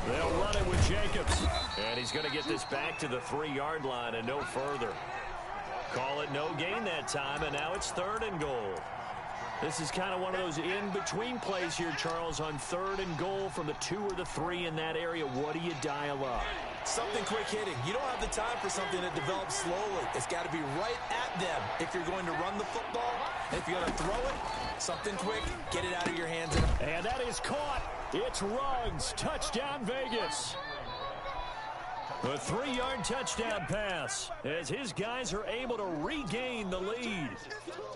They'll run it with Jacobs. And he's going to get this back to the 3-yard line and no further. Call it no gain that time, and now it's 3rd and goal. This is kind of one of those in-between plays here, Charles, on 3rd and goal from the 2 or the 3 in that area. What do you dial up? Something quick hitting. You don't have the time for something that develops slowly. It's got to be right at them if you're going to run the football. And if you're going to throw it, something quick, get it out of your hands. And that is caught. It's Ruggs. Touchdown, Vegas. A 3-yard touchdown pass as his guys are able to regain the lead.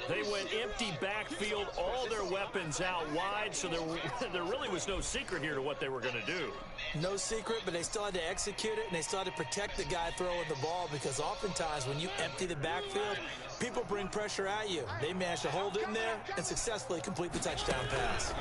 They went empty backfield, all their weapons out wide, so there really was no secret here to what they were going to do. No secret, but they still had to execute it, and they still had to protect the guy throwing the ball, because oftentimes when you empty the backfield, people bring pressure at you. They managed to hold in there and successfully complete the touchdown pass.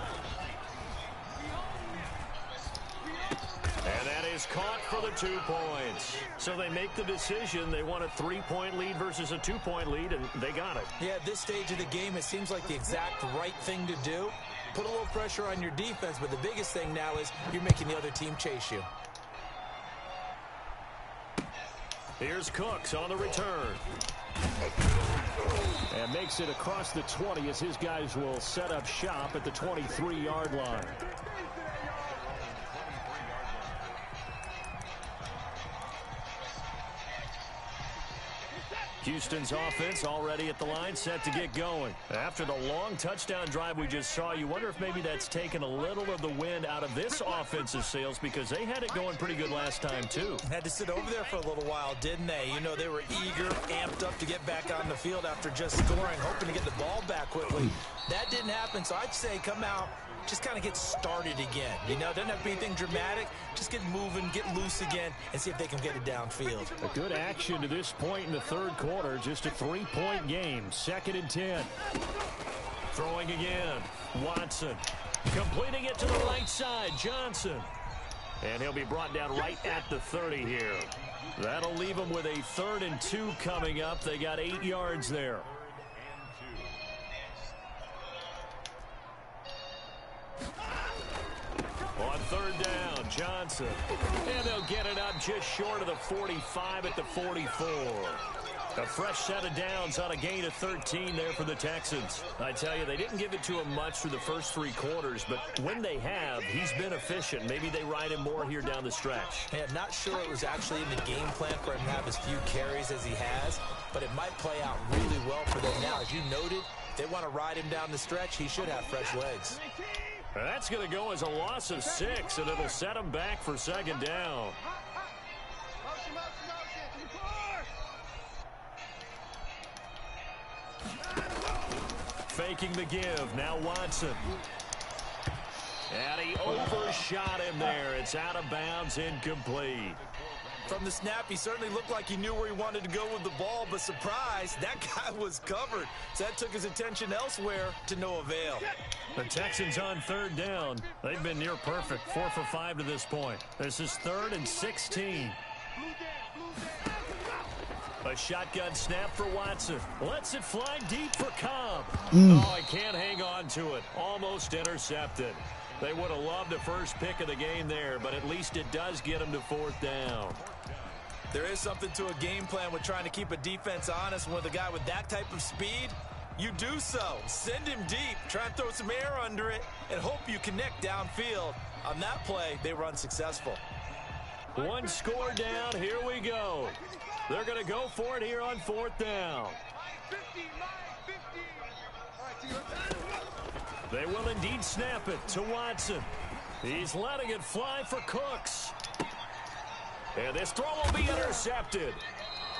And that is caught for the 2 points. So they make the decision. They want a 3-point lead versus a 2-point lead, and they got it. Yeah, at this stage of the game, it seems like the exact right thing to do. Put a little pressure on your defense, but the biggest thing now is you're making the other team chase you. Here's Cooks on the return. And makes it across the 20 as his guys will set up shop at the 23-yard line. Houston's offense already at the line, set to get going. After the long touchdown drive we just saw, you wonder if maybe that's taken a little of the wind out of this offensive sails, because they had it going pretty good last time, too. Had to sit over there for a little while, didn't they? You know, they were eager, amped up to get back on the field after just scoring, hoping to get the ball back quickly. That didn't happen, so I'd say come out, just kind of get started again. You know, doesn't have to be anything dramatic. Just get moving, get loose again, and see if they can get it downfield. A good action to this point in the 3rd quarter. Just a 3-point game. 2nd and 10. Throwing again. Watson. Completing it to the right side. Johnson. And he'll be brought down right at the 30 here. That'll leave them with a 3rd and 2 coming up. They got 8 yards there. On 3rd down, Johnson. And they'll get it up just short of the 45 at the 44. A fresh set of downs on a gain of 13 there for the Texans. I tell you, they didn't give it to him much through the first 3 quarters, but when they have, he's been efficient. Maybe they ride him more here down the stretch. Yeah, not sure it was actually in the game plan for him to have as few carries as he has, but it might play out really well for them now. As you noted, if they want to ride him down the stretch, he should have fresh legs. That's going to go as a loss of 6, and it'll set him back for 2nd down. Faking the give. Now Watson. And he overshot him there. It's out of bounds, incomplete. From the snap, he certainly looked like he knew where he wanted to go with the ball, but surprise, that guy was covered. So that took his attention elsewhere to no avail. The Texans on 3rd down. They've been near perfect, 4 for 5 to this point. This is 3rd and 16. A shotgun snap for Watson. Lets it fly deep for Cobb. Oh, he can't hang on to it. Almost intercepted. They would have loved the first pick of the game there, but at least it does get them to 4th down. There is something to a game plan with trying to keep a defense honest. With a guy with that type of speed, you do so. Send him deep, try and throw some air under it, and hope you connect downfield. On that play, they were unsuccessful. 1 score down. Here we go. They're going to go for it here on 4th down. They will indeed snap it to Watson. He's letting it fly for Cooks. And this throw will be intercepted.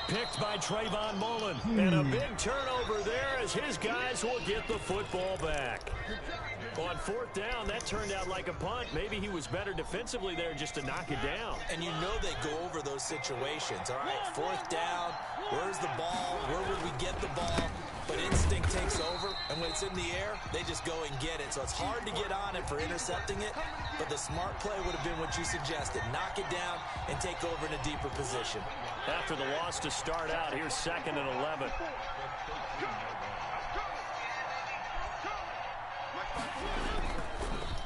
Picked by Trayvon Mullen. And a big turnover there as his guys will get the football back. On 4th down, that turned out like a punt. Maybe he was better defensively there just to knock it down. And you know they go over those situations. All right, 4th down, where's the ball? Where would we get the ball? But instinct takes over, and when it's in the air, they just go and get it. So it's hard to get on it for intercepting it, but the smart play would have been what you suggested. Knock it down and take over in a deeper position. After the loss to start out, here's 2nd and 11.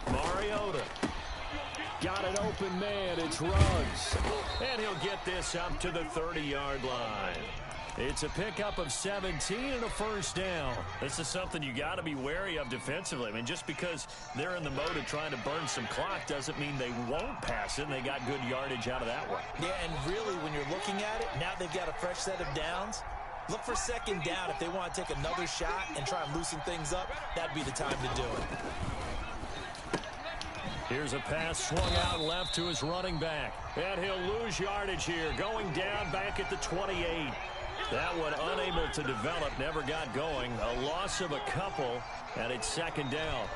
Mariota. Got an open man. It's Ruggs. And he'll get this up to the 30-yard line. It's a pickup of 17 and a first down. This is something you got to be wary of defensively. I mean, just because they're in the mode of trying to burn some clock doesn't mean they won't pass it. And they got good yardage out of that one. Yeah, and really, when you're looking at it, now they've got a fresh set of downs. Look for second down. If they want to take another shot and try and loosen things up, that'd be the time to do it. Here's a pass swung out left to his running back. And he'll lose yardage here, going down back at the 28. That one unable to develop, never got going. A loss of a couple, and it's second down.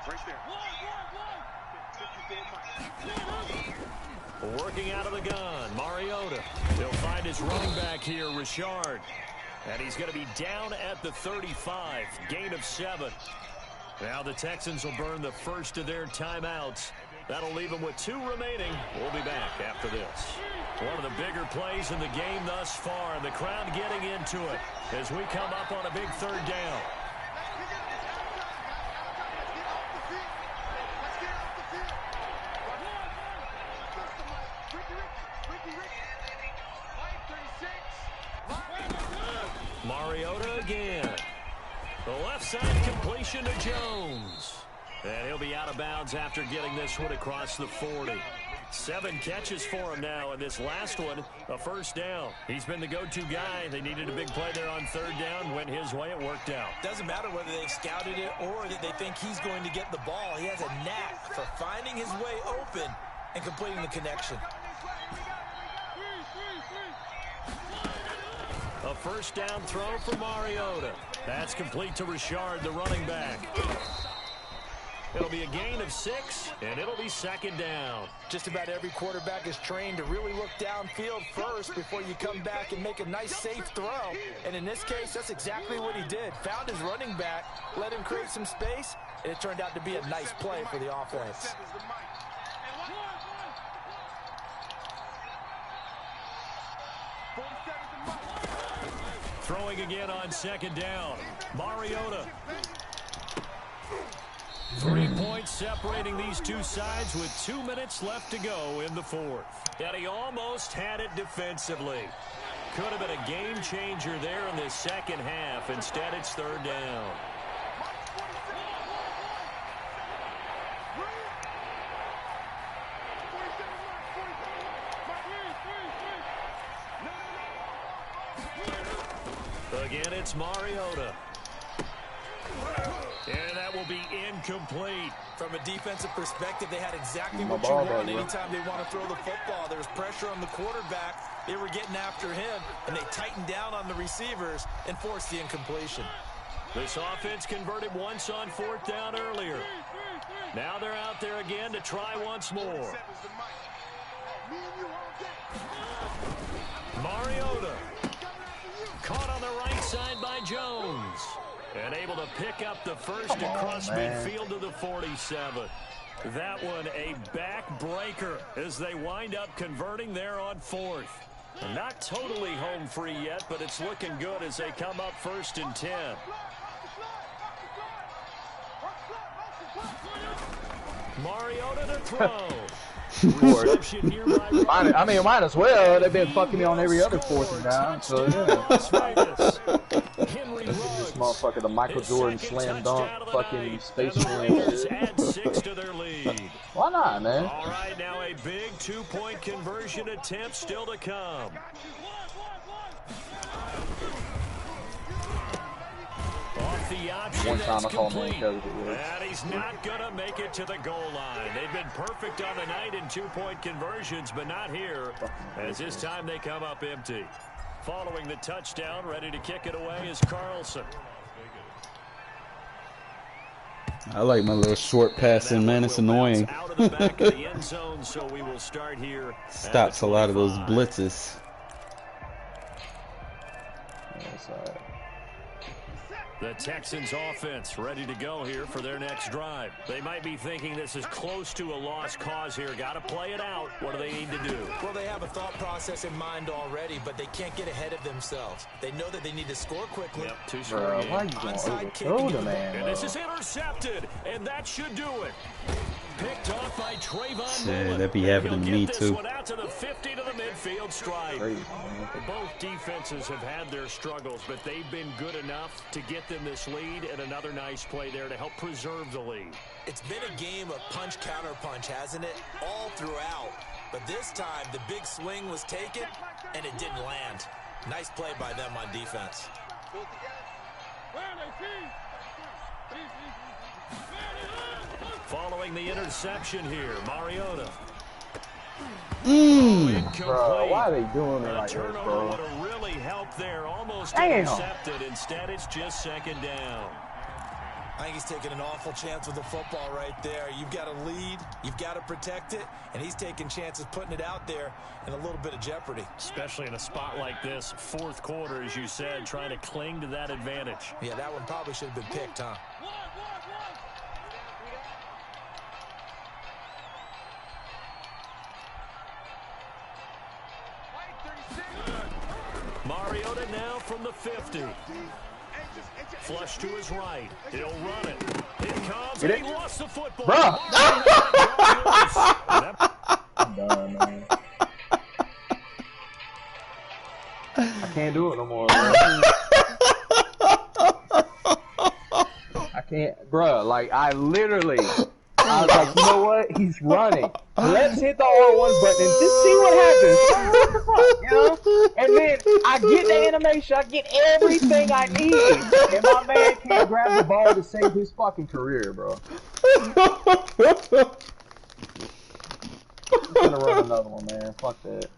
Right there. Working out of the gun, Mariota. He'll find his running back here, Richard. And he's going to be down at the 35, gain of 7. Now the Texans will burn the first of their timeouts. That'll leave them with 2 remaining. We'll be back after this. One of the bigger plays in the game thus far, and the crowd getting into it as we come up on a big third down. Mariota again. The left side completion to Jones. And he'll be out of bounds after getting this one across the 40. 7 catches for him now, and this last one, a first down. He's been the go-to guy. They needed a big play there on third down. Went his way. It worked out. Doesn't matter whether they've scouted it or that they think he's going to get the ball. He has a knack for finding his way open and completing the connection. A first down throw for Mariota. That's complete to Richard, the running back. It'll be a gain of 6, and it'll be second down. Just about every quarterback is trained to really look downfield first before you come back and make a nice, safe throw. And in this case, that's exactly what he did. Found his running back, let him create some space, and it turned out to be a nice play for the offense. Throwing again on second down. Mariota. 3 points separating these two sides with 2 minutes left to go in the fourth. And he almost had it defensively. Could have been a game changer there in the second half. Instead, it's third down. Again, it's Mariota. And that will be incomplete. From a defensive perspective, they had exactly what you want anytime they want to throw the football. There was pressure on the quarterback. They were getting after him, and they tightened down on the receivers and forced the incompletion. This offense converted once on fourth down earlier. Now they're out there again to try once more. Mariota. Caught on the right side by Jones. And able to pick up the first across midfield to the 47. That one a backbreaker as they wind up converting there on fourth. Not totally home free yet, but it's looking good as they come up first and 10. Mariota to throw. Reception here by I mean, might as well. They've been fucking me on every other fourth down. So yeah. This motherfucker, the Michael Jordan slam dunk, fucking Space Jam. Add 6 to their lead. Why not, man? All right, now a big 2-point conversion attempt still to come. Off the option, One time that's I called him complete. coach, it was. And he's not going to make it to the goal line. They've been perfect on the night in 2-point conversions, but not here, as this time they come up empty. Following the touchdown, ready to kick it away is Carlson. I like my little short passing, man. It's annoying. Out of the back of the end zone, so we will start here. Stops a lot of those blitzes. Yeah, The Texans offense ready to go here for their next drive. They might be thinking this is close to a lost cause here. Got to play it out. What do they need to do? Well, they have a thought process in mind already, but they can't get ahead of themselves. They know that they need to score quickly. Yep, two-score game. Why are you going to overthrow the man? And this is intercepted, and that should do it. Picked off by Trayvon Mullen. That'd be happening to me, This too. one out to the 50 to the midfield stripe. Both defenses have had their struggles, but they've been good enough to get them this lead, and another nice play there to help preserve the lead. It's been a game of punch-counter-punch, hasn't it? All throughout. But this time, the big swing was taken, and it didn't land. Nice play by them on defense. Following the interception here, Mariota. Bro, why are they doing it like this, Turnover bro? would have really helped there. Almost Damn. intercepted. Instead, it's just second down. I think he's taking an awful chance with the football right there. You've got to lead, you've got to protect it, and he's taking chances putting it out there in a little bit of jeopardy. Especially in a spot like this, fourth quarter, as you said, trying to cling to that advantage. Yeah, that one probably should have been picked, huh? Mariota now from the 50. Flush to his right. He'll run it. Here comes. Get He it. lost the football. Bruh. That I'm done, man. I can't do it no more, man. I can't, bruh. Like, I was like, you know what? He's running. Let's hit the R1 button and just see what happens. What the fuck, you know? And then I get the animation, I get everything I need, and my man can't grab the ball to save his fucking career, bro. I'm gonna run another one, man. Fuck that.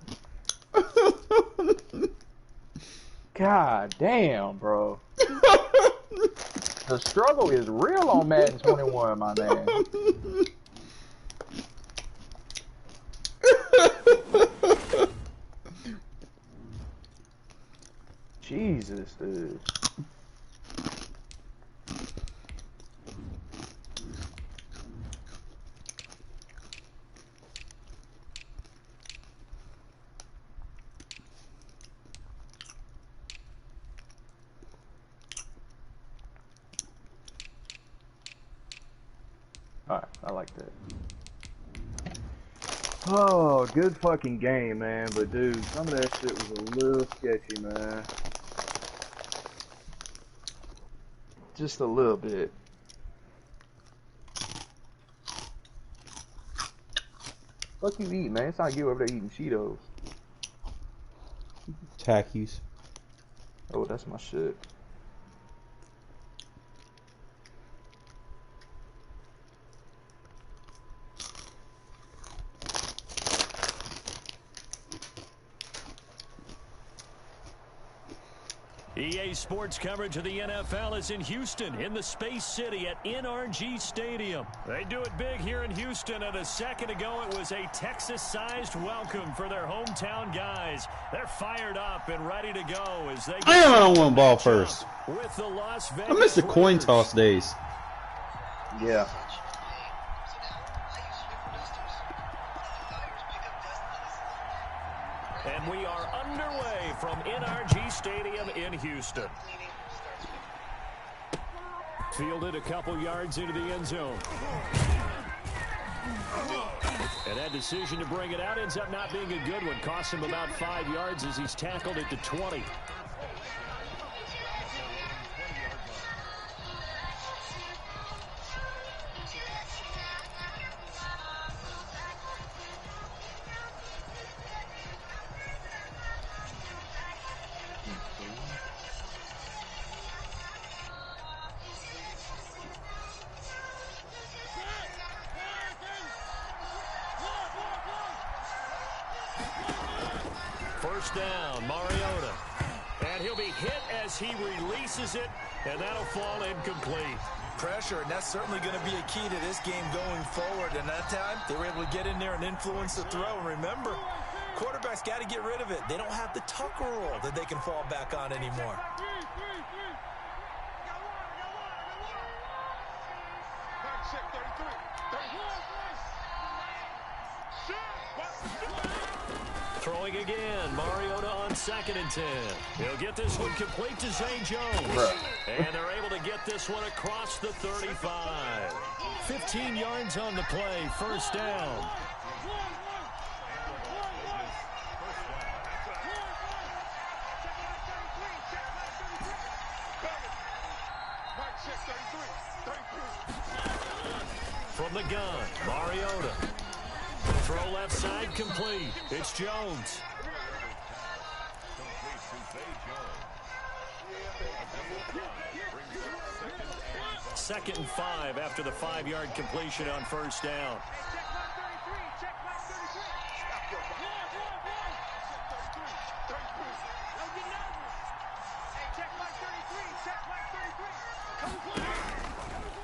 God damn, bro. The struggle is real on Madden 21, my man. Jesus, dude. Alright, I like that. Oh, good fucking game, man. But dude, some of that shit was a little sketchy, man. Just a little bit. Fuck you eat, man. It's not you over there eating Cheetos. Takis. Oh, that's my shit. EA Sports coverage of the NFL is in Houston, in the Space City at NRG Stadium. They do it big here in Houston, and a second ago it was a Texas-sized welcome for their hometown guys. They're fired up and ready to go as they I don't want ball first. with the Las Vegas I miss the coin Raiders. toss days. Yeah. And we are underway from NRG Stadium in Houston. Fielded a couple yards into the end zone. And that decision to bring it out ends up not being a good one. Cost him about 5 yards as he's tackled at the 20. First down, Mariota. And he'll be hit as he releases it, and that'll fall incomplete. Pressure, and that's certainly going to be a key to this game going forward. And that time, they were able to get in there and influence the throw. And remember, quarterbacks got to get rid of it. They don't have the Tucker rule that they can fall back on anymore. check 33. 34. Throwing again. Mariota on 2nd and 10. He'll get this one complete to Zay Jones. And they're able to get this one across the 35. 15 yards on the play. First down. From the gun, Mariota. Throw left side complete. It's Jones. 2nd and 5 after the 5-yard completion on first down.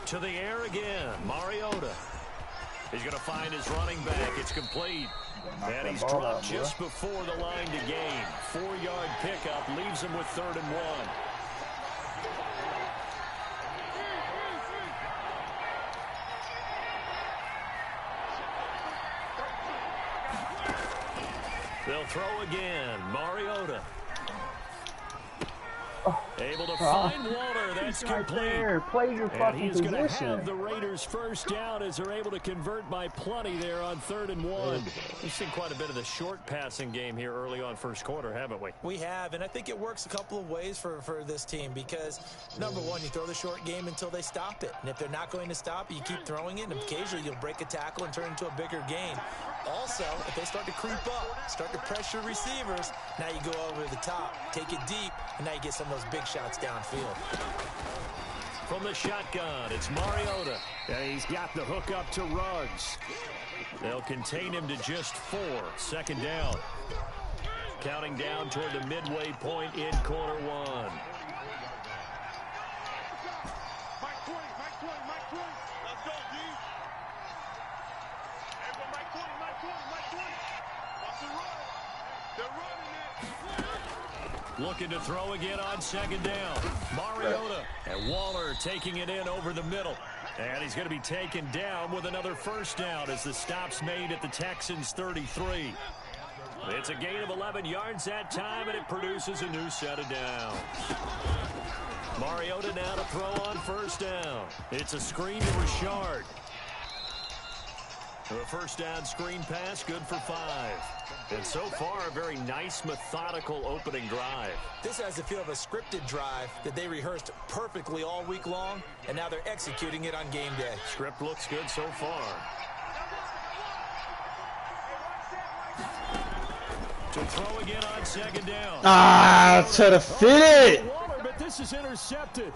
To the air again, Mariota. He's going to find his running back. It's complete. And he's dropped just before the line to gain. 4-yard pickup leaves him with 3rd and 1. They'll throw again. Mariota. Able to find Waller. That's complete. Play your fucking and he's going to position. have the Raiders first down as they're able to convert by plenty there on 3rd and 1. We've seen quite a bit of the short passing game here early on first quarter, haven't we? We have, and I think it works a couple of ways for this team because, number one, you throw the short game until they stop it. And if they're not going to stop it, you keep throwing it, and occasionally you'll break a tackle and turn it into a bigger gain. Also, if they start to creep up, start to pressure receivers, now you go over the top, take it deep, and now you get some of those big shots downfield. From the shotgun, it's Mariota. And he's got the hook up to Ruggs. They'll contain him to just 4. 2nd down. Counting down toward the midway point in quarter 1. Mike 20, Mike 20, Mike 20. Let's go, D. Everyone, Mike 20, Mike 20, Mike 20. Watch the run. They're running it. Looking to throw again on 2nd down. Mariota and Waller taking it in over the middle. And he's going to be taken down with another first down as the stop's made at the Texans 33. It's a gain of 11 yards that time, and it produces a new set of downs. Mariota now to throw on first down. It's a screen to Richard. A first down screen pass, good for 5. And so far, a very nice, methodical opening drive. This has the feel of a scripted drive that they rehearsed perfectly all week long, and now they're executing it on game day. Script looks good so far. To throw again on 2nd down. Ah, try to fit it. Waller, but this is intercepted.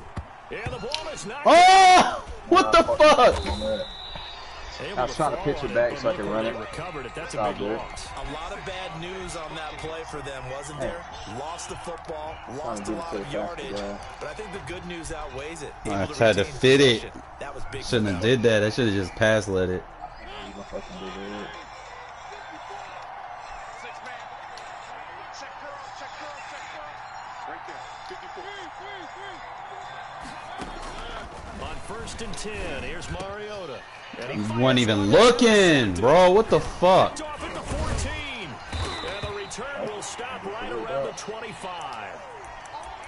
And the ball is knocked. Oh, what the fuck? I was trying to pitch it back so I could run it. Recovered it. That's a Oh, big good. loss. A lot of bad news on that play for them, wasn't there? Lost the football, lost a lot of yardage, but I think the good news outweighs it. I Able to tried to retain fit it. possession. That was big. Shouldn't have did that. I should have just pass let it. On 1st and 10, here's Mariota. And he Wasn't even looking, bro. What the fuck? off at the 14. And the return will stop right around the 25.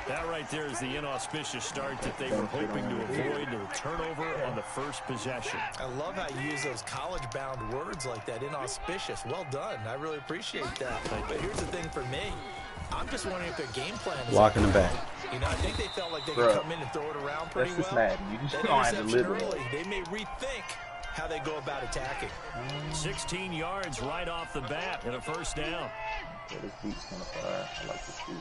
That right there is the inauspicious start that they were hoping to avoid, the turnover on the first possession. I love how you use those college-bound words like that, inauspicious. Well done. I really appreciate that. But here's the thing for me. I'm just wondering if their game plan is Blocking the back. You know, I think they felt like they could come in and throw it around pretty well. Madden. You just don't have to live with it. They may rethink how they go about attacking. 16 yards right off the bat and a first down. Yeah, this beat's kind of fire. I like this beat.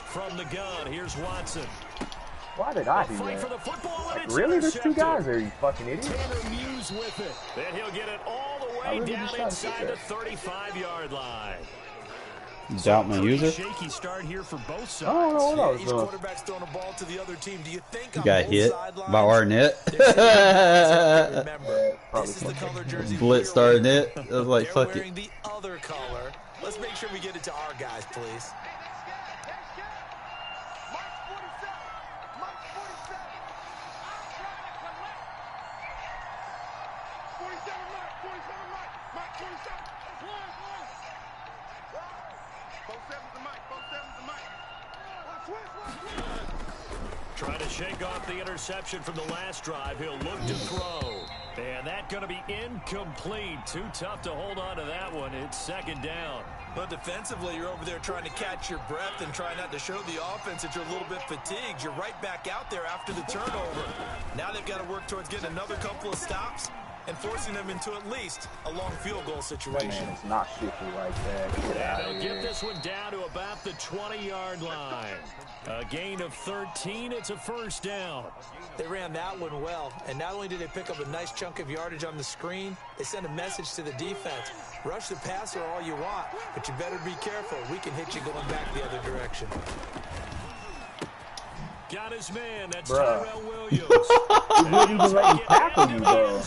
From the gun, here's Watson. Why did I do Fight for that? the football, and Like, it's really? There's two intercepted. guys there, you fucking idiot. Tanner Muse with it. And he'll get it all the way really down just tried to inside get the that. 35-yard line. You doubt my Pretty user? shaky start here for both sides. I don't know what I was Each doing. quarterback's throwing a ball to the other team. Do you think You on got both hit sidelines, by Arnett. remember, this is the color jersey Blitz we're started wearing. it. I was like, They're fuck wearing it. the other color. Let's make sure we get it to our guys, please. Trying to shake off the interception from the last drive. He'll look to throw. And that's going to be incomplete. Too tough to hold on to that one. It's second down. But defensively, you're over there trying to catch your breath and try not to show the offense that you're a little bit fatigued. You're right back out there after the turnover. Now they've got to work towards getting another couple of stops and forcing them into at least a long field goal situation. Man, it's not shifty like that. Get out of They'll here. get this one down to about the 20-yard line. A gain of 13. It's a first down. They ran that one well, and not only did they pick up a nice chunk of yardage on the screen, they sent a message to the defense. Rush the passer all you want, but you better be careful. We can hit you going back the other direction. Got his man. That's Bruh. Tyrell Williams. He wouldn't even let me tackle you, bro.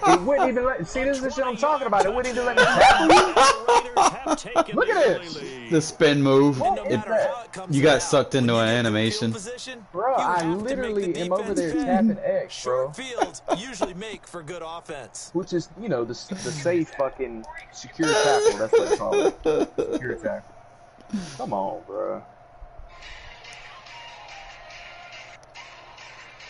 He wouldn't even let. See, this is the shit I'm talking about. It wouldn't even let me tackle you. Look at this. The spin move. No It, matter how it comes you got about, sucked into when an you get to animation. field position, Bro, you I have to make literally the am over defense there pay. tapping X, bro. Short fields usually make for good offense. Which is, you know, the safe fucking secure tackle. That's what they call it. Secure tackle. Come on, bro.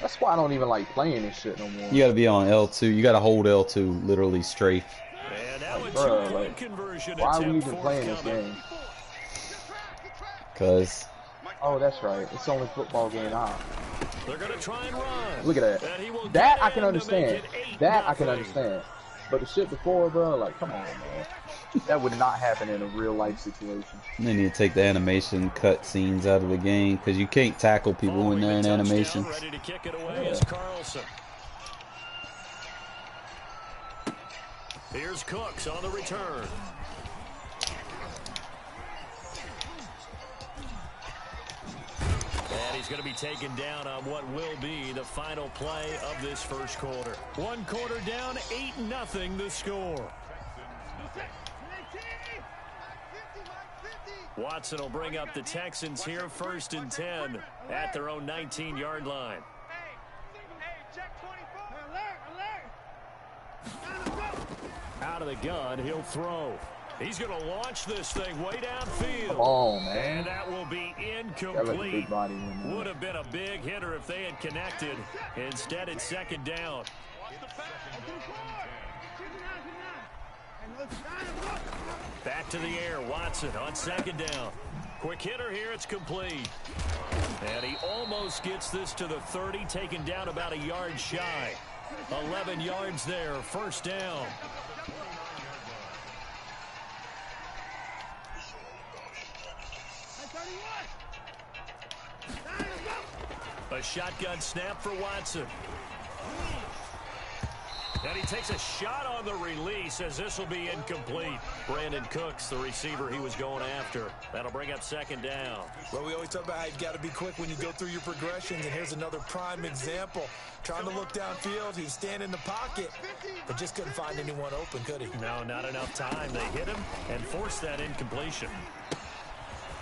That's why I don't even like playing this shit no more. You gotta be on L2. You gotta hold L2, literally strafe. And now a Bro, two-point like, conversion why are we attempt even playing this forthcoming. game? Cause Oh, that's right. It's only football game now. They're going to try and run. Look at that. And he will That get I can in to make understand. it 8-0. That I can understand. But the shit before, bro, like, come on, man. That would not happen in a real life situation. they need to take the animation cut scenes out of the game because you can't tackle people when they're in Following the animation. touchdown, ready to kick it away is Carlson. Here's Cooks on the return. And he's going to be taken down on what will be the final play of this first quarter. One quarter down, 8-0 the score. Watson will bring up the Texans here, 1st and 10 at their own 19-yard line. Out of the gun, he'll throw. He's going to launch this thing way downfield. Come on, man. And that will be That was a incomplete. big body in there. Would have been a big hitter if they had connected. Instead, it's second down. Back to the air, Watson on second down. Quick hitter here, it's complete. And he almost gets this to the 30, taken down about a yard shy. 11 yards there, first down. A shotgun snap for Watson. And he takes a shot on the release as this will be incomplete. Brandon Cooks, the receiver he was going after. That'll bring up second down. Well, we always talk about how you've got to be quick when you go through your progressions, and here's another prime example. Trying to look downfield, he's standing in the pocket, but just couldn't find anyone open, could he? No, not enough time. They hit him and forced that incompletion.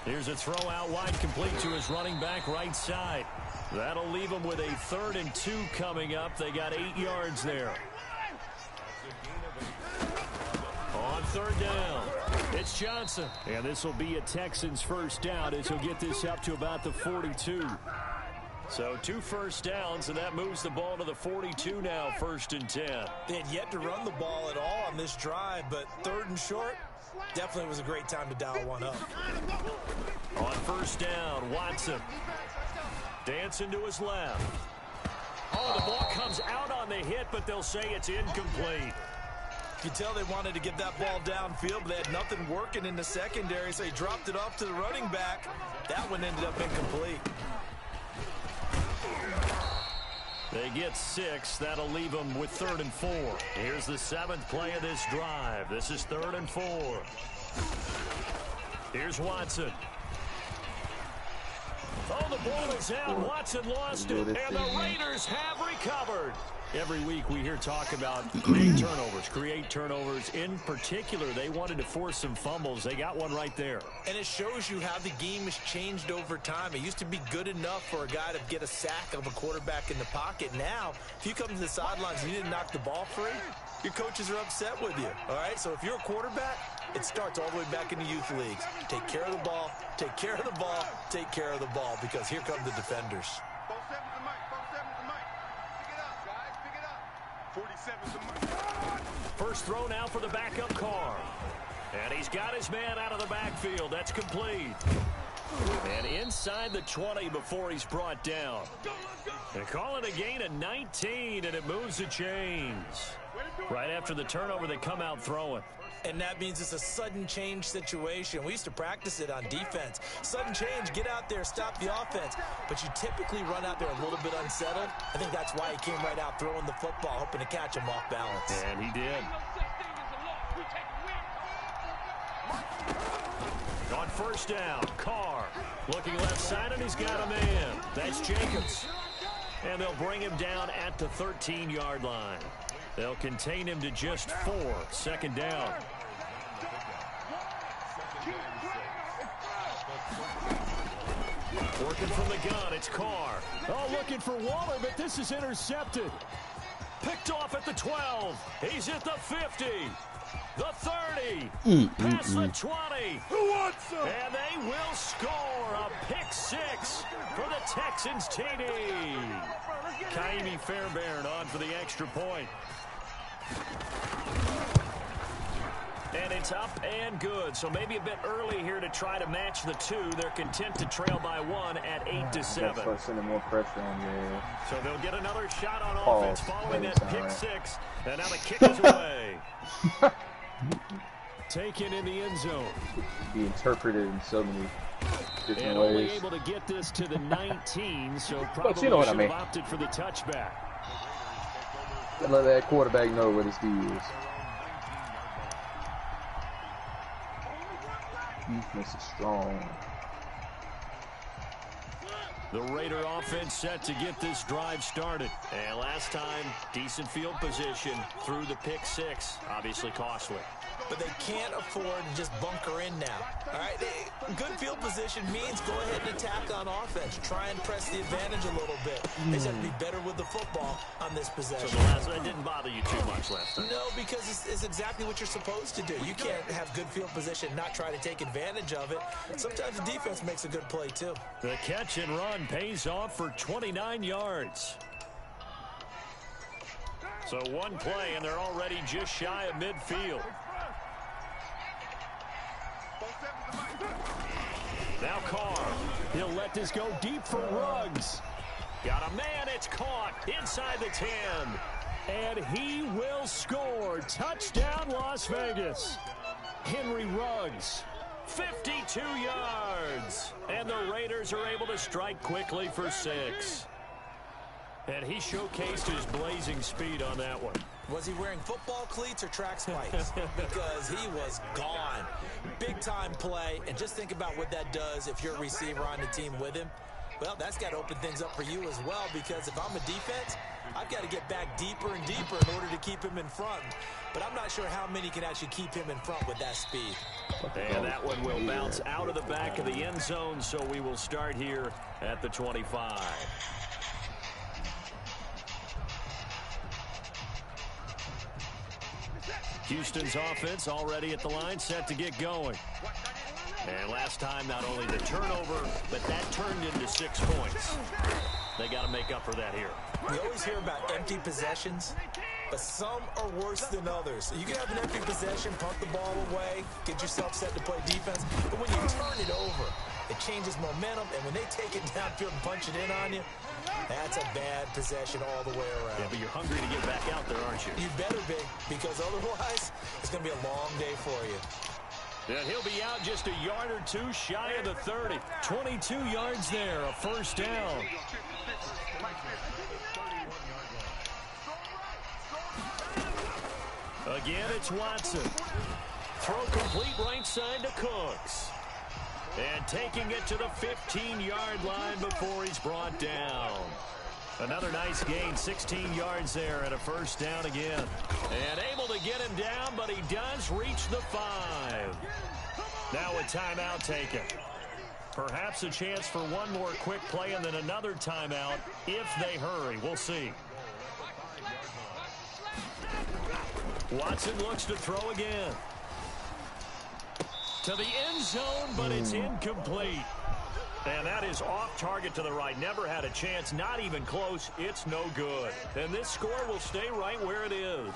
Here's a throw out wide, complete to his running back right side. That'll leave him with a 3rd and 2 coming up. They got 8 yards there. On 3rd down, it's Johnson. And this will be a Texans first down as he'll get this up to about the 42. So 2 first downs, and that moves the ball to the 42 now, 1st and 10. They had yet to run the ball at all on this drive, but 3rd and short, definitely was a great time to dial one up. On 1st down, Watson. Dancing to his left. Oh, the ball comes out on the hit, but they'll say it's incomplete. You can tell they wanted to get that ball downfield, but they had nothing working in the secondary, so he dropped it off to the running back. That one ended up incomplete. They get 6. That'll leave them with 3rd and 4. Here's the 7th play of this drive. This is 3rd and 4. Here's Watson. Oh, the ball is out. Watson lost it, and the Raiders have recovered. Every week we hear talk about create turnovers. In particular, they wanted to force some fumbles. They got one right there. And it shows you how the game has changed over time. It used to be good enough for a guy to get a sack of a quarterback in the pocket. Now, if you come to the sidelines and you didn't knock the ball free, your coaches are upset with you. All right? So if you're a quarterback, it starts all the way back in the youth leagues. Take care of the ball, take care of the ball, take care of the ball, because here come the defenders. 47's the mic. First throw now for the backup Carr. And he's got his man out of the backfield. That's complete. And inside the 20 before he's brought down. They call it a gain of 19, and it moves the chains. Right after the turnover, they come out throwing. And that means it's a sudden change situation. We used to practice it on defense. Sudden change, get out there, stop the offense. But you typically run out there a little bit unsettled. I think that's why he came right out throwing the football, hoping to catch him off balance. And he did. On first down, Carr looking left side, and he's got a man. That's Jacobs. And they'll bring him down at the 13-yard line. They'll contain him to just 4. Second down. Working from the gun, it's Carr. Oh, looking for Waller, but this is intercepted. Picked off at the 12. He's at the 50. The 30. Past the 20. Who wants some? And they will score a pick 6 for the Texans TD. Kaimi Fairbairn on for the extra point. And it's up and good. So maybe a bit early here to try to match the 2. They're content to trail by 1 at 8-7. That's sending more pressure on you. So they'll get another shot on offense following that pick 6. And now the kick is away. Taken in the end zone. Be interpreted in so many different and ways. Only able to get this to the 19, so probably but you know what I mean. have opted for the touchback. Let that quarterback know what his D is. Defense is strong. The Raider offense set to get this drive started. And last time, decent field position through the pick 6. Obviously costly. But they can't afford to just bunker in now. All right, good field position means go ahead and attack on offense. Try and press the advantage a little bit. They just have to be better with the football on this possession. So the last one didn't bother you too much last time? No, because it's exactly what you're supposed to do. You can't have good field position and not try to take advantage of it. Sometimes the defense makes a good play, too. The catch and run pays off for 29 yards. So one play, and they're already just shy of midfield. Now Carr. He'll let this go deep for Ruggs. Got a man. It's caught inside the 10. And he will score. Touchdown, Las Vegas. Henry Ruggs. 52 yards. And the Raiders are able to strike quickly for 6. And he showcased his blazing speed on that one. Was he wearing football cleats or track spikes? Because he was gone. Big-time play, and just think about what that does if you're a receiver on the team with him. Well, that's got to open things up for you as well, because if I'm a defense, I've got to get back deeper and deeper in order to keep him in front. But I'm not sure how many can actually keep him in front with that speed. And that one will bounce out of the back of the end zone, so we will start here at the 25. Houston's offense already at the line, set to get going. And last time, not only the turnover, but that turned into 6 points. They got to make up for that here. We always hear about empty possessions, but some are worse than others. You can have an empty possession, punt the ball away, get yourself set to play defense, but when you turn it over, it changes momentum, and when they take it downfield and punch it in on you, that's a bad possession all the way around. Yeah, but you're hungry to get back out there, aren't you? You better be, because otherwise, it's going to be a long day for you. And he'll be out just a yard or 2 shy of the 30. 22 yards there, a first down. Again, it's Watson. Throw complete right side to Cooks. And taking it to the 15-yard line before he's brought down. Another nice gain, 16 yards there and a first down again. And able to get him down, but he does reach the 5. Now a timeout taken. Perhaps a chance for one more quick play and then another timeout if they hurry. We'll see. Watson looks to throw again. To the end zone, but it's incomplete. And that is off target to the right. Never had a chance, not even close. It's no good. And this score will stay right where it is.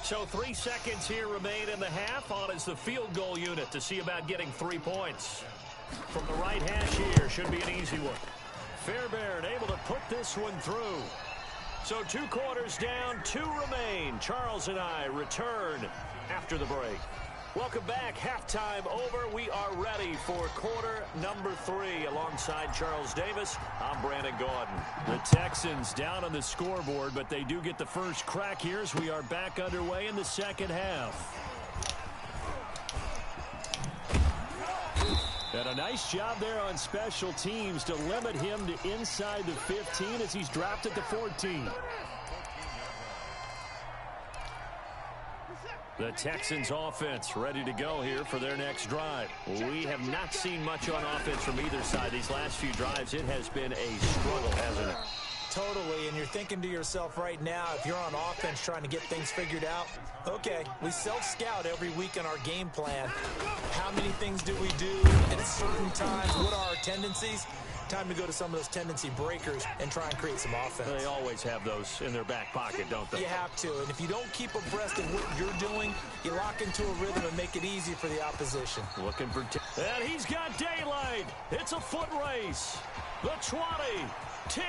So 3 seconds here remain in the half. On is the field goal unit to see about getting 3 points. From the right hash here, should be an easy one. Fairbairn able to put this one through. So 2 quarters down, 2 remain. Charles and I return after the break. Welcome back. Halftime over. We are ready for quarter number 3. Alongside Charles Davis, I'm Brandon Gordon. The Texans down on the scoreboard, but they do get the first crack here as we are back underway in the second half. And a nice job there on special teams to limit him to inside the 15 as he's dropped at the 14. The Texans offense ready to go here for their next drive. We have not seen much on offense from either side. These last few drives, it has been a struggle, hasn't it? Totally, and you're thinking to yourself right now, if you're on offense trying to get things figured out, okay, we self-scout every week in our game plan. How many things do we do at certain times? What are our tendencies? Time to go to some of those tendency breakers and try and create some offense. They always have those in their back pocket, don't they? You have to, and if you don't keep abreast of what you're doing, you lock into a rhythm and make it easy for the opposition. Looking for... And he's got daylight. It's a foot race. The 20, 10,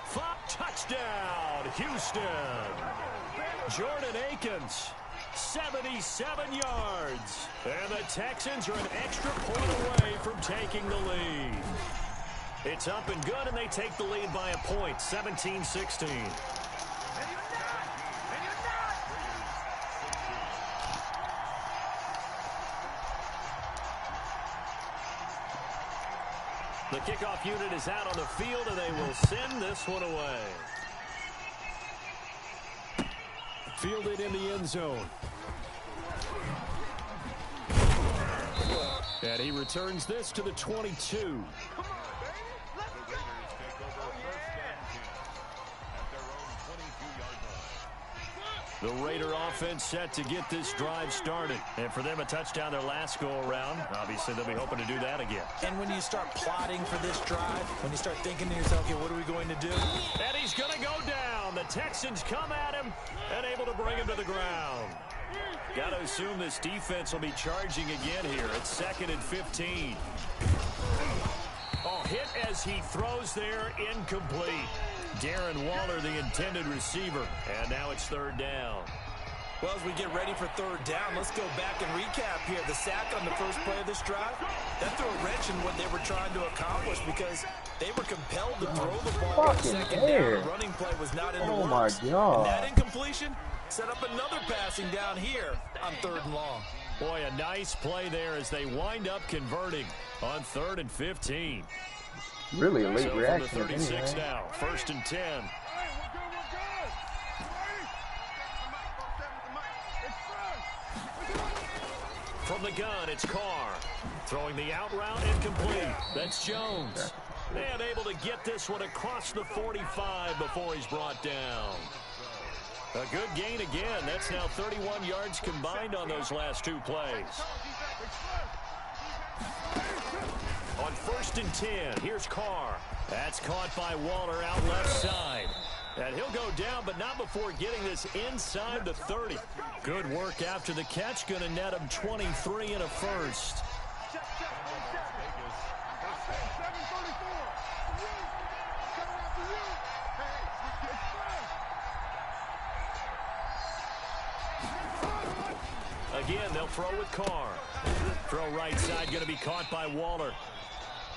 5, touchdown, Houston. Jordan Akins, 77 yards. And the Texans are an extra point away from taking the lead. It's up and good, and they take the lead by a point, 17-16. The kickoff unit is out on the field, and they will send this one away. Fielded in the end zone. And he returns this to the 22. The Raider offense set to get this drive started. And for them, a touchdown their last go-around. Obviously, they'll be hoping to do that again. And when you start plotting for this drive, when you start thinking to yourself, okay, what are we going to do? And he's going to go down. The Texans come at him and able to bring him to the ground. Got to assume this defense will be charging again here. It's 2nd and 15. Oh, hit as he throws there, incomplete. Darren Waller, the intended receiver. And now it's 3rd down. Well, as we get ready for 3rd down, let's go back and recap here. The sack on the first play of this drive, that threw a wrench in what they were trying to accomplish because they were compelled to throw the ball on 2nd down. The running play was not in the works. Oh, my God. And that incompletion set up another passing down here on 3rd and long. Boy, a nice play there as they wind up converting on 3rd and 15. Really a late so reaction. From the 36 anyway. now, 1st and 10. From the gun, it's Carr. Throwing the out route, incomplete. That's Jones. And able to get this one across the 45 before he's brought down. A good gain again. That's now 31 yards combined on those last 2 plays. On 1st and 10, here's Carr. That's caught by Waller out left side. And he'll go down, but not before getting this inside the 30. Good work after the catch. Going to net him 23 and a first. Again, they'll throw with Carr. Throw right side, going to be caught by Waller.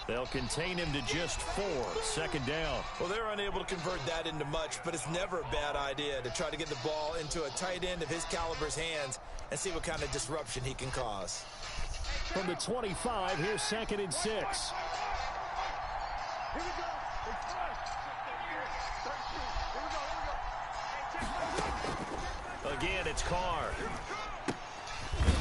They'll contain him to just 4. 2nd down. Well, they're unable to convert that into much, but it's never a bad idea to try to get the ball into a tight end of his caliber's hands and see what kind of disruption he can cause. From the 25, here's 2nd and 6. Here we go. It's fun. Here we go. Again, it's Carr.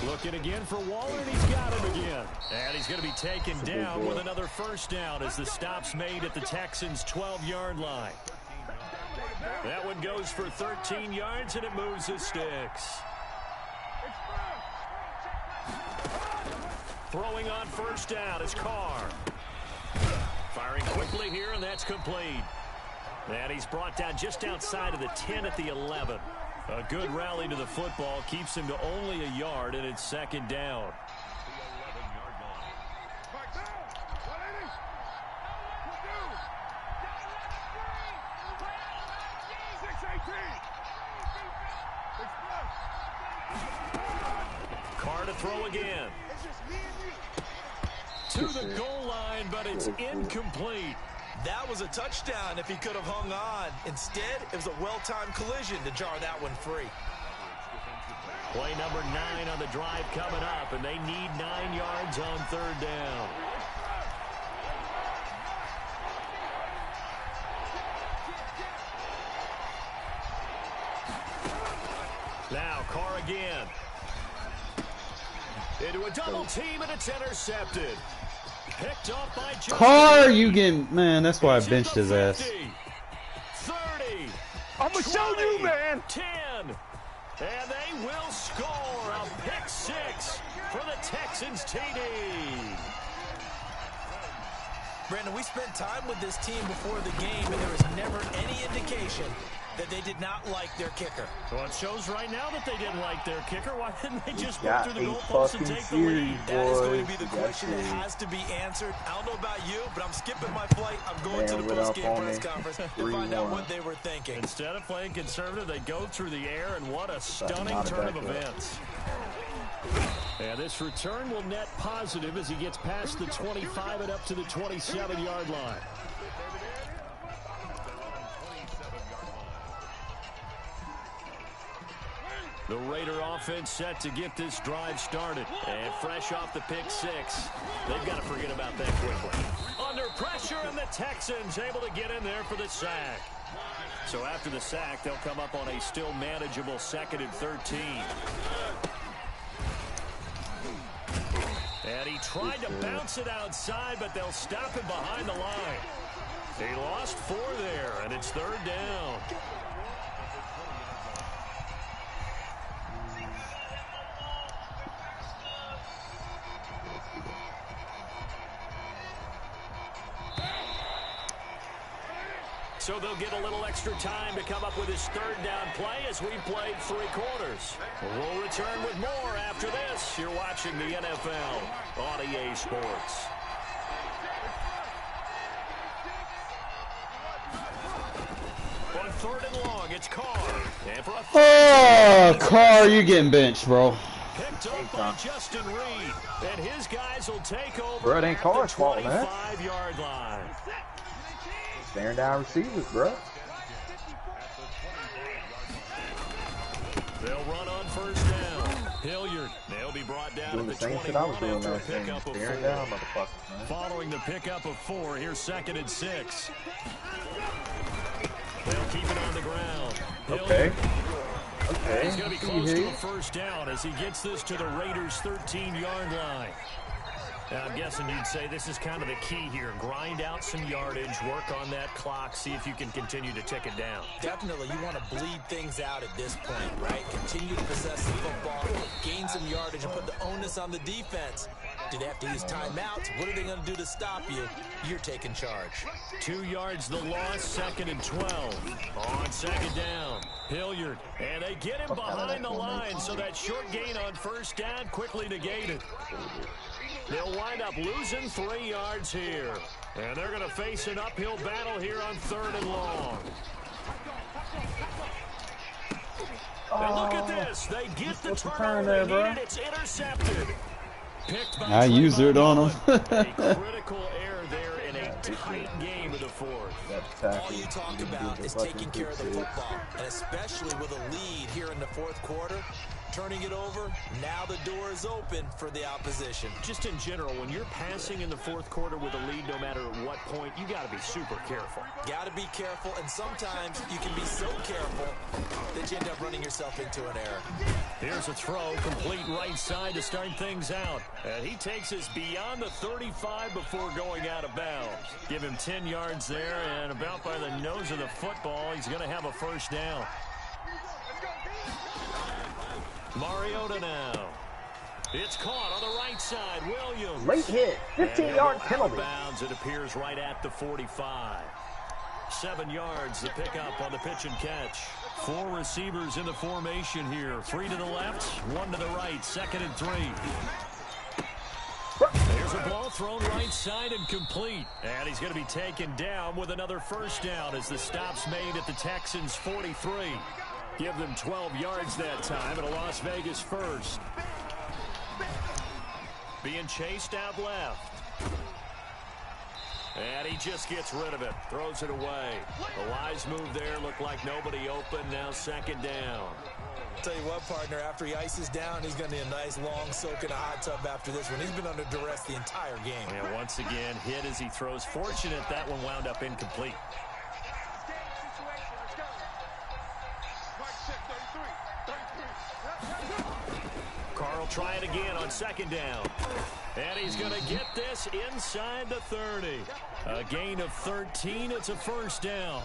Looking again for Waller, and he's got him again. And he's going to be taken down with another first down as the stop's made at the Texans' 12-yard line. That one goes for 13 yards, and it moves the sticks. Throwing on first down is Carr. Firing quickly here, and that's complete. And he's brought down just outside of the 10 at the 11. A good rally to the football keeps him to only a yard, and it's 2nd down. Carr to throw again. To the goal line, but it's incomplete. That was a touchdown if he could have hung on. Instead, it was a well-timed collision to jar that one free. Play number 9 on the drive coming up, and they need 9 yards on 3rd down. Now Carr again. Into a double team, and it's intercepted. Picked off by Justin. Carr, you get, man, that's why I benched his ass. 30. I'm going to show you, man. 10. And they will score a pick 6 for the Texans TD. Brandon, we spent time with this team before the game, and there was never any indication that they did not like their kicker. Well, it shows right now that they didn't like their kicker. Why didn't they just go got through the 8 goalpost and fucking take the lead? series, That is going to boys. be the We got question that 3. has to be answered. I don't know about you, but I'm skipping my flight. I'm going Man, to the went up post-game on press me. conference to find out 3-1. what they were thinking. Instead of playing conservative, they go through the air, and what a stunning not a turn of bad play. events. And this return will net positive as he gets past the 25 and up to the 27-yard line. The Raider offense set to get this drive started. And fresh off the pick 6, they've got to forget about that quickly. Under pressure, and the Texans able to get in there for the sack. So after the sack, they'll come up on a still manageable 2nd and 13. And he tried to bounce it outside, but they'll stop him behind the line. He lost 4 there, and it's 3rd down. So they'll get a little extra time to come up with his 3rd down play as we've played 3 quarters. We'll return with more after this. You're watching the NFL on EA Sports. On 3rd and long, it's Carr. And for a Oh, Carr, you getting benched, bro. picked up by Justin Reed. And his guys will take over Bro, it ain't at the Carr's fault, man. 25-yard line. Staring down receivers, bro. They'll run on 1st down. Hilliard, they'll be brought down Doing at the the same shit I was 21 doing after a last game. pickup of 4. Staring down, motherfuckers, man. Following the pickup of 4, here's 2nd and 6. They'll keep it on the ground. Okay. Hilliard, he's going to be close to a Okay. 1st down as he gets this to the Raiders' 13-yard line. Now, I'm guessing you'd say this is kind of the key here. Grind out some yardage, work on that clock, see if you can continue to tick it down. Definitely, you want to bleed things out at this point, right? Continue to possess the football, gain some yardage, and put the onus on the defense. Do they have to use timeouts? What are they going to do to stop you? You're taking charge. 2 yards the loss, 2nd and 12. On 2nd down, Hilliard. And they get him behind the line, so that short gain on 1st down quickly negated. They'll wind up losing 3 yards here. And they're going to face an uphill battle here on 3rd and long. And look at this. They get the turnover they needed. It's intercepted. Picked by I used it on him. a critical error there in a tight game of the 4th. All you talk about is taking care of the football, and especially with a lead here in the 4th quarter, turning it over. Now the door is open for the opposition. Just in general, when you're passing in the fourth quarter with a lead, no matter at what point, you got to be super careful. Got to be careful, and sometimes you can be so careful that you end up running yourself into an error. Here's a throw, complete right side to start things out. And he takes us beyond the 35 before going out of bounds. Give him 10 yards there, and about by the nose of the football, he's going to have a first down. Mariota now. It's caught on the right side. Williams. Late hit. 15-yard penalty. Bounds, it appears right at the 45. 7 yards, the pickup on the pitch and catch. 4 receivers in the formation here. 3 to the left, 1 to the right. 2nd and 3. There's a ball thrown right side and complete. And he's going to be taken down with another first down as the stop's made at the Texans' 43. Give them 12 yards that time at a Las Vegas first. Being chased out left. And he just gets rid of it. Throws it away. A wise move there. Looked like nobody open. Now 2nd down. Tell you what, partner, after he ices down, he's going to need a nice long soak in a hot tub after this one. He's been under duress the entire game. Yeah, once again, hit as he throws. Fortunate that one wound up incomplete. Carl try it again on 2nd down. And he's going to get this inside the 30. A gain of 13. It's a first down.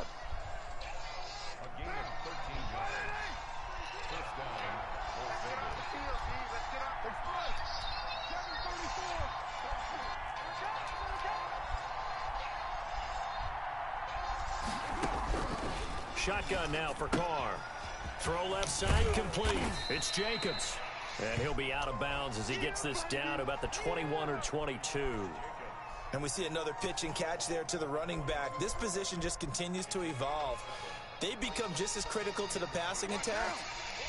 Shotgun now for Carr. Throw left side complete. It's Jacobs. And he'll be out of bounds as he gets this down to about the 21 or 22. And we see another pitch and catch there to the running back. This position just continues to evolve. They become just as critical to the passing attack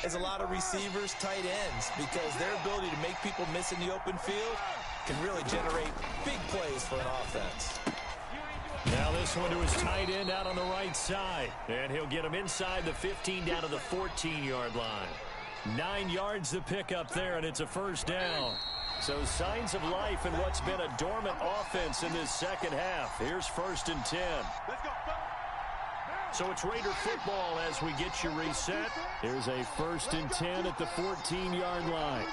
as a lot of receivers, tight ends, because their ability to make people miss in the open field can really generate big plays for an offense. Now this one to his tight end out on the right side. And he'll get him inside the 15 down to the 14-yard line. 9 yards to pick up there, and it's a first down. So signs of life in what's been a dormant offense in this second half. Here's 1st and 10. So it's Raider football as we get you reset. Here's a 1st and 10 at the 14-yard line.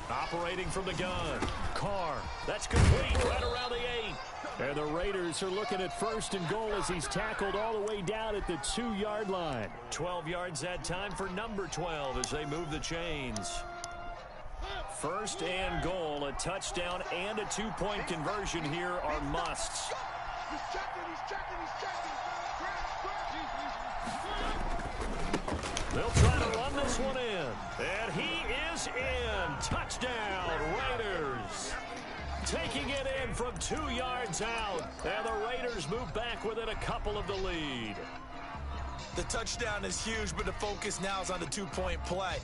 Operating from the gun. Carr. That's complete right around the 8. And the Raiders are looking at 1st and goal as he's tackled all the way down at the 2-yard line. 12 yards that time for number 12 as they move the chains. 1st and goal. A touchdown and a 2-point conversion here are musts. They'll try to run this one in. And he is in. Touchdown, Raiders. Taking it in from 2 yards out. And the Raiders move back within a couple of the lead. The touchdown is huge, but the focus now is on the 2-point play.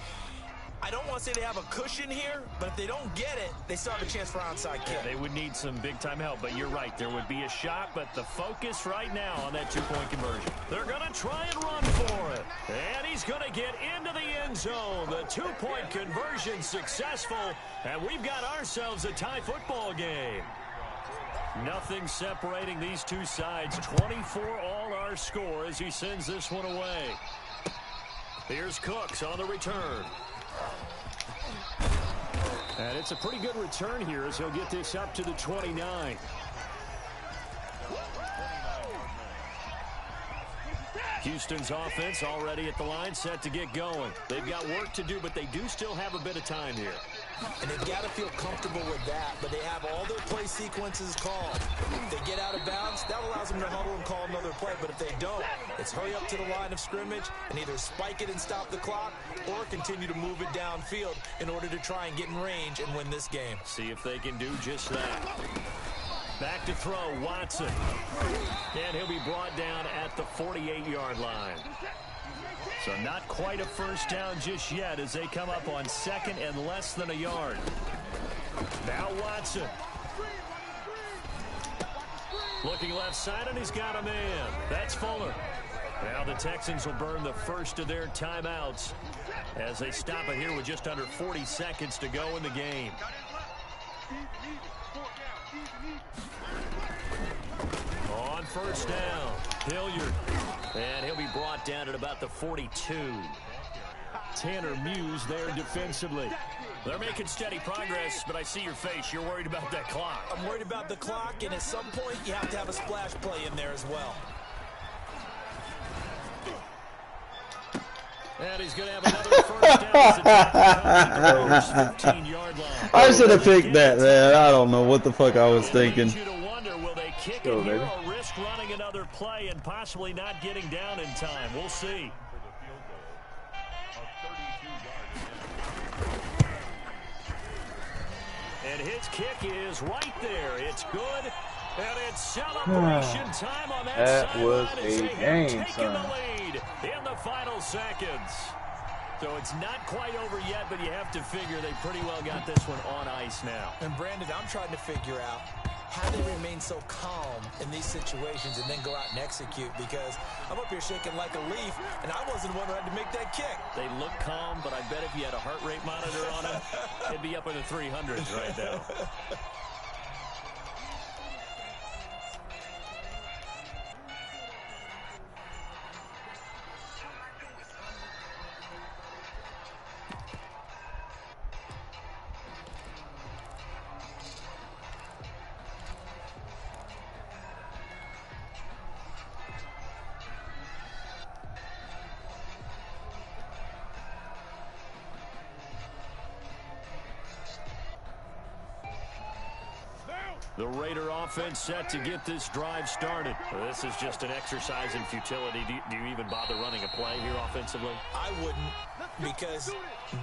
I don't want to say they have a cushion here, but if they don't get it, they still have a chance for onside kick. Yeah, they would need some big-time help, but you're right. There would be a shot, but the focus right now on that 2-point conversion. They're going to try and run for it. And he's going to get into the end zone. The 2-point conversion successful, and we've got ourselves a tie football game. Nothing separating these two sides. 24 all our score as he sends this one away. Here's Cooks on the return. And it's a pretty good return here as he'll get this up to the 29. Houston's offense already at the line, set to get going. They've got work to do, but they do still have a bit of time here. And they've got to feel comfortable with that, but they have all their play sequences called. If they get out of bounds, that allows them to huddle and call another play, but if they don't, it's hurry up to the line of scrimmage and either spike it and stop the clock or continue to move it downfield in order to try and get in range and win this game. See if they can do just that. Back to throw, Watson. And he'll be brought down at the 48-yard line. So not quite a first down just yet as they come up on 2nd and less than a yard. Now Watson. Looking left side, and he's got a man. That's Fuller. Now the Texans will burn the first of their timeouts as they stop it here with just under 40 seconds to go in the game. On first down, Hilliard. And he'll be brought down at about the 42. Tanner Muse there defensively. They're making steady progress, but I see your face. You're worried about that clock. I'm worried about the clock, and at some point, you have to have a splash play in there as well. And he's going to have another first down. 15-yard line. I should have picked that, man. I don't know what the fuck I was thinking. You to wonder, will they kick it here or risk running another play and possibly not getting down in time? We'll see. And his kick is right there. It's good. And it's celebration time on that sideline. was as a they have game, taken the lead in the final seconds. So it's not quite over yet, but you have to figure they pretty well got this one on ice now. And Brandon, I'm trying to figure out how they remain so calm in these situations and then go out and execute, because I'm up here shaking like a leaf, and I wasn't the one who had to make that kick. They look calm, but I bet if you had a heart rate monitor on them, it'd be up in the 300s right now. The Raider offense set to get this drive started. Well, this is just an exercise in futility. Do you even bother running a play here offensively? I wouldn't, because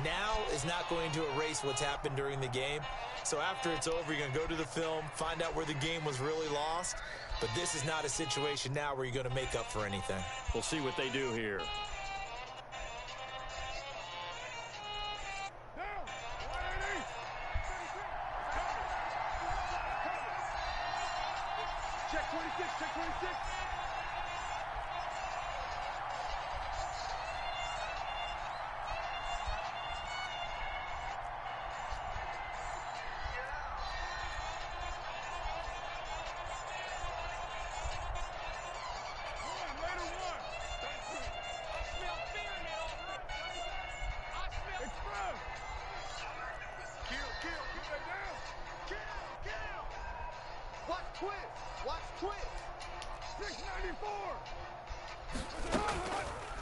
now is not going to erase what's happened during the game. So after it's over, you're going to go to the film, find out where the game was really lost. But this is not a situation now where you're going to make up for anything. We'll see what they do here. Check 26, check 26.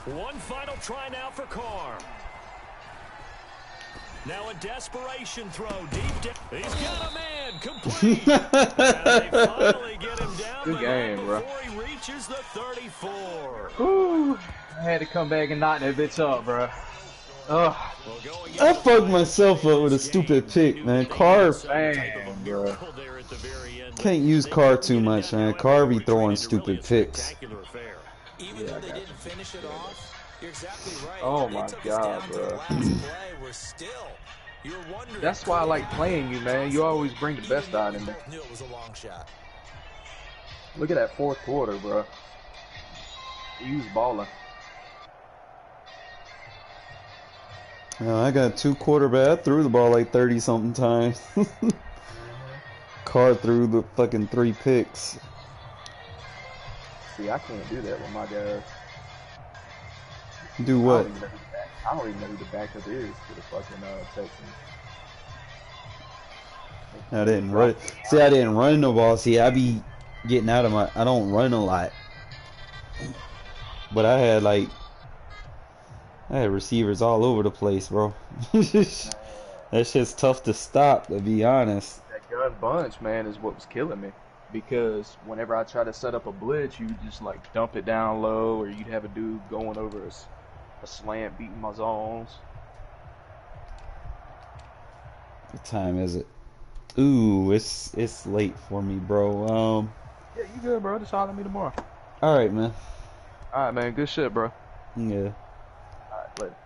One final try now for Carr. Now a desperation throw deep down. He's got a man complete. And they finally get him down. Good game, bro. Before he reaches the 34. Whew. I had to come back and knock that bitch up, bro. Ugh. I fucked myself up with a stupid pick, man. Carr, Man, bro. can't use Carr too much, man. Carr be throwing stupid picks. Even though they didn't finish it off, you're exactly right. Oh They my took us God, down to the bro. last play. We're still. You're wondering. That's why I like playing you, man. You always bring the best out in me. Knew it was a long shot. Look at that fourth quarter, bro. He was balling. I got two quarterbacks. I threw the ball like 30-something times. Carr threw the fucking 3 picks. See, I can't do that with my guys. Do what? I don't even know who the backup is for the fucking Texans. I didn't run. See, I didn't run the ball. See, I be getting out of my. I don't run a lot. But I had receivers all over the place, bro. That shit's tough to stop, to be honest. That gun bunch, man, is what was killing me. Because whenever I try to set up a blitz, you just like dump it down low, or you'd have a dude going over a slant beating my zones. What time is it? Ooh, it's late for me, bro. Yeah, you good, bro. Just holler at me tomorrow. All right, man. All right, man. Good shit, bro. Yeah. All right, later.